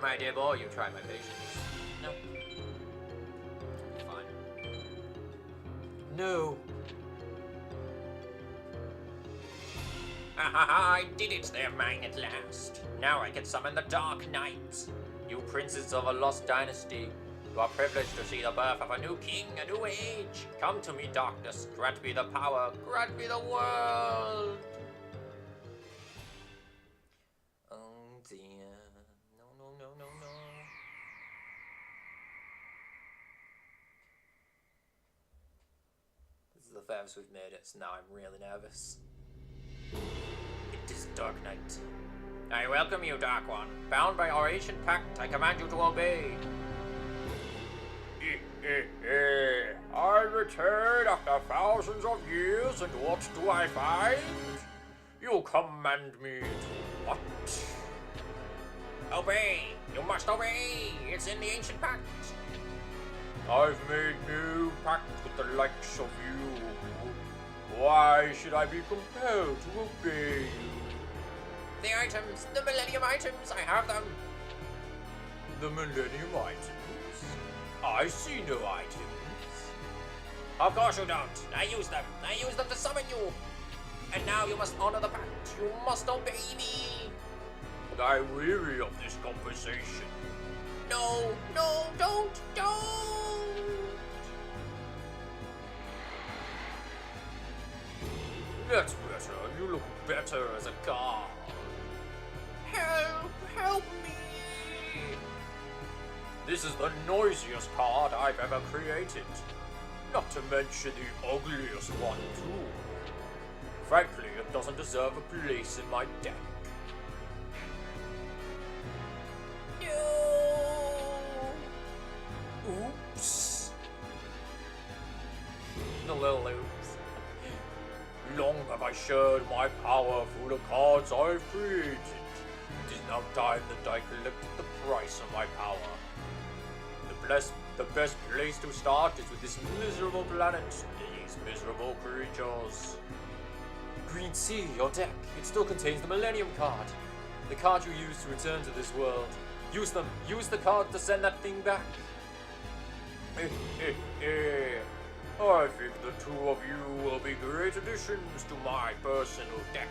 My dear boy, you tried my patience. No. Fine. No. I did it, they're mine at last. Now I can summon the Dark Knight. You princes of a lost dynasty, you are privileged to see the birth of a new king, a new age. Come to me, darkness, grant me the power, grant me the world. Oh dear, no. This is the furthest we've made it, so now I'm really nervous. It is Dark Knight. I welcome you, Dark One. Bound by our ancient pact, I command you to obey. I return after thousands of years, and what do I find? You command me to what? Obey! You must obey! It's in the ancient pact. I've made no pact with the likes of you. Why should I be compelled to obey you? The items! The Millennium items! I have them! The Millennium items? I see no items. Of course you don't. I use them. I use them to summon you. And now you must honor the pact. You must obey me. I'm weary of this conversation. No, don't. That's better. You look better as a god. Help me. This is the noisiest card I've ever created. Not to mention the ugliest one, too. Frankly, it doesn't deserve a place in my deck. No! Oops. The little oops. Long have I shared my power through the cards I've created. It is now time that I collected the price of my power. The best place to start is with this miserable planet, these miserable creatures. Green Sea, your deck. It still contains the Millennium card. The card you use to return to this world. Use them. Use the card to send that thing back. I think the two of you will be great additions to my personal deck.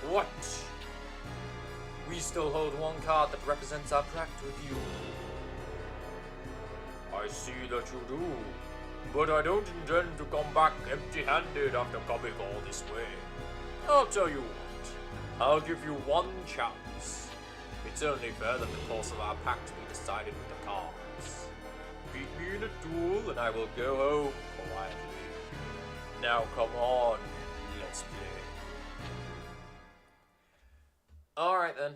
What? We still hold one card that represents our pact with you. I see that you do, but I don't intend to come back empty-handed after coming all this way. I'll tell you what, I'll give you one chance. It's only fair that the course of our pact be decided with the cards. Beat me in a duel and I will go home quietly. Now come on, let's play. Alright then.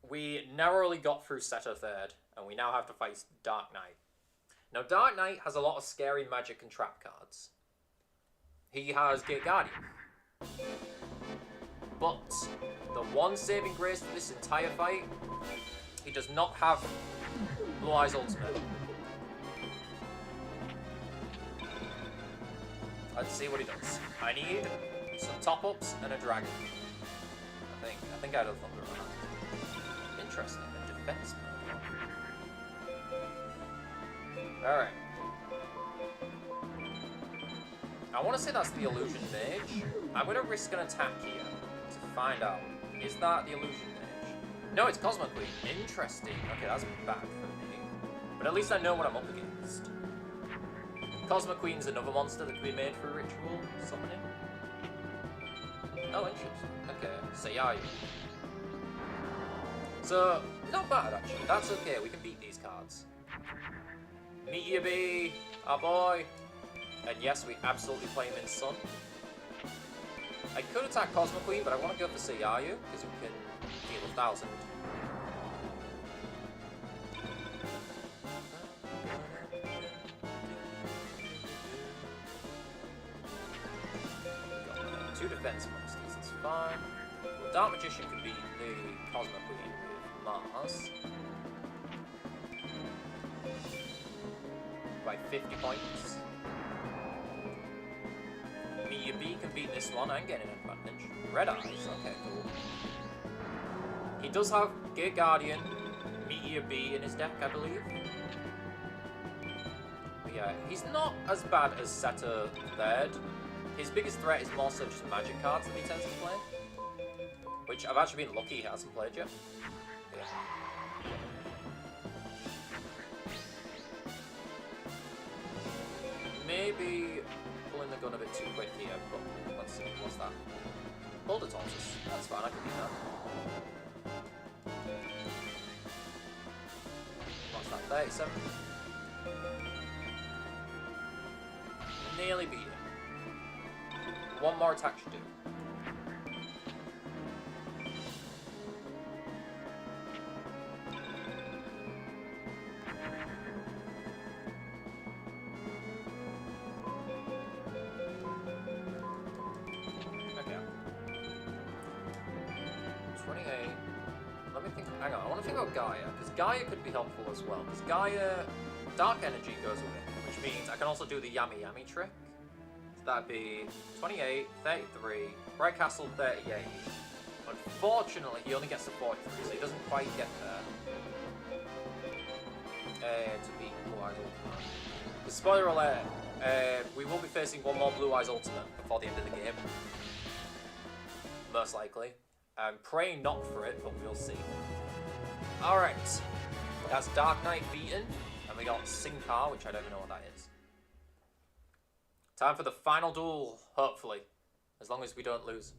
We narrowly got through Seto third, and we now have to face Dark Knight. Now Dark Knight has a lot of scary magic and trap cards. He has Gate Guardian. But the one saving grace for this entire fight, he does not have Blue Eyes Ultimate. Let's see what he does. I need some top-ups and a dragon. I think I had a Thunder around. Interesting, a defense mode. Alright. I want to say that's the Illusion Mage. I'm going to risk an attack here to find out. Is that the Illusion Mage? No, it's Cosmo Queen. Interesting. Okay, that's bad for me. But at least I know what I'm up against. Cosmo Queen's another monster that can be made for ritual summoning. Oh, interesting. Okay, Sayayu. So, not bad actually. That's okay. We can beat these cards. Meteor B, our boy. And yes, we absolutely play him in Sun. I could attack Cosmo Queen, but I want to go for Sayayu, because we can deal 1,000. Got 2 defense monsters, that's fine. Well, Dark Magician can beat the Cosmo Queen with Mars. By 50 points. Meteor B can beat this one and get an advantage. Red Eyes, okay, cool. He does have Gate Guardian, Meteor B in his deck, I believe. But yeah, he's not as bad as Setter Third. His biggest threat is more so just magic cards that he tends to play. Which I've actually been lucky he hasn't played yet. Yeah. Maybe pulling the gun a bit too quick here, but let's see. What's that? Boulder Tortoise. That's fine, I can beat that. What's that? 37? Nearly beat it. One more attack should do. Gaia, because Gaia could be helpful as well, because Gaia, Dark Energy goes with it, which means I can also do the Yami Yami trick. So that'd be 28, 33, Bright Castle 38. Unfortunately, he only gets to 43, so he doesn't quite get there to beat Blue Eyes Ultimate. The spoiler alert, we will be facing one more Blue Eyes Ultimate before the end of the game. Most likely. I'm praying not for it, but we'll see. Alright, that's Dark Knight beaten, and we got Sinkar, which I don't even know what that is. Time for the final duel, hopefully. As long as we don't lose.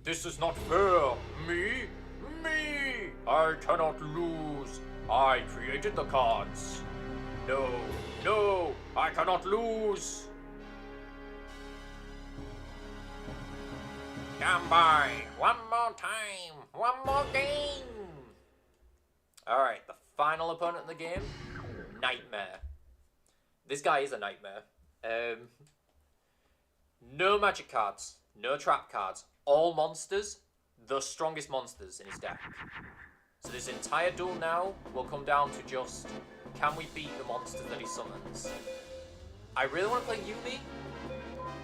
This is not fair! Me? I cannot lose! I created the cards! No, I cannot lose! Come by! One more time! One more game! Alright, the final opponent in the game, Nightmare. This guy is a nightmare. No magic cards, no trap cards, all monsters, the strongest monsters in his deck. So this entire duel now will come down to just, can we beat the monsters that he summons? I really want to play Yumi,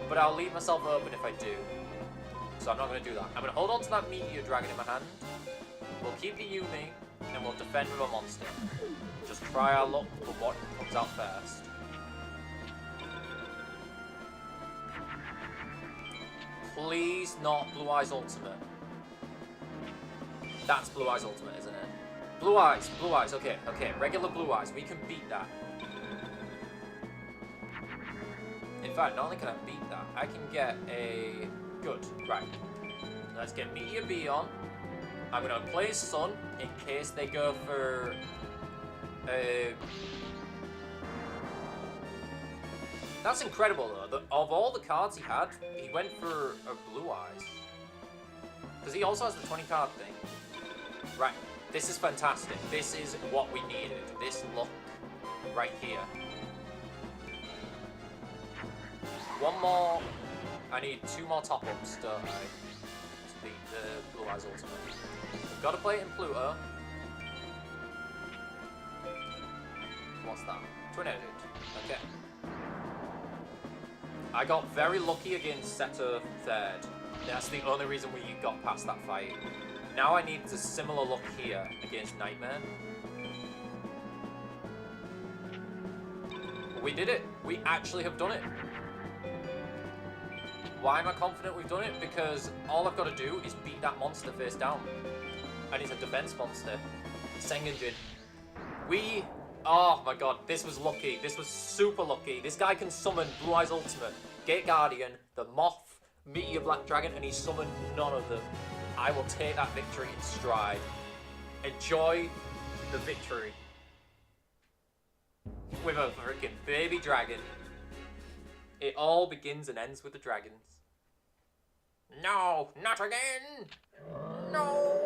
but I'll leave myself open if I do. So I'm not going to do that. I'm going to hold on to that Meteor Dragon in my hand. We'll keep the Yumi, and we'll defend with a monster. Just try our luck for what comes out first. Please not Blue Eyes Ultimate. That's Blue Eyes Ultimate, isn't it? Blue Eyes, okay, regular Blue Eyes, we can beat that. In fact, not only can I beat that, I can get a... Good, right. Let's get Meteor B on. I'm going to play Sun in case they go for... That's incredible though. Of all the cards he had, he went for a Blue Eyes. Because he also has the 20 card thing. Right, this is fantastic. This is what we needed. This luck right here. One more... I need 2 more top-ups, don't I? To beat the Blue Eyes Ultimate. We've got to play it in Pluto. What's that? Twin-headed. Okay. I got very lucky against Setter Third. That's the only reason we got past that fight. Now I need a similar luck here against Nightmare. We did it. We actually have done it. Why am I confident we've done it? Because all I've got to do is beat that monster face down. And it's a defense monster. Sengenjin. Oh my god, this was lucky. This was super lucky. This guy can summon Blue Eyes Ultimate, Gate Guardian, the Moth, Meteor Black Dragon, and he summoned none of them. I will take that victory in stride. enjoy the victory with a freaking baby dragon. It all begins and ends with the dragons. No, not again! No!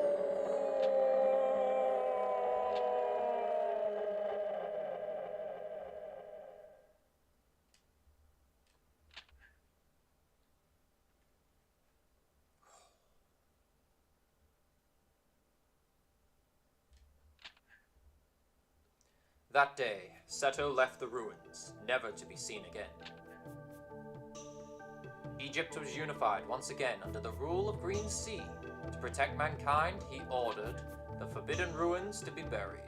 That day, Seto left the ruins, never to be seen again. Egypt was unified once again under the rule of Green Sea. To protect mankind, he ordered the forbidden ruins to be buried.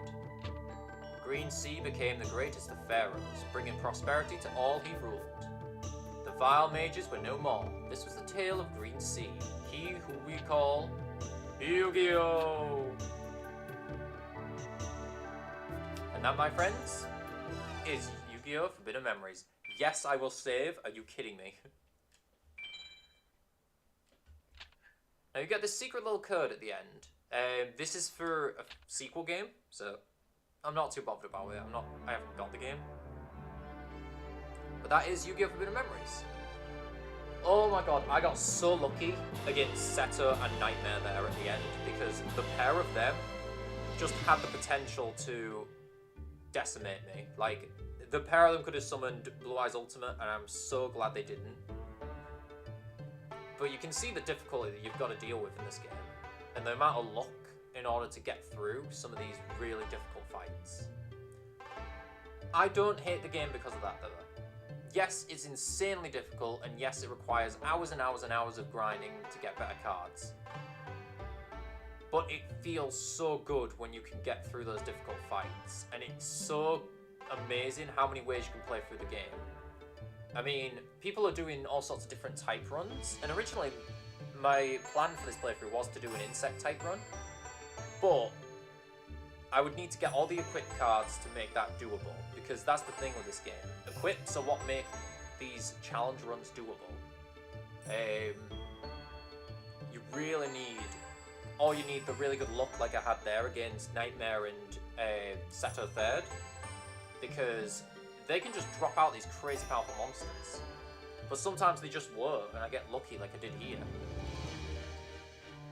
Green Sea became the greatest of pharaohs, bringing prosperity to all he ruled. The vile mages were no more. This was the tale of Green Sea, he who we call Yu-Gi-Oh! And that, my friends, is Yu-Gi-Oh! Forbidden Memories. Yes, I will save. Are you kidding me? Now you get this secret little code at the end. This is for a sequel game, so I'm not too bothered about it. I haven't got the game. But that is Yu-Gi-Oh! Forbidden Memories. Oh my god, I got so lucky against Seto and Nightmare there at the end, because the pair of them just had the potential to decimate me. Like, the pair of them could have summoned Blue Eyes Ultimate, and I'm so glad they didn't. But you can see the difficulty that you've got to deal with in this game, and the amount of luck in order to get through some of these really difficult fights. I don't hate the game because of that, though. Yes, it's insanely difficult, and yes, it requires hours and hours and hours of grinding to get better cards. But it feels so good when you can get through those difficult fights, and it's so amazing how many ways you can play through the game. I mean, people are doing all sorts of different type runs, and originally my plan for this playthrough was to do an insect type run, but I would need to get all the equipped cards to make that doable, because that's the thing with this game. Equips are what make these challenge runs doable. You really need the really good luck like I had there against Nightmare and Seto Third, because they can just drop out these crazy powerful monsters. But sometimes they just won't, and I get lucky like I did here.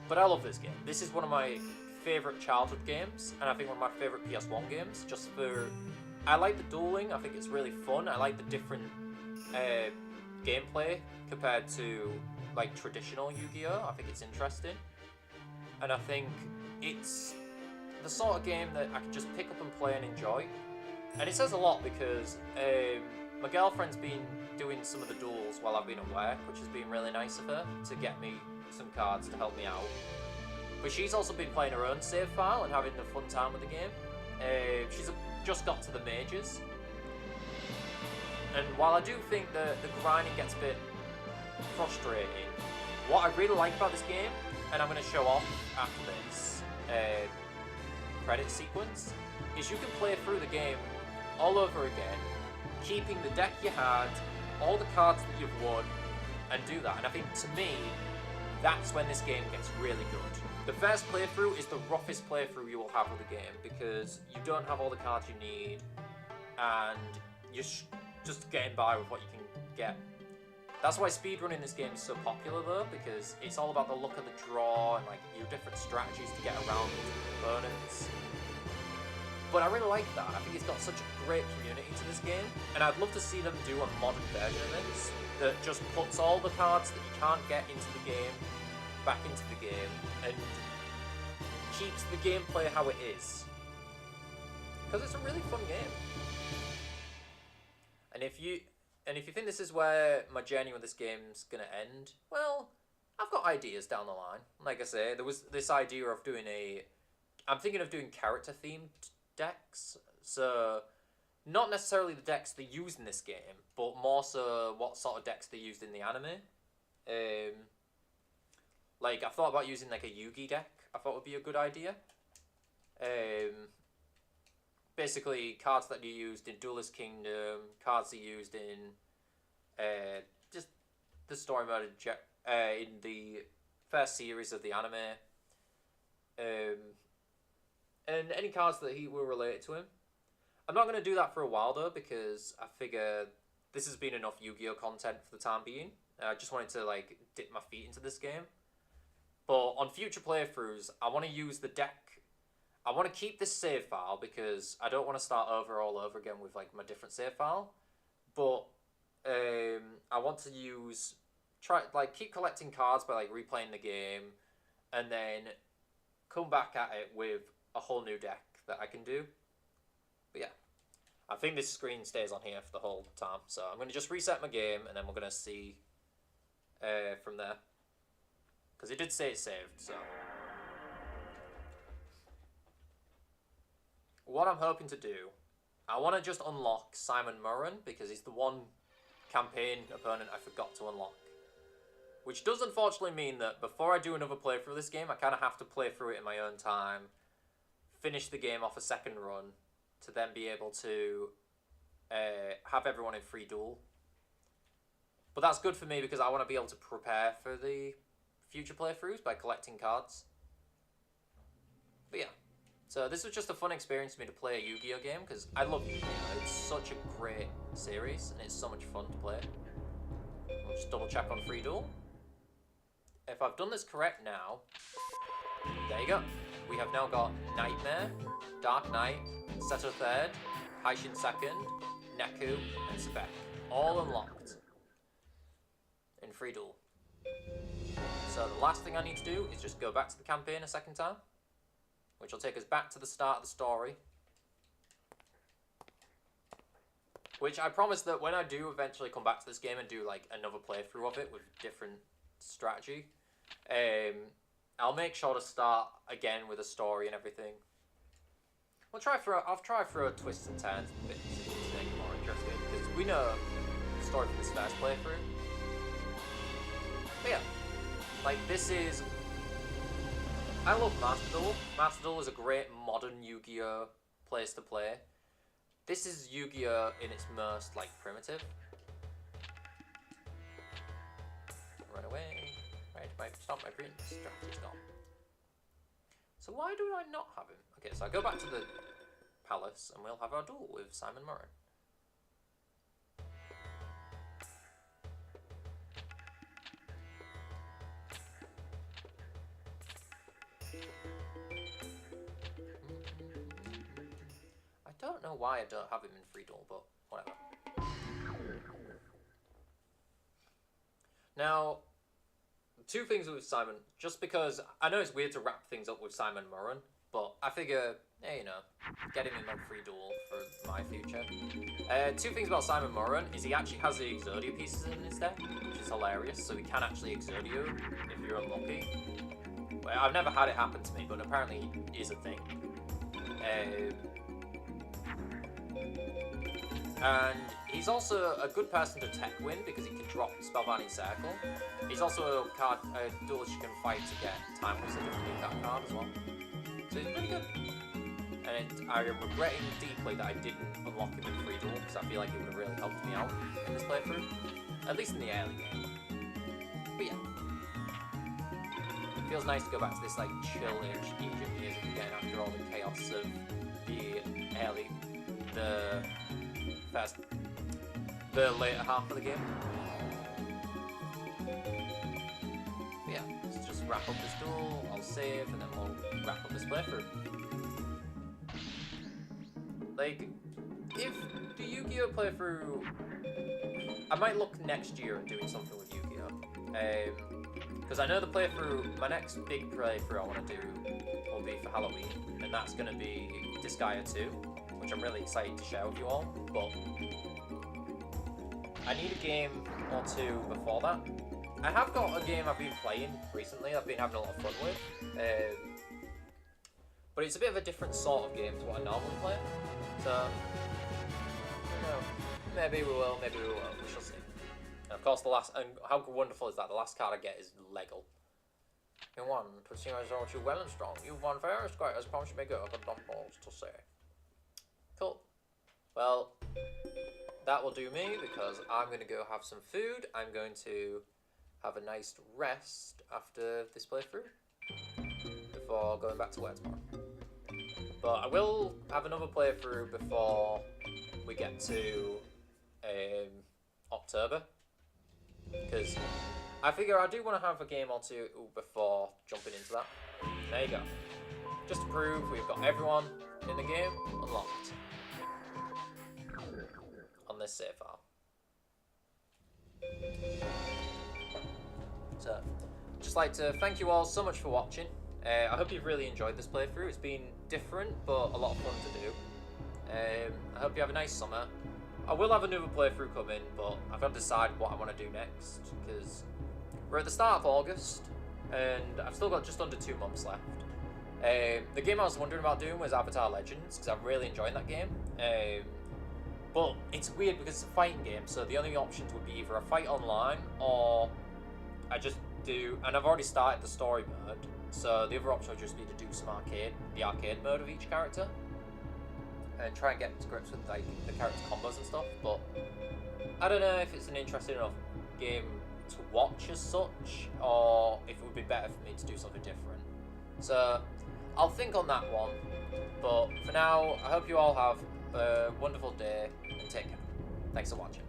But I love this game. This is one of my favourite childhood games, and I think one of my favourite PS1 games, just for... I like the dueling, I think it's really fun. I like the different gameplay compared to like traditional Yu-Gi-Oh! I think it's interesting. And I think it's the sort of game that I can just pick up and play and enjoy. And it says a lot because my girlfriend's been doing some of the duels while I've been at work, which has been really nice of her to get me some cards to help me out. But she's also been playing her own save file and having a fun time with the game. She's just got to the mages. And while I do think the grinding gets a bit frustrating, what I really like about this game, and I'm going to show off after this credit sequence, is you can play through the game all over again, keeping the deck you had, all the cards that you've won, and do that. And I think, to me, that's when this game gets really good. The first playthrough is the roughest playthrough you will have with the game, because you don't have all the cards you need, and you're just getting by with what you can get. That's why speedrunning this game is so popular, though, because it's all about the luck of the draw and like your different strategies to get around opponents. But I really like that. I think it's got such a great community to this game, and I'd love to see them do a modern version of this that just puts all the cards that you can't get into the game back into the game and keeps the gameplay how it is. Because it's a really fun game. And if you think this is where my journey with this game's gonna end, well, I've got ideas down the line. Like I say, there was this idea of doing I'm thinking of doing character-themed decks. So, not necessarily the decks they use in this game, but more so what sort of decks they used in the anime. Like, I thought about using like a Yugi deck. I thought would be a good idea. Basically, cards that you used in Duelist Kingdom, cards they used in just the story mode in the first series of the anime. and any cards that he will relate to him. I'm not going to do that for a while though, because I figure this has been enough Yu-Gi-Oh content for the time being. I just wanted to like dip my feet into this game. But on future playthroughs, I want to use the deck. I want to keep this save file because I don't want to start over all over again with like my different save file. But I want to keep collecting cards by like replaying the game, and then come back at it with a whole new deck that I can do. But yeah, I think this screen stays on here for the whole time. So I'm going to just reset my game, and then we're going to see from there. Because it did say it saved, so. What I'm hoping to do, I want to just unlock Simon Murren, because he's the one campaign opponent I forgot to unlock. Which does unfortunately mean that before I do another playthrough of this game, I kind of have to play through it in my own time, finish the game off a second run, to then be able to have everyone in free duel. But that's good for me because I want to be able to prepare for the future playthroughs by collecting cards. But yeah, so this was just a fun experience for me to play a Yu-Gi-Oh game because I love Yu-Gi-Oh. It's such a great series and it's so much fun to play. I'll just double check on free duel. If I've done this correct now, there you go. We have now got Nightmare, Dark Knight, Seto third, Haishin second, Neku, and Sebek, all unlocked in free duel. So the last thing I need to do is just go back to the campaign a second time, which will take us back to the start of the story. Which I promise that when I do eventually come back to this game and do like another playthrough of it with different strategy, I'll make sure to start again with a story and everything. I'll try for a twists and turns bits to make it more interesting, because we know the story from this first playthrough. But yeah, like this is... I love Master Duel. Master Duel is a great modern Yu-Gi-Oh place to play. This is Yu-Gi-Oh in its most like primitive. Run away. Right, stop my green strategy's gone. So why do I not have him? Okay, so I go back to the palace and we'll have our duel with Simon Murren. I don't know why I don't have him in free duel, but whatever. Now, two things with Simon, just because I know it's weird to wrap things up with Simon Murren, but I figure, hey, you know, get him in my free duel for my future. Two things about Simon Murren is he actually has the Exodia pieces in his deck, which is hilarious, so he can actually Exodia if you're unlucky. Well, I've never had it happen to me, but apparently it is a thing. And he's also a good person to tech win because he can drop Spellbinding Circle. He's also a duelist you can fight to get Time Wizard if you need that card as well. So he's pretty good. And I am regretting deeply that I didn't unlock him in free duel because I feel like it would have really helped me out in this playthrough. At least in the early game. But yeah. It feels nice to go back to this like chill-ish Egypt music again after all the chaos of the later half of the game. But yeah, let's just wrap up this duel, I'll save, and then we'll wrap up this playthrough. Like, if the Yu-Gi-Oh playthrough... I might look next year at doing something with Yu-Gi-Oh! Because I know the playthrough, my next big playthrough I want to do will be for Halloween, and that's going to be Disgaea 2, which I'm really excited to share with you all, but I need a game or two before that. I have got a game I've been playing recently, I've been having a lot of fun with, but it's a bit of a different sort of game to what I normally play, so, I don't know, maybe we will, we shall see. And of course and how wonderful is that, the last card I get is Lego. You won, to see as you well and strong, you've won fair and square, as promised you may go, I've got not balls to say. Cool. Well, that will do me because I'm going to go have some food. I'm going to have a nice rest after this playthrough before going back to work tomorrow. But I will have another playthrough before we get to October, because I figure I do want to have a game or two before jumping into that. There you go. Just to prove we've got everyone in the game unlocked on this save file. So, just like to thank you all so much for watching. I hope you've really enjoyed this playthrough. It's been different, but a lot of fun to do. I hope you have a nice summer. I will have another playthrough coming, but I've got to decide what I want to do next, because we're at the start of August, and I've still got just under 2 months left. The game I was wondering about doing was Avatar Legends, because I'm really enjoying that game. But it's weird because it's a fighting game, so the only options would be either a fight online, or I just do, and I've already started the story mode, so the other option would just be to do some the arcade mode of each character, and try and get to grips with like the character combos and stuff. But I don't know if it's an interesting enough game to watch as such, or if it would be better for me to do something different. So I'll think on that one. But for now, I hope you all have a wonderful day and take care. Thanks for watching.